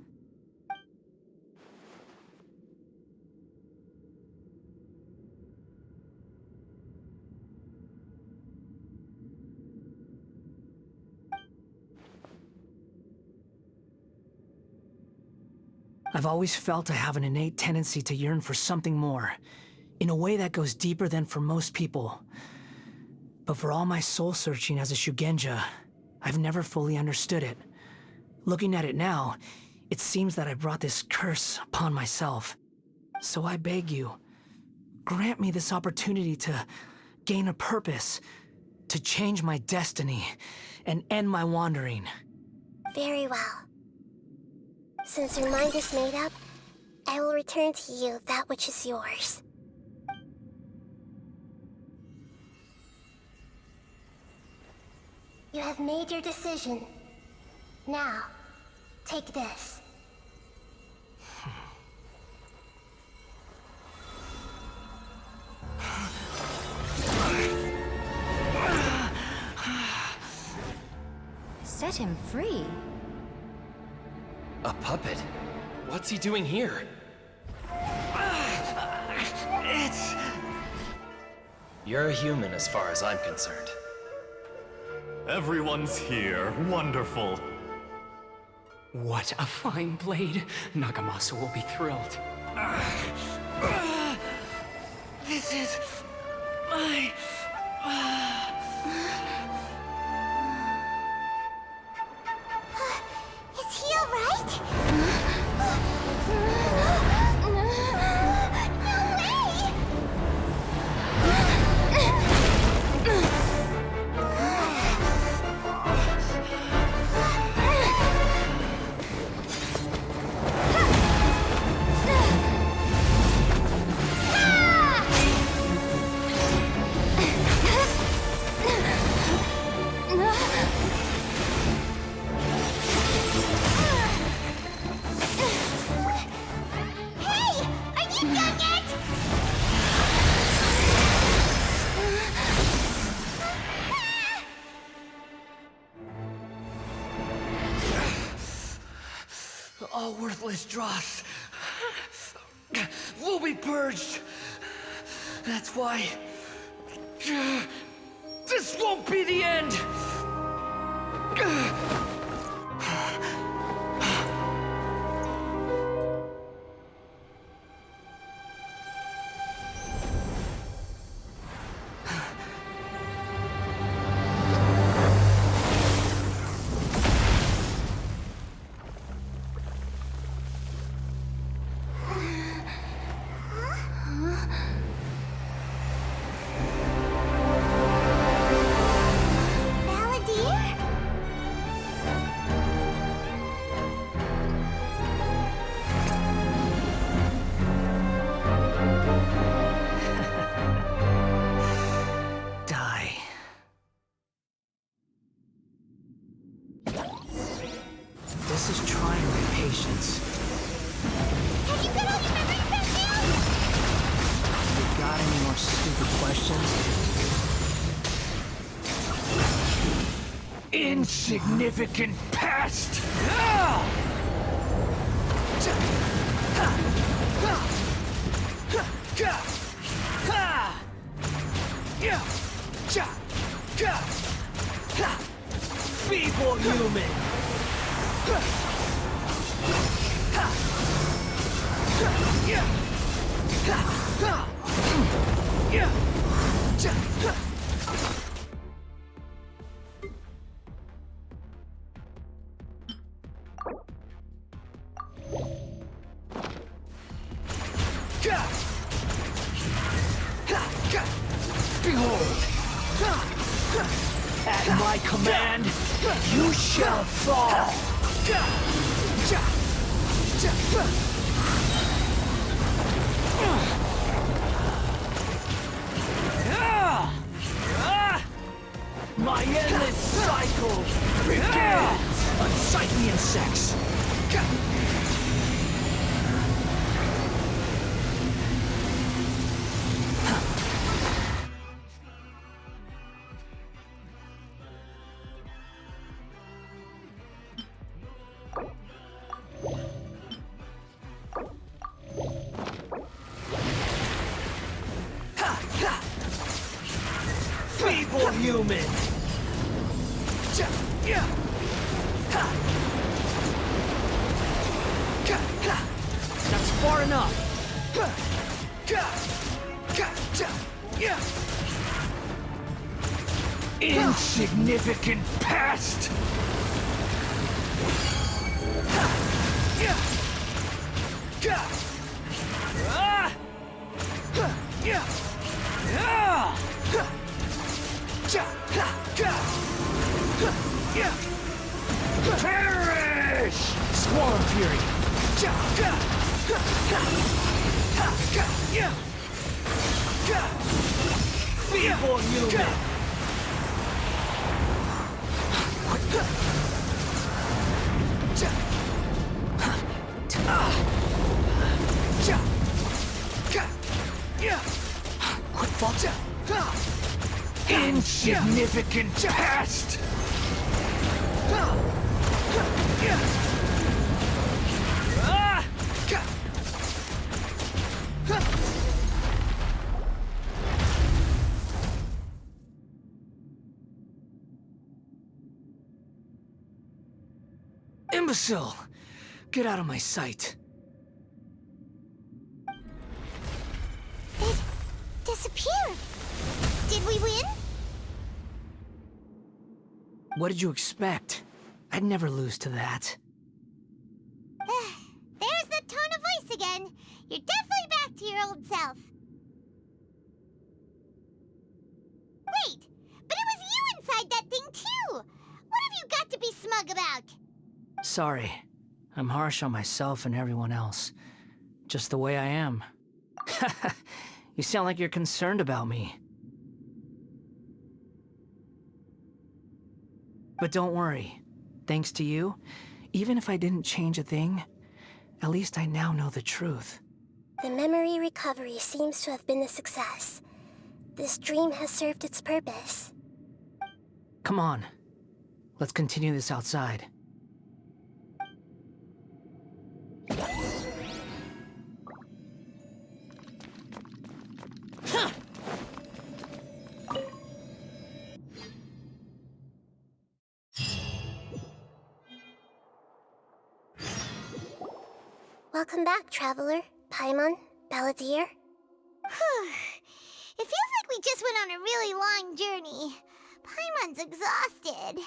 I've always felt I have an innate tendency to yearn for something more, in a way that goes deeper than for most people. But for all my soul-searching as a Shugenja, I've never fully understood it. Looking at it now, it seems that I brought this curse upon myself. So I beg you, grant me this opportunity to gain a purpose, to change my destiny, and end my wandering. Very well. Since your mind is made up, I will return to you that which is yours. You have made your decision. Now, take this. Set him free? A puppet? What's he doing here? You're a human as far as I'm concerned. Everyone's here. Wonderful. What a fine blade. Nagamasa will be thrilled. This is my... Is he alright? All worthless dross will be purged. That's why this won't be the end. This is trying my patience. Have you got all your memories back down? You got any more stupid questions? Insignificant past! Feeble human! Behold! At my command, you shall fall! My endless cycle begins! Unsightly insects! Feeble human! That's far enough! Insignificant past! Perish! Squall Fury! Feeble human! Quick fault. Insignificant pest! Imbecile! Get out of my sight. It disappeared. Did we win? What did you expect? I'd never lose to that. There's the tone of voice again. You're definitely back to your old self. Wait, but it was you inside that thing too! What have you got to be smug about? Sorry. I'm harsh on myself and everyone else. Just the way I am. You sound like you're concerned about me. But don't worry. Thanks to you, even if I didn't change a thing, at least I now know the truth. The memory recovery seems to have been a success. This dream has served its purpose. Come on. Let's continue this outside. Welcome back, Traveler, Paimon, Balladeer. It feels like we just went on a really long journey. Paimon's exhausted.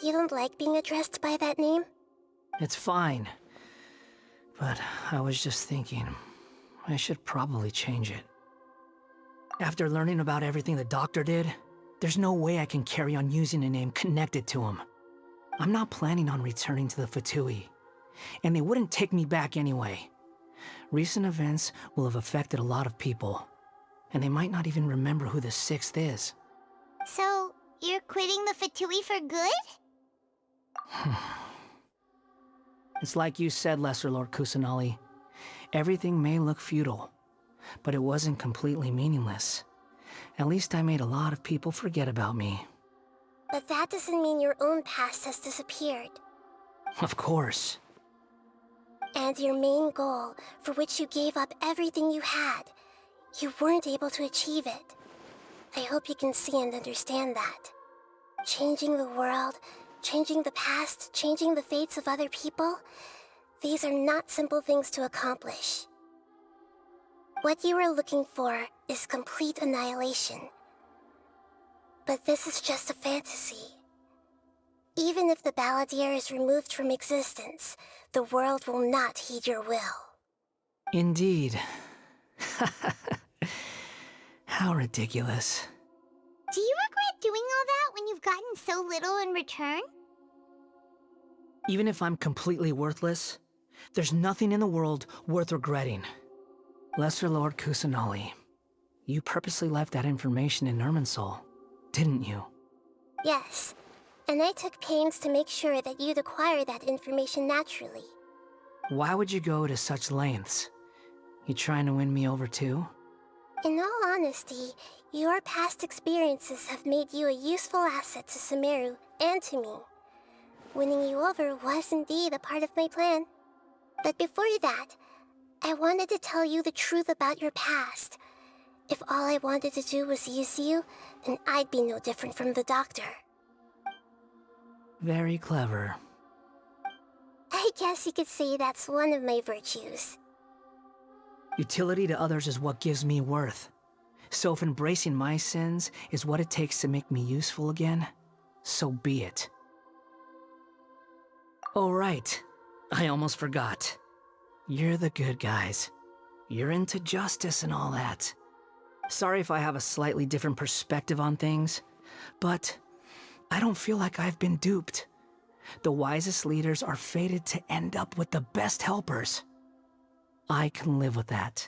You don't like being addressed by that name? It's fine. But I was just thinking, I should probably change it. After learning about everything the doctor did, there's no way I can carry on using a name connected to him. I'm not planning on returning to the Fatui, and they wouldn't take me back anyway. Recent events will have affected a lot of people, and they might not even remember who the Sixth is. So, you're quitting the Fatui for good? It's like you said, Lesser Lord Kusanali. Everything may look futile, but it wasn't completely meaningless. At least I made a lot of people forget about me. But that doesn't mean your own past has disappeared. Of course. And your main goal, for which you gave up everything you had, you weren't able to achieve it. I hope you can see and understand that. Changing the world, changing the past, changing the fates of other people, these are not simple things to accomplish. What you were looking for is complete annihilation. But this is just a fantasy. Even if the Balladeer is removed from existence, the world will not heed your will. Indeed. How ridiculous. Do you regret doing all that when you've gotten so little in return? Even if I'm completely worthless, there's nothing in the world worth regretting. Lesser Lord Kusanali, you purposely left that information in Irminsul, didn't you? Yes, and I took pains to make sure that you'd acquire that information naturally. Why would you go to such lengths? You trying to win me over too? In all honesty, your past experiences have made you a useful asset to Sumeru and to me. Winning you over was indeed a part of my plan. But before that, I wanted to tell you the truth about your past. If all I wanted to do was use you, then I'd be no different from the doctor. Very clever. I guess you could say that's one of my virtues. Utility to others is what gives me worth. So if embracing my sins is what it takes to make me useful again, so be it. Oh, right. I almost forgot. You're the good guys. You're into justice and all that. Sorry if I have a slightly different perspective on things, but I don't feel like I've been duped. The wisest leaders are fated to end up with the best helpers. I can live with that.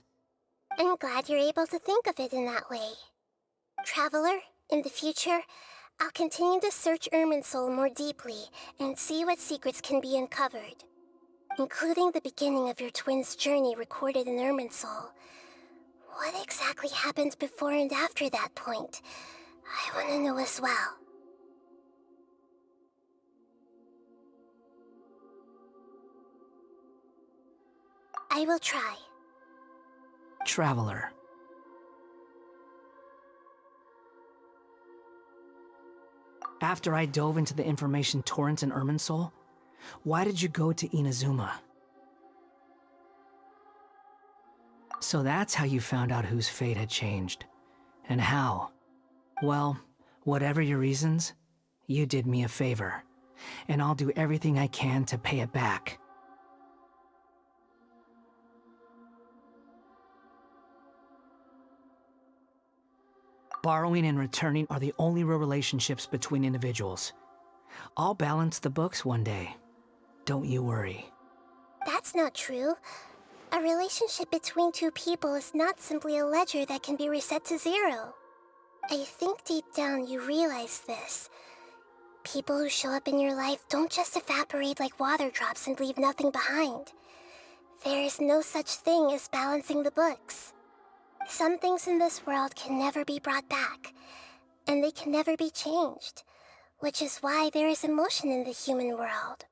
I'm glad you're able to think of it in that way. Traveler, in the future, I'll continue to search Irminsul more deeply and see what secrets can be uncovered, including the beginning of your twins' journey recorded in Irminsul. What exactly happened before and after that point? I want to know as well. I will try. Traveler. After I dove into the information torrents in Irminsul, why did you go to Inazuma? So that's how you found out whose fate had changed. And how? Well, whatever your reasons, you did me a favor, and I'll do everything I can to pay it back. Borrowing and returning are the only real relationships between individuals. I'll balance the books one day. Don't you worry. That's not true. A relationship between two people is not simply a ledger that can be reset to zero. I think deep down you realize this. People who show up in your life don't just evaporate like water drops and leave nothing behind. There is no such thing as balancing the books. Some things in this world can never be brought back, and they can never be changed, which is why there is emotion in the human world.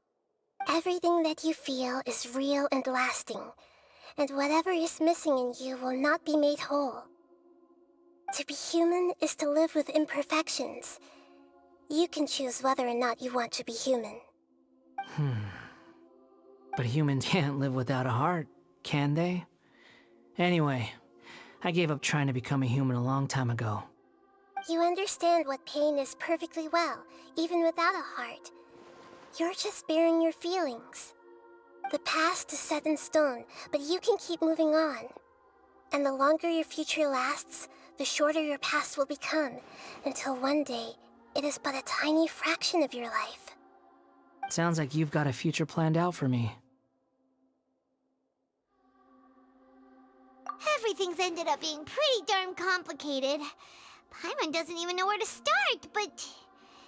Everything that you feel is real and lasting, and whatever is missing in you will not be made whole. To be human is to live with imperfections. You can choose whether or not you want to be human. But humans can't live without a heart, can they? Anyway, I gave up trying to become a human a long time ago. You understand what pain is perfectly well, even without a heart. You're just bearing your feelings. The past is set in stone, but you can keep moving on. And the longer your future lasts, the shorter your past will become, until one day, it is but a tiny fraction of your life. Sounds like you've got a future planned out for me. Everything's ended up being pretty darn complicated. Paimon doesn't even know where to start, but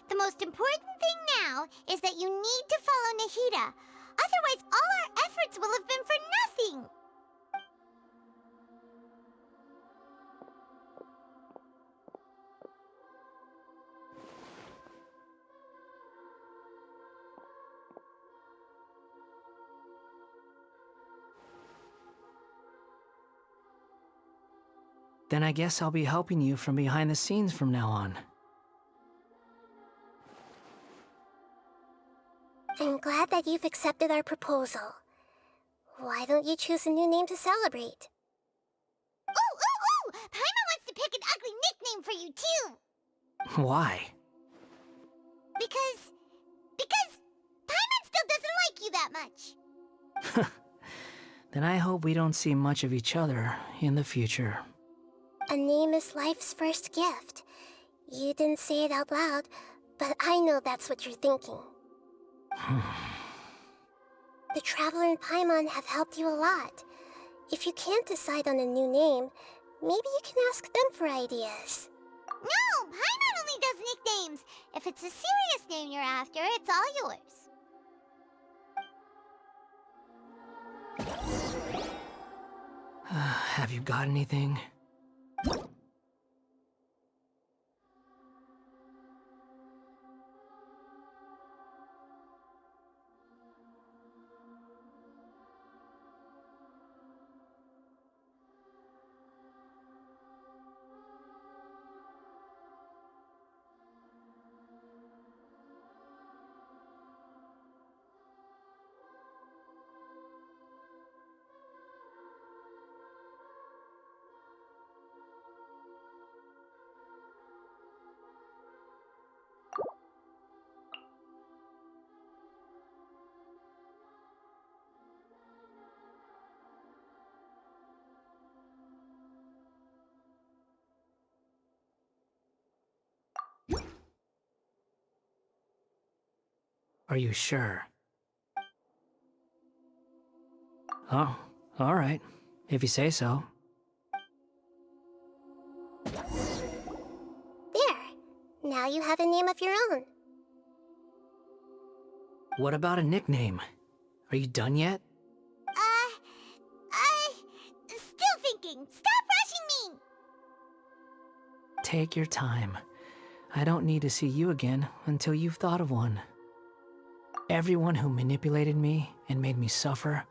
the most important thing now is that you need to follow Nahida. Otherwise, all our efforts will have been for nothing. Then I guess I'll be helping you from behind the scenes from now on. I'm glad that you've accepted our proposal. Why don't you choose a new name to celebrate? Ooh! Paimon wants to pick an ugly nickname for you, too! Why? Because Paimon still doesn't like you that much. Then I hope we don't see much of each other in the future. A name is life's first gift. You didn't say it out loud, but I know that's what you're thinking. The Traveler and Paimon have helped you a lot. If you can't decide on a new name, maybe you can ask them for ideas. No! Paimon only does nicknames! If it's a serious name you're after, it's all yours. Have you got anything? Are you sure? Oh, alright. If you say so. There. Now you have a name of your own. What about a nickname? Are you done yet? Still thinking. Stop rushing me! Take your time. I don't need to see you again until you've thought of one. Everyone who manipulated me and made me suffer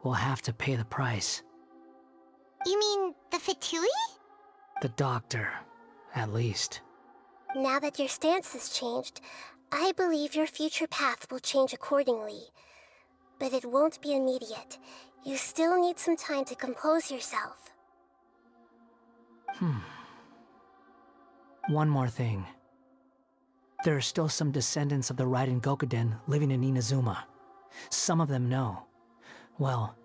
will have to pay the price. You mean the Fatui? The doctor, at least. Now that your stance has changed, I believe your future path will change accordingly. But it won't be immediate. You still need some time to compose yourself. One more thing. There are still some descendants of the Raiden Gokuden living in Inazuma. Some of them know. Well,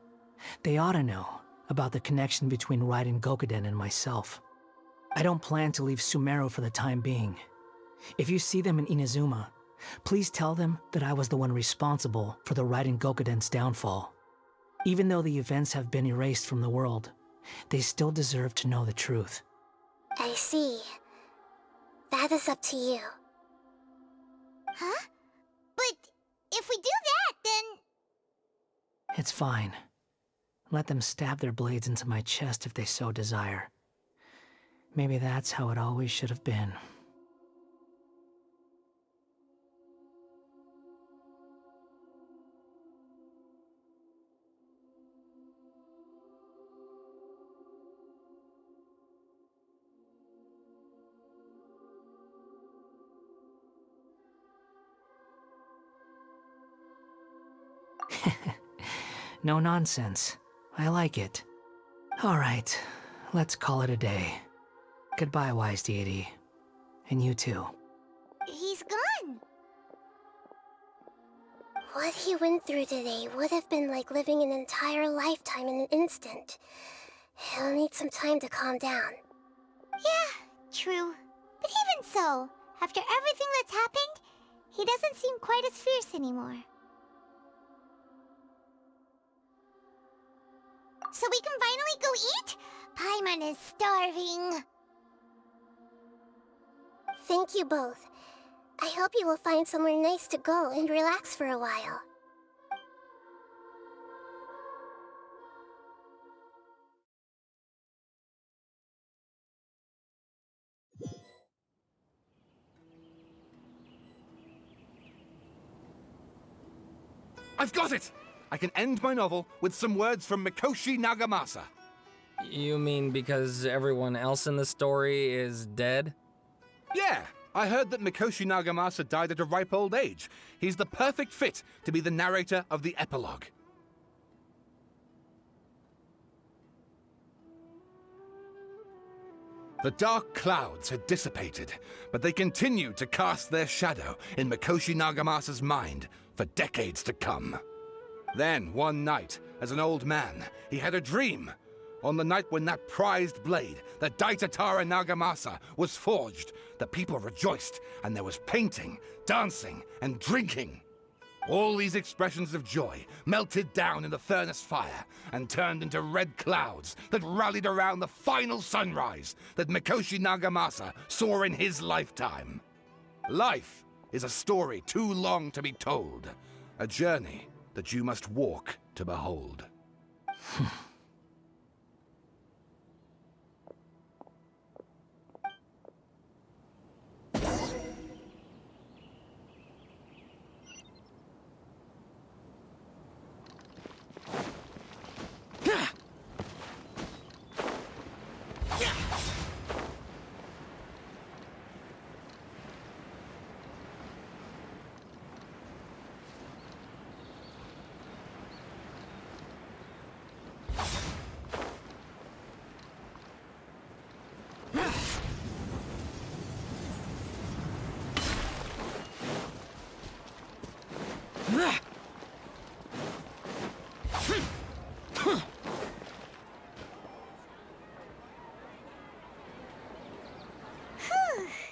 they ought to know about the connection between Raiden Gokuden and myself. I don't plan to leave Sumeru for the time being. If you see them in Inazuma, please tell them that I was the one responsible for the Raiden Gokuden's downfall. Even though the events have been erased from the world, they still deserve to know the truth. I see. That is up to you. Huh? But if we do that, then... It's fine. Let them stab their blades into my chest if they so desire. Maybe that's how it always should have been. No nonsense. I like it. Alright, let's call it a day. Goodbye, wise deity. And you too. He's gone. What he went through today would have been like living an entire lifetime in an instant. He'll need some time to calm down. Yeah, true. But even so, after everything that's happened, he doesn't seem quite as fierce anymore. So we can finally go eat? Paimon is starving. Thank you both. I hope you will find somewhere nice to go and relax for a while. I've got it! I can end my novel with some words from Mikoshi Nagamasa. You mean because everyone else in the story is dead? Yeah, I heard that Mikoshi Nagamasa died at a ripe old age. He's the perfect fit to be the narrator of the epilogue. The dark clouds had dissipated, but they continued to cast their shadow in Mikoshi Nagamasa's mind for decades to come. Then, one night, as an old man, he had a dream. On the night when that prized blade, the Daitatara Nagamasa, was forged, the people rejoiced, and there was painting, dancing, and drinking. All these expressions of joy melted down in the furnace fire and turned into red clouds that rallied around the final sunrise that Mikoshi Nagamasa saw in his lifetime. Life is a story too long to be told, a journey that you must walk to behold.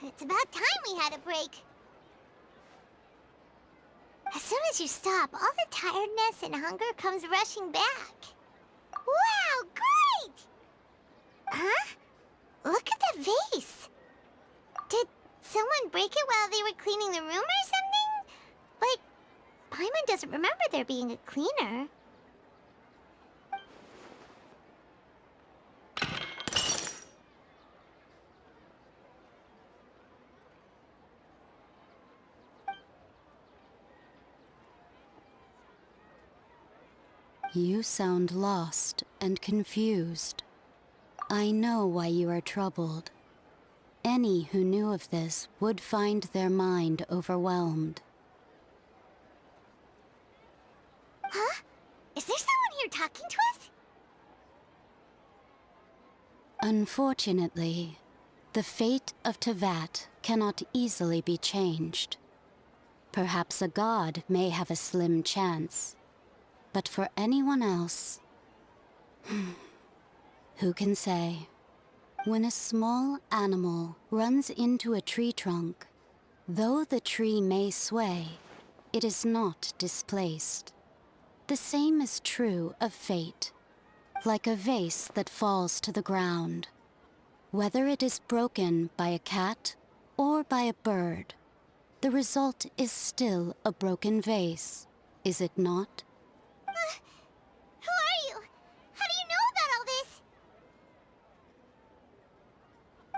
It's about time we had a break. soon as you stop, all the tiredness and hunger comes rushing back. Wow, great! Huh? Look at the vase. Did someone break it while they were cleaning the room or something? Like, Paimon doesn't remember there being a cleaner. You sound lost and confused. I know why you are troubled. Any who knew of this would find their mind overwhelmed. Huh? Is there someone here talking to us? Unfortunately, the fate of Tevat cannot easily be changed. Perhaps a god may have a slim chance. But for anyone else, who can say? When a small animal runs into a tree trunk, though the tree may sway, it is not displaced. The same is true of fate, like a vase that falls to the ground. Whether it is broken by a cat or by a bird, the result is still a broken vase, is it not? Who are you? How do you know about all this?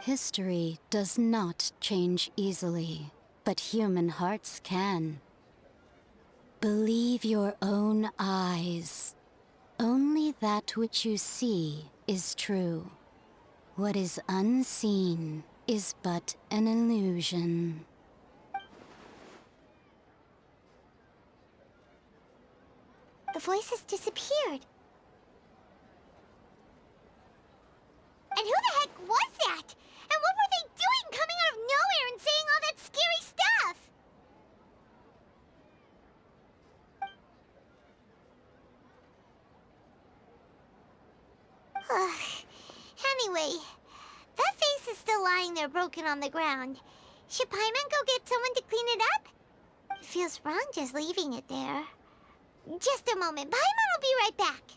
History does not change easily, but human hearts can. Believe your own eyes. Only that which you see is true. What is unseen is but an illusion. The voice has disappeared. And who the heck was that? And what were they doing coming out of nowhere and saying all that scary stuff? Anyway, that vase is still lying there broken on the ground. Should Paimon go get someone to clean it up? It feels wrong just leaving it there. Just a moment. Paimon will be right back.